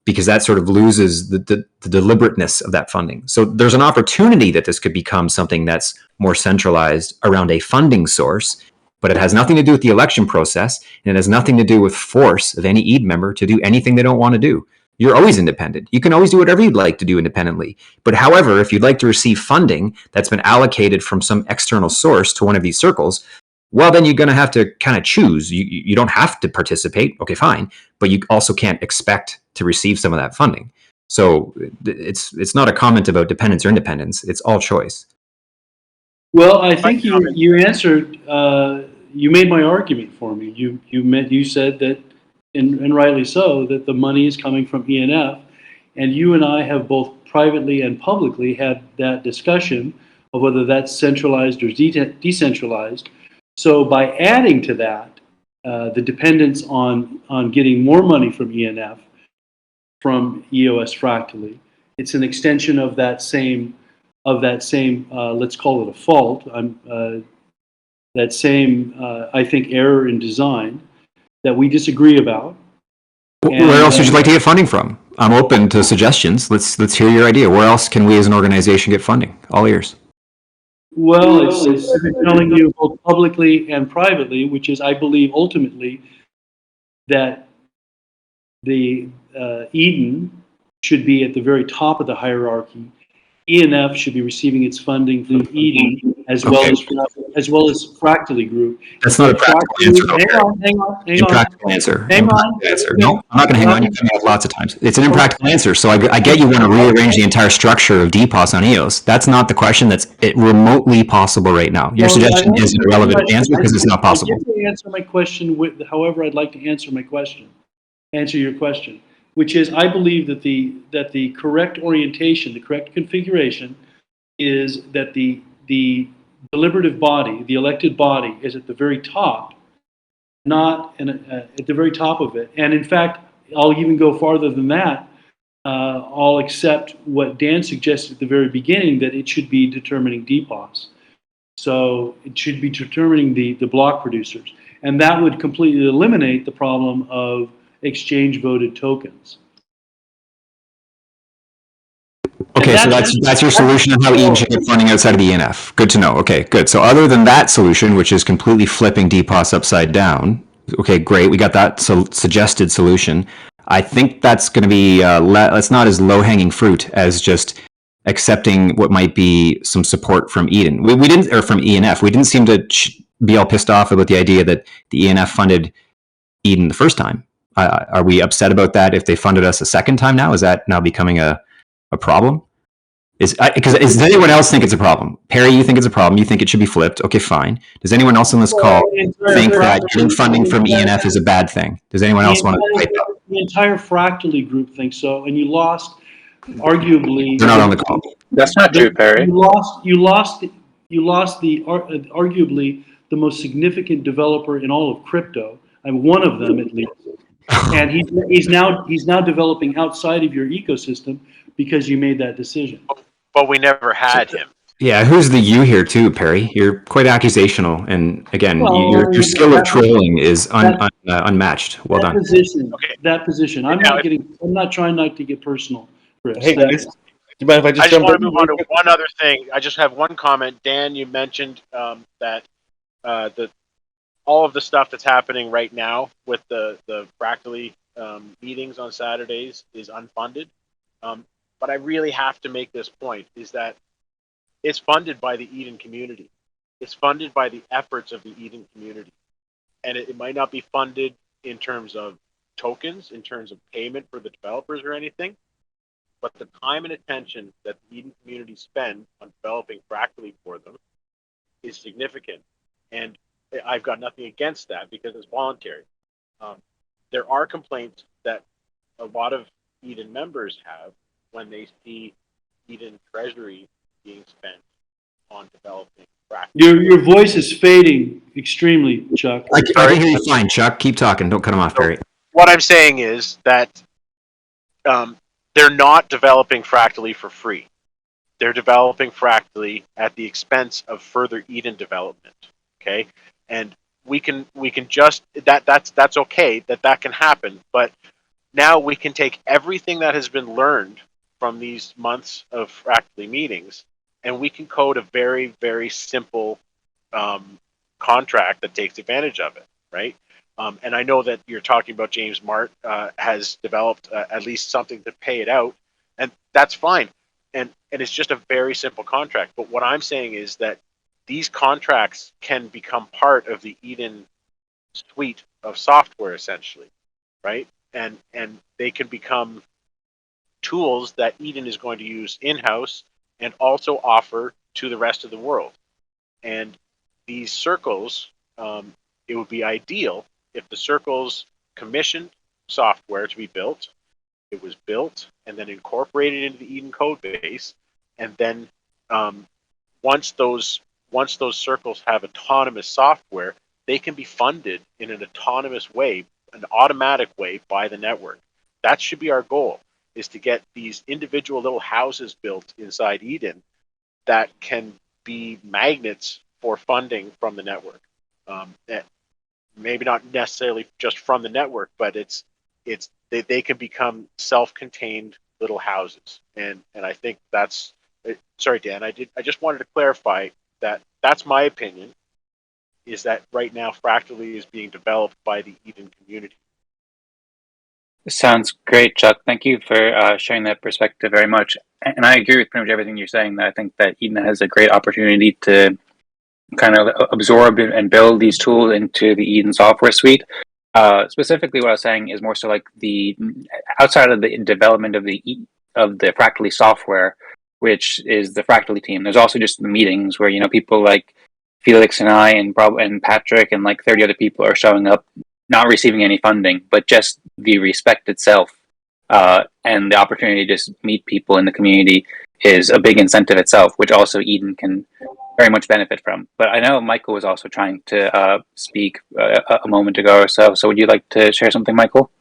because that sort of loses the deliberateness of that funding. So there's an opportunity that this could become something that's more centralized around a funding source, but it has nothing to do with the election process, and it has nothing to do with force of any Eden member to do anything they don't want to do. You're always independent. You can always do whatever you'd like to do independently. But however, if you'd like to receive funding that's been allocated from some external source to one of these circles, well, then you're going to have to kind of choose. You don't have to participate. Okay, fine. But you also can't expect to receive some of that funding. So it's not a comment about dependence or independence. It's all choice. Well, I think you answered. You made my argument for me. You said that, and rightly so, that the money is coming from ENF, and you and I have both privately and publicly had that discussion of whether that's centralized or decentralized. So by adding to that the dependence on getting more money from ENF from EOS Fractally, it's an extension of that same let's call it a fault. That same I think error in design that we disagree about. Where else would you like to get funding from? I'm open to suggestions. Let's hear your idea. Where else can we as an organization get funding? All ears. Well, it's telling you both publicly and privately, which is, I believe, ultimately that the Eden should be at the very top of the hierarchy. ENF should be receiving its funding from Eden as well as Fractally Group. That's not a practical answer. Hang on. Impractical answer. Hang on. No, I'm not going to hang on. You've done that lots of times. It's an impractical answer. So I get you want to rearrange the entire structure of DPoS on EOS. That's not the question that's remotely possible right now. Your suggestion is an irrelevant answer because it's not possible. I get to answer my question however I'd like to answer your question, which is, I believe that the correct orientation, the correct configuration, is that the deliberative body, the elected body, is at the very top, not at the very top of it. And in fact, I'll even go farther than that. I'll accept what Dan suggested at the very beginning, that it should be determining DPoS. So it should be determining the block producers. And that would completely eliminate the problem of exchange voted tokens. Okay, so that's your solution on how Eden should get funding outside of the ENF. Good to know. Okay, good. So other than that solution, which is completely flipping DPoS upside down, okay, great. We got that suggested solution. I think that's going to be it's not as low hanging fruit as just accepting what might be some support from Eden. We didn't, or from ENF. We didn't seem to be all pissed off about the idea that the ENF funded Eden the first time. Are we upset about that if they funded us a second time now? Is that now becoming a problem? Does anyone else think it's a problem? Perry, you think it's a problem. You think it should be flipped. Okay, fine. Does anyone else on this call think that Eden funding from ENF is a bad thing? Does anyone else want to pipe up? The entire Fractally group thinks so, and you lost, arguably. They're not on the call. That's not true, Perry. You lost the arguably the most significant developer in all of crypto. I'm one of them at least, and he's now developing outside of your ecosystem because you made that decision. But we never had him. Yeah, who's the you here too, Perry? You're quite accusational, and again, Well, your skill of trolling is unmatched. Well done. Okay. That position. I'm not trying not to get personal, Chris. Hey guys, do you mind if I I just just jump want in? to move on to one other thing. I just have one comment. Dan, you mentioned that all of the stuff that's happening right now with the Fractally meetings on Saturdays is unfunded. But I really have to make this point, is that it's funded by the Eden community. It's funded by the efforts of the Eden community. And it might not be funded in terms of tokens, in terms of payment for the developers or anything, but the time and attention that the Eden community spend on developing Fractally for them is significant. And I've got nothing against that because it's voluntary. There are complaints that a lot of Eden members have when they see Eden treasury being spent on developing Fractally. Your voice is fading extremely, Chuck. I can hear you fine, Chuck. Keep talking. Don't cut him off, Perry. What I'm saying is that they're not developing Fractally for free. They're developing Fractally at the expense of further Eden development. Okay, and we can just that's okay that can happen. But now we can take everything that has been learned from these months of Fractally meetings, and we can code a very, very simple contract that takes advantage of it, right? And I know that you're talking about James Mart has developed at least something to pay it out, and that's fine. And it's just a very simple contract. But what I'm saying is that these contracts can become part of the Eden suite of software, essentially, right? And they can become tools that Eden is going to use in-house and also offer to the rest of the world. And these circles, it would be ideal if the circles commissioned software to be built, it was built and then incorporated into the Eden code base, and then once those circles have autonomous software, they can be funded in an autonomous way, an automatic way by the network. That should be our goal, is to get these individual little houses built inside Eden that can be magnets for funding from the network. Maybe not necessarily just from the network, but they can become self-contained little houses. And I think that's, sorry, Dan, I just wanted to clarify that that's my opinion, is that right now Fractally is being developed by the Eden community. Sounds great, Chuck. Thank you for sharing that perspective very much. And I agree with pretty much everything you're saying. That I think that Eden has a great opportunity to kind of absorb and build these tools into the Eden software suite. Specifically, what I was saying is more so like the outside of the development of the Fractally software, which is the Fractally team. There's also just the meetings where people like Felix and I and Patrick and like 30 other people are showing up, not receiving any funding, but just the respect itself and the opportunity to just meet people in the community is a big incentive itself, which also Eden can very much benefit from. But I know Michael was also trying to speak a moment ago or so. So would you like to share something, Michael?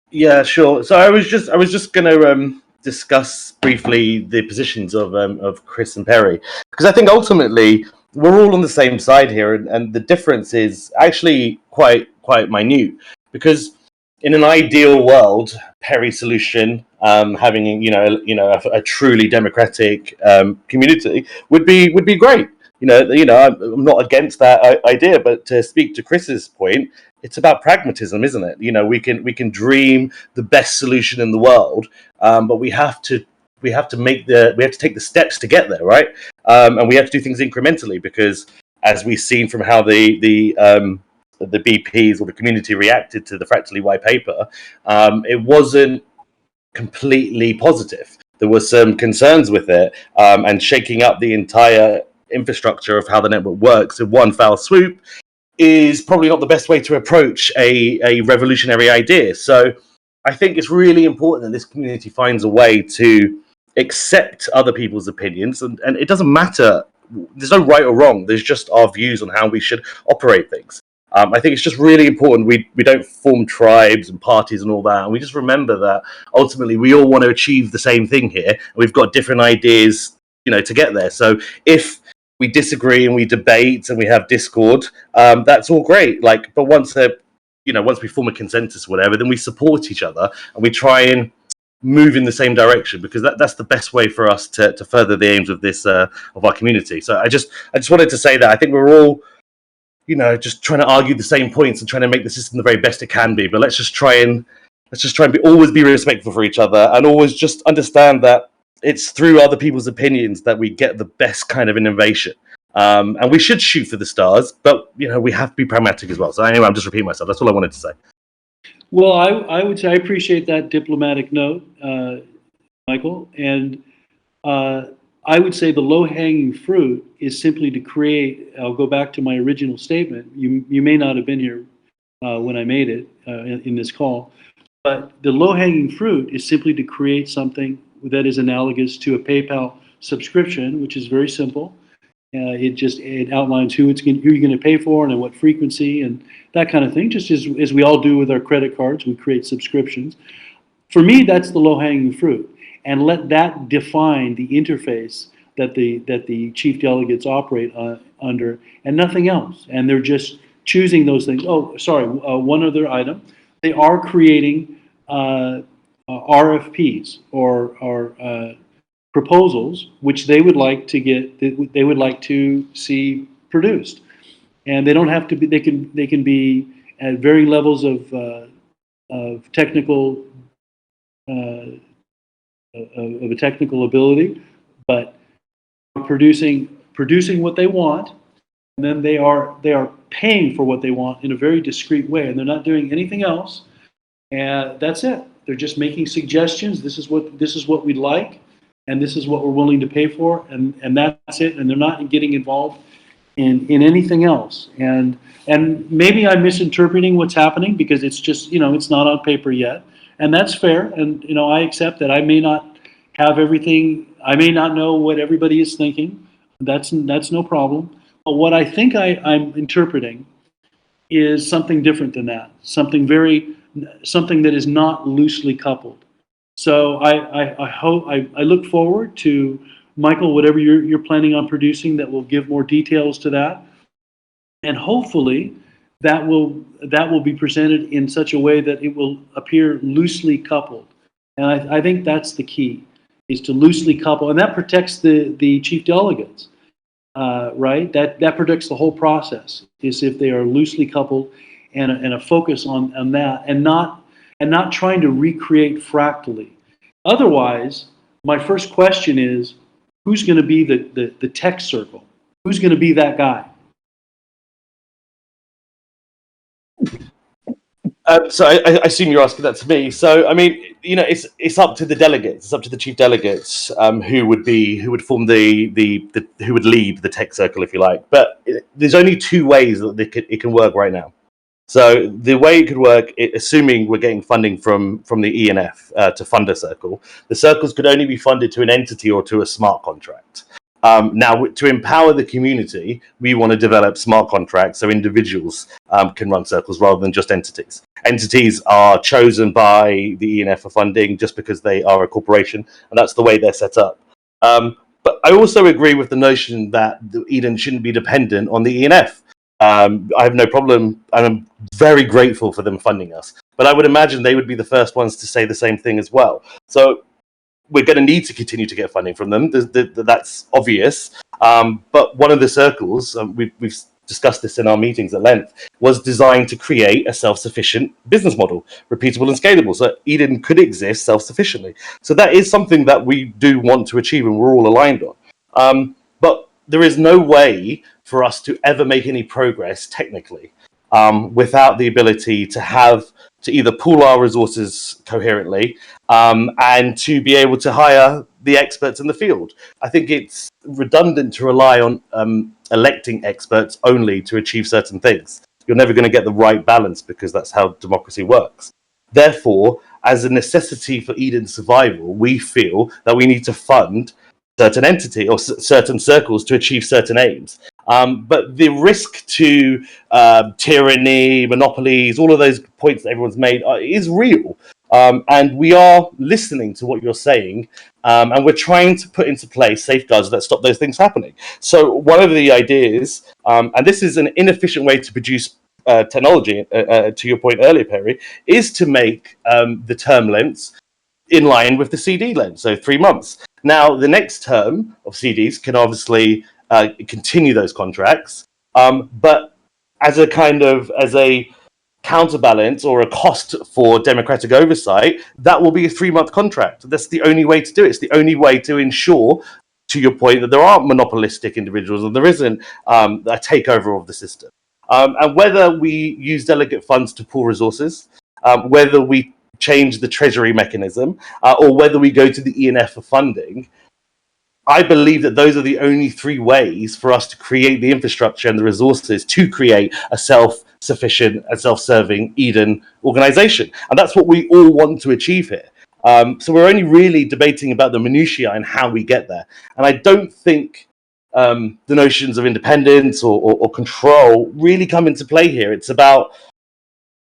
Yeah, sure. So I was just going to discuss briefly the positions of Chris and Perry, because I think ultimately we're all on the same side here, and the difference is actually quite minute. Because in an ideal world, Perry's solution, having a truly democratic community would be great. I'm not against that idea, but to speak to Chris's point, it's about pragmatism, isn't it? We can dream the best solution in the world, but we have to take the steps to get there, right? And we have to do things incrementally, because as we've seen from how the BPs or the community reacted to the Fractally white paper, it wasn't completely positive. There were some concerns with it, and shaking up the entire infrastructure of how the network works in one foul swoop is probably not the best way to approach a revolutionary idea. So I think it's really important that this community finds a way to accept other people's opinions, and it doesn't matter. There's no right or wrong. There's just our views on how we should operate things. I think it's just really important we don't form tribes and parties and all that, and we just remember that ultimately we all want to achieve the same thing here, and we've got different ideas, to get there. So if we disagree and we debate and we have discord, that's all great. But once we form a consensus, or whatever, then we support each other and we try and move in the same direction, because that's the best way for us to further the aims of this of our community. So I just wanted to say that I think we're all just trying to argue the same points and trying to make the system the very best it can be. But let's just try and always be respectful for each other, and always just understand that it's through other people's opinions that we get the best kind of innovation. And we should shoot for the stars, but we have to be pragmatic as well. So anyway, I'm just repeating myself. That's all I wanted to say. Well, I would say I appreciate that diplomatic note, Michael, and I would say the low-hanging fruit is simply to create. I'll go back to my original statement. You may not have been here when I made it in this call, but the low-hanging fruit is simply to create something that is analogous to a PayPal subscription, which is very simple. It outlines who you're going to pay for and at what frequency and that kind of thing. Just as we all do with our credit cards, we create subscriptions. For me, that's the low-hanging fruit, and let that define the interface that the chief delegates operate under, and nothing else. And they're just choosing those things. Oh, sorry, one other item. They are creating RFPs or proposals, which they would like to see produced, and they don't have to be. They can be at varying levels of technical of a technical ability, but producing what they want, and then they are paying for what they want in a very discreet way, and they're not doing anything else. And that's it. They're just making suggestions. This is what we'd like, and this is what we're willing to pay for, and that's it. And they're not getting involved in anything else. And maybe I'm misinterpreting what's happening, because it's just it's not on paper yet, and that's fair. And I accept that I may not have everything. I may not know what everybody is thinking. That's no problem. But what I think I'm interpreting is something different than that. Something that is not loosely coupled. So I hope I look forward to, Michael, whatever you're planning on producing that will give more details to that, and hopefully that will be presented in such a way that it will appear loosely coupled. And I think that's the key, is to loosely couple, and that protects the chief delegates, right? That protects the whole process, is if they are loosely coupled, and a focus on that, and not trying to recreate fractally. Otherwise, my first question is, who's going to be the tech circle? Who's going to be that guy? So I assume you're asking that to me. So I mean, it's up to the delegates. It's up to the chief delegates who would form who would lead the tech circle, if you like. But there's only two ways that it can work right now. So the way it could work, assuming we're getting funding from the ENF to fund a circle, the circles could only be funded to an entity or to a smart contract. Now, to empower the community, we want to develop smart contracts so individuals can run circles rather than just entities. Entities are chosen by the ENF for funding just because they are a corporation, and that's the way they're set up. But I also agree with the notion that Eden shouldn't be dependent on the ENF. I have no problem, and I'm very grateful for them funding us. But I would imagine they would be the first ones to say the same thing as well. So we're going to need to continue to get funding from them. That's obvious. But one of the circles, we've discussed this in our meetings at length, was designed to create a self-sufficient business model, repeatable and scalable, so Eden could exist self-sufficiently. So that is something that we do want to achieve and we're all aligned on. But there is no way for us to ever make any progress technically without the ability to either pool our resources coherently and to be able to hire the experts in the field. I think it's redundant to rely on electing experts only to achieve certain things. You're never going to get the right balance because that's how democracy works. Therefore, as a necessity for Eden's survival, we feel that we need to fund certain entity or certain circles to achieve certain aims. But the risk to tyranny, monopolies, all of those points that everyone's made is real. And we are listening to what you're saying, and we're trying to put into place safeguards that stop those things happening. So one of the ideas, and this is an inefficient way to produce technology, to your point earlier, Perry, is to make the term lengths in line with the CD length, so 3 months. Now, the next term of CDs can obviously continue those contracts, but as a counterbalance or a cost for democratic oversight, that will be a 3-month contract. That's the only way to do it. It's the only way to ensure, to your point, that there aren't monopolistic individuals and there isn't a takeover of the system. And whether we use delegate funds to pool resources, whether we change the treasury mechanism, or whether we go to the ENF for funding, I believe that those are the only 3 ways for us to create the infrastructure and the resources to create a self-sufficient and self-serving Eden organization. And that's what we all want to achieve here. So we're only really debating about the minutiae and how we get there. And I don't think the notions of independence or control really come into play here. It's about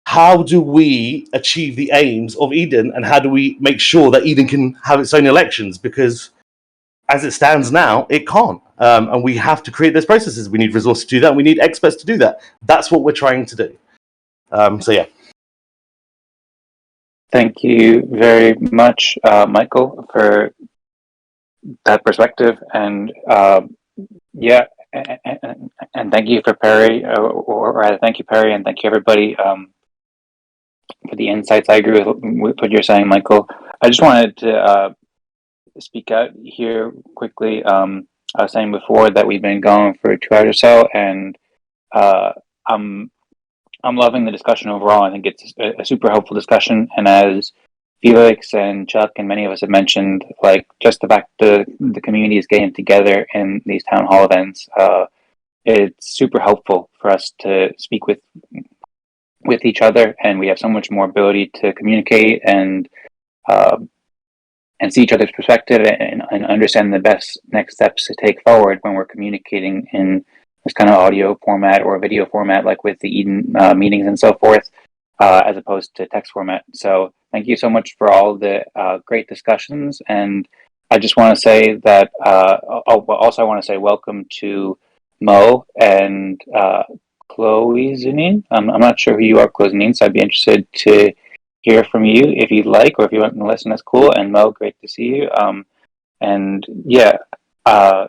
how do we achieve the aims of Eden and how do we make sure that Eden can have its own elections? Because as it stands now, it can't. And we have to create those processes. We need resources to do that. We need experts to do that. That's what we're trying to do. So, yeah. Thank you very much, Michael, for that perspective. And yeah, and thank you for Perry, or rather, thank you, Perry, and thank you, everybody, for the insights. I agree with what you're saying, Michael. I just wanted to speak out here quickly. I was saying before that we've been going for 2 hours or so, and I'm loving the discussion overall. I think it's a super helpful discussion, and as Felix and Chuck and many of us have mentioned, like just the fact the community is getting together in these town hall events, it's super helpful for us to speak with each other, and we have so much more ability to communicate and see each other's perspective and understand the best next steps to take forward when we're communicating in this kind of audio format or video format, like with the Eden meetings and so forth, as opposed to text format. So thank you so much for all the great discussions. And I just want to say that, also I want to say welcome to Mo and Chloe Zanine. I'm not sure who you are, Chloe Zanine, so I'd be interested to hear from you if you'd like, or if you want to listen, that's cool. And Mo, great to see you. And yeah, I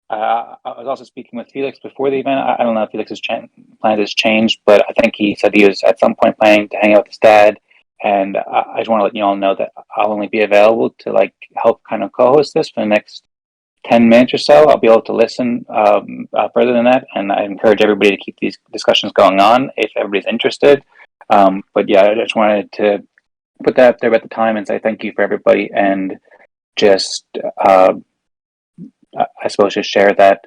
was also speaking with Felix before the event. I don't know if Felix's plans has changed, but I think he said he was at some point planning to hang out with his dad. And I just want to let you all know that I'll only be available to like help kind of co-host this for the next 10 minutes or so. I'll be able to listen further than that, and I encourage everybody to keep these discussions going on if everybody's interested. But yeah, I just wanted to put that up there at the time and say thank you for everybody, and just I suppose just share that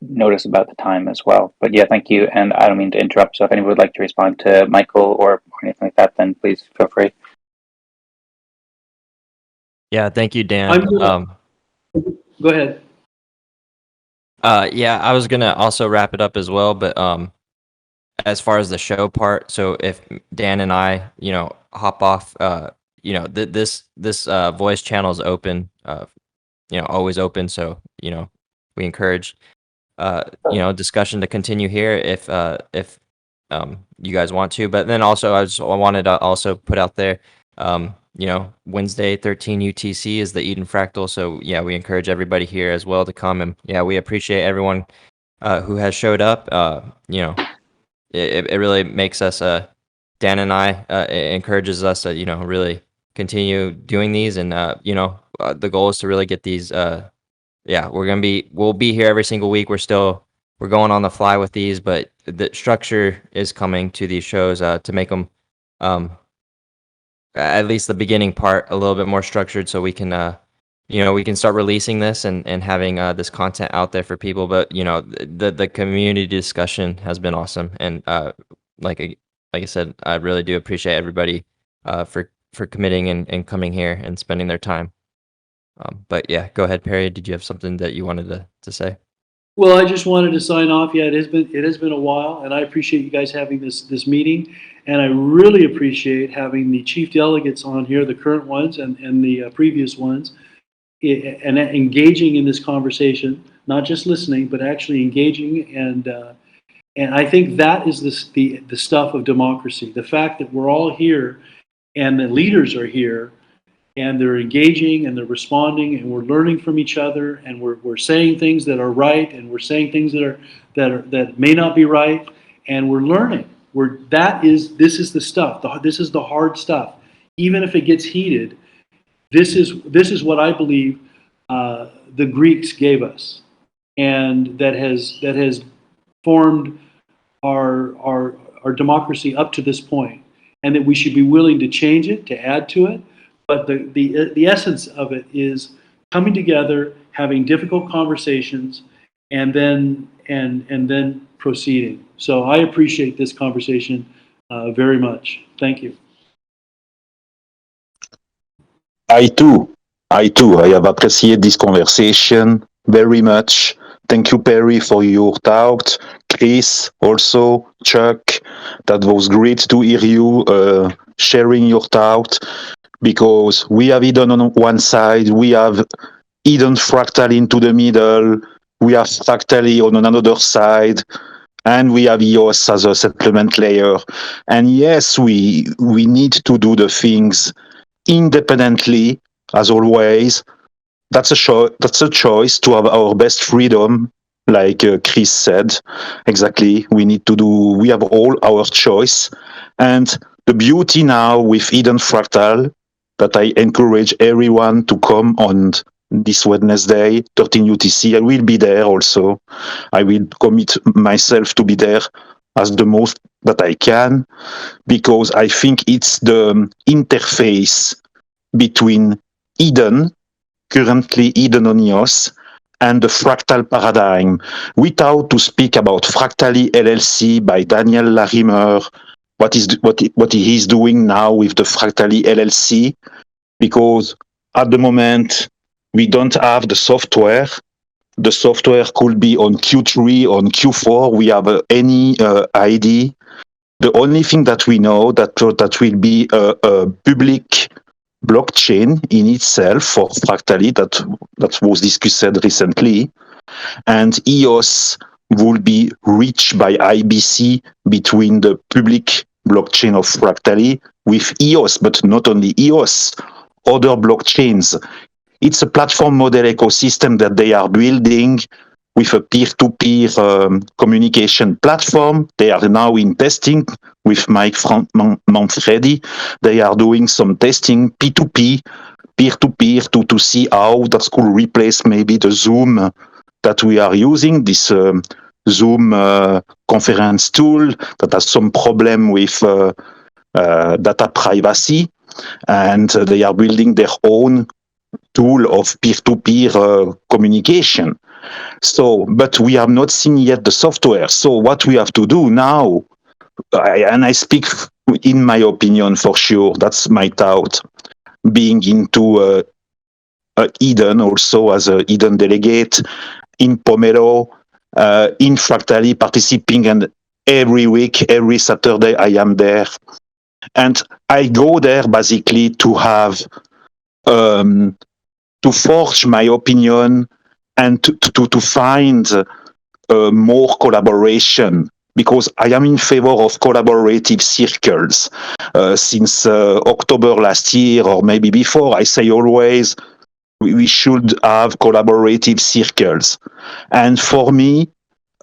notice about the time as well. But yeah, thank you, and I don't mean to interrupt, so if anyone would like to respond to Michael or anything like that, then please feel free. Yeah, thank you, Dan. Go ahead. Yeah, I was gonna also wrap it up as well, but as far as the show part, so if Dan and I, hop off, this voice channel is open, always open. So we encourage discussion to continue here if you guys want to. But then also I wanted to also put out there, Wednesday 13 UTC is the Eden Fractal. So yeah, we encourage everybody here as well to come, and yeah, we appreciate everyone who has showed up. It really makes us, Dan and I, it encourages us to, really continue doing these. And, the goal is to really get these, we'll be here every single week. We're going on the fly with these, but the structure is coming to these shows, to make them, at least the beginning part, a little bit more structured, so we can, we can start releasing this and having this content out there for people. But the community discussion has been awesome, and like I said, I really do appreciate everybody for committing and coming here and spending their time. But yeah, go ahead, Perry. Did you have something that you wanted to say? Well, I just wanted to sign off. Yeah, it has been a while, and I appreciate you guys having this meeting, and I really appreciate having the chief delegates on here, the current ones and the previous ones, and engaging in this conversation, not just listening, but actually engaging. And I think that is the stuff of democracy. The fact that we're all here, and the leaders are here, and they're engaging and they're responding, and we're learning from each other, and we're saying things that are right, and we're saying things that may not be right, and we're learning. This is the stuff. This is the hard stuff. Even if it gets heated, this is what I believe the Greeks gave us, and that has formed our democracy up to this point, and that we should be willing to change it, to add to it. But the essence of it is coming together, having difficult conversations, and then proceeding. So I appreciate this conversation very much. Thank you. I too. I have appreciated this conversation very much. Thank you, Perry, for your thought. Chris, also, Chuck, that was great to hear you sharing your thought. Because we have Eden on one side, we have Eden Fractal into the middle, we have Fractally on another side, and we have EOS as a supplement layer. And yes, we need to do the things independently, as always. That's a choice to have our best freedom, like Chris said. Exactly, we have all our choice. And the beauty now with Eden Fractal, that I encourage everyone to come on this Wednesday, 13 UTC. I will be there also. I will commit myself to be there as the most that I can, because I think it's the interface between Eden, currently Eden on EOS, and the fractal paradigm. Without to speak about Fractally LLC by Daniel Larimer, what he is doing now with the Fractally LLC, because at the moment we don't have the software. The software could be on Q3, on Q4. We have any ID. The only thing that we know that will be a public blockchain in itself for Fractally that was discussed recently, and EOS will be reached by IBC between the public blockchain of Fractally with EOS, but not only EOS, other blockchains. It's a platform model ecosystem that they are building with a peer-to-peer communication platform. They are now in testing with Mike Manfredi. They are doing some testing P2P, peer-to-peer, to see how that could replace maybe the Zoom that we are using, this Zoom conference tool that has some problem with data privacy. And they are building their own tool of peer-to-peer communication. So, but we have not seen yet the software. So what we have to do now, and I speak in my opinion for sure, that's my thought, being into Eden also as a Eden delegate, in Pomelo, in Fractally participating, and every week, every Saturday I am there. And I go there basically to have, to forge my opinion and to find more collaboration because I am in favor of collaborative circles. Since October last year, or maybe before, I say always we should have collaborative circles. And for me,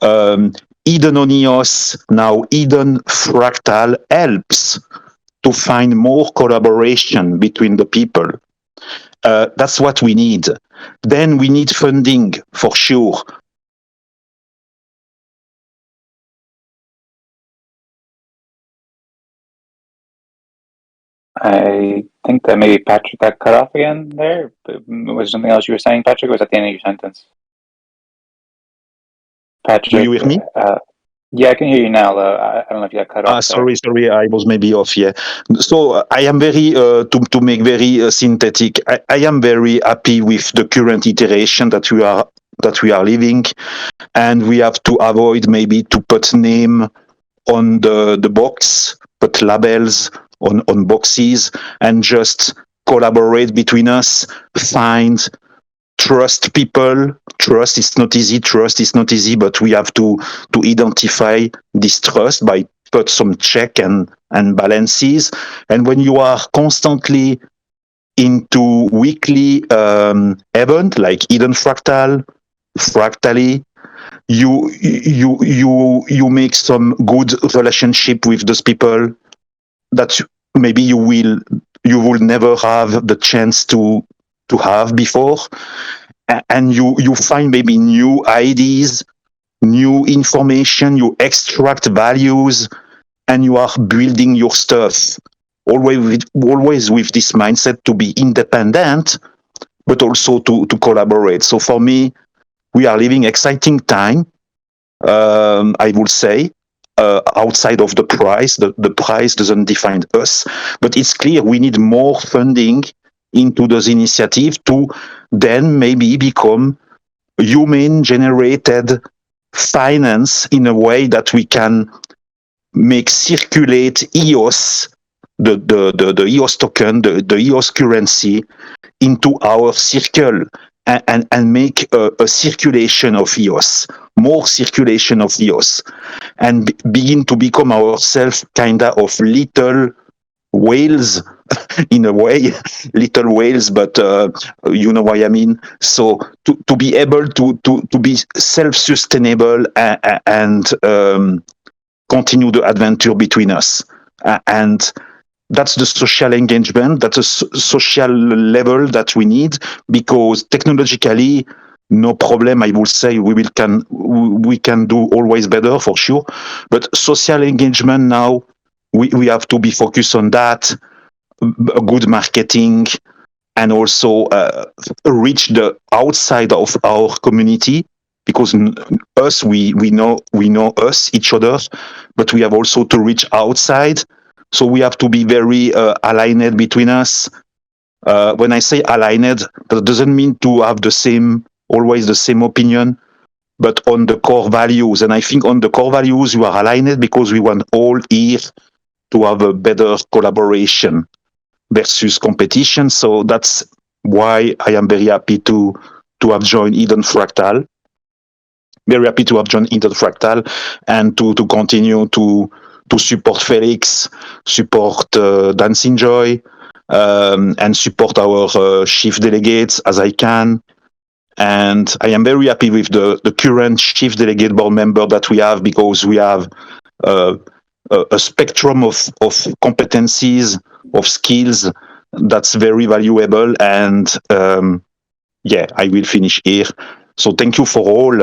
Eden on EOS, now Eden Fractal, helps to find more collaboration between the people. That's what we need. Then we need funding for sure. I think that maybe Patrick got cut off again there. Was there something else you were saying, Patrick, or was that the end of your sentence? Patrick, Do you hear me? Yeah, I can hear you now. I don't know if you got cut off. Sorry, I was maybe off. Yeah. So I am very to make very synthetic. I am very happy with the current iteration that we are living, and we have to avoid maybe to put name on the box, put labels on boxes, and just collaborate between us, find trust people. Trust is not easy, but we have to identify this trust by put some check and balances. And when you are constantly into weekly event like Eden Fractal, Fractally, you make some good relationship with those people that maybe you will never have the chance to have before, and you find maybe new ideas, new information, you extract values, and you are building your stuff always with this mindset to be independent, but also to collaborate. So for me, we are living exciting time. I would say, outside of the price, the price doesn't define us, but it's clear we need more funding into those initiatives to then maybe become human generated finance in a way that we can make circulate EOS, the EOS token, the EOS currency into our circle, and make a circulation of EOS, more circulation of EOS, and begin to become ourselves kind of little whales in a way, little whales, but you know what I mean. So to be able to be self-sustainable and continue the adventure between us, and that's the social engagement, that's a social level that we need, because technologically, no problem, I will say we can do always better for sure, but social engagement now, we have to be focused on that, good marketing, and also reach the outside of our community, because us, we know us, each other, but we have also to reach outside. So we have to be very aligned between us. When I say aligned, that doesn't mean to have always the same opinion, but on the core values. And I think on the core values, you are aligned because we want all here to have a better collaboration versus competition. So that's why I am very happy to have joined Eden Fractal. Very happy to have joined Eden Fractal, and to continue to support Felix, support Dancing Joy, and support our chief delegates as I can. And I am very happy with the current chief delegate board member that we have, because we have a spectrum of competencies, of skills that's very valuable. And yeah, I will finish here. So thank you for all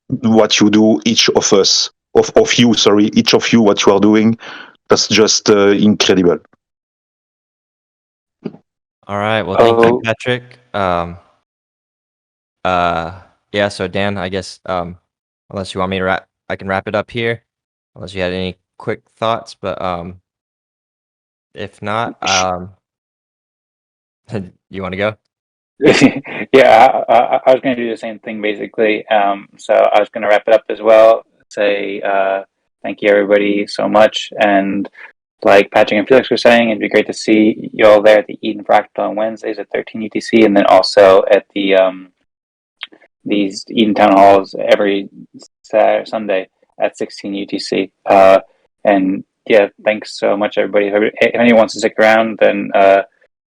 what you do, each of us, each of you, what you are doing. That's just incredible. All right. Well, thank you, Patrick. Yeah. So Dan, I guess unless you want me to I can wrap it up here. Unless you had any quick thoughts, but if not, you want to go? Yeah, I was going to do the same thing basically. So I was going to wrap it up as well. Say thank you everybody so much, and like Patrick and Felix were saying, it'd be great to see you all there at the Eden Fractal on Wednesdays at 13 UTC, and then also at the these Eden Town Halls every Sunday at 16 UTC. And yeah, thanks so much, everybody. If anyone wants to stick around, then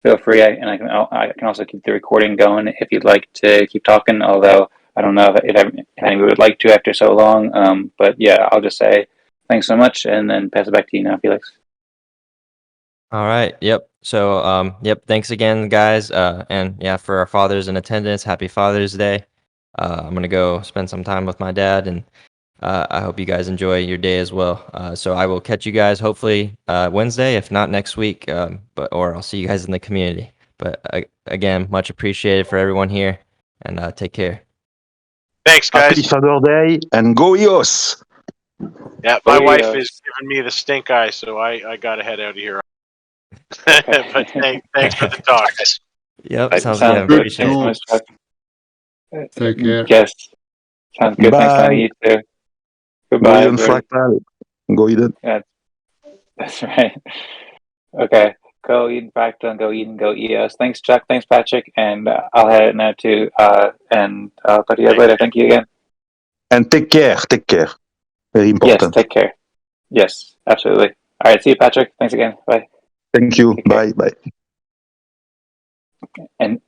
feel free. I can also keep the recording going if you'd like to keep talking. Although I don't know if anybody would like to after so long. But yeah, I'll just say thanks so much, and then pass it back to you now, Felix. All right. Yep. So, yep. Thanks again, guys. And yeah, for our fathers in attendance, happy Father's Day. I'm gonna go spend some time with my dad, and I hope you guys enjoy your day as well. So I will catch you guys hopefully Wednesday, if not next week. Or I'll see you guys in the community. But again, much appreciated for everyone here, and take care. Thanks, Happy guys. Father Day and go Eos! Yeah, my Go wife Eos. is giving me the stink eye, so I got to head out of here. But thanks for the talk. Yep. Right, Sounds sounds good. good. Appreciate Thanks it. so much, Chuck. Take care. Yes. Sounds good. Thanks, Bye. Tony. You too. Go Goodbye, Eden everybody. Fractal. Go Eden. Yeah, that's right. Okay. Go Eden Fractal and go Eden, go EOS. Thanks, Chuck. Thanks, Patrick. And I'll head it now too. And I'll talk to you guys later. Thank you again. And take care. Take care. Very Yes, important. take care. Yes, absolutely. All right. See you, Patrick. Thanks again. Bye. Thank you. Take care. Bye. Bye. And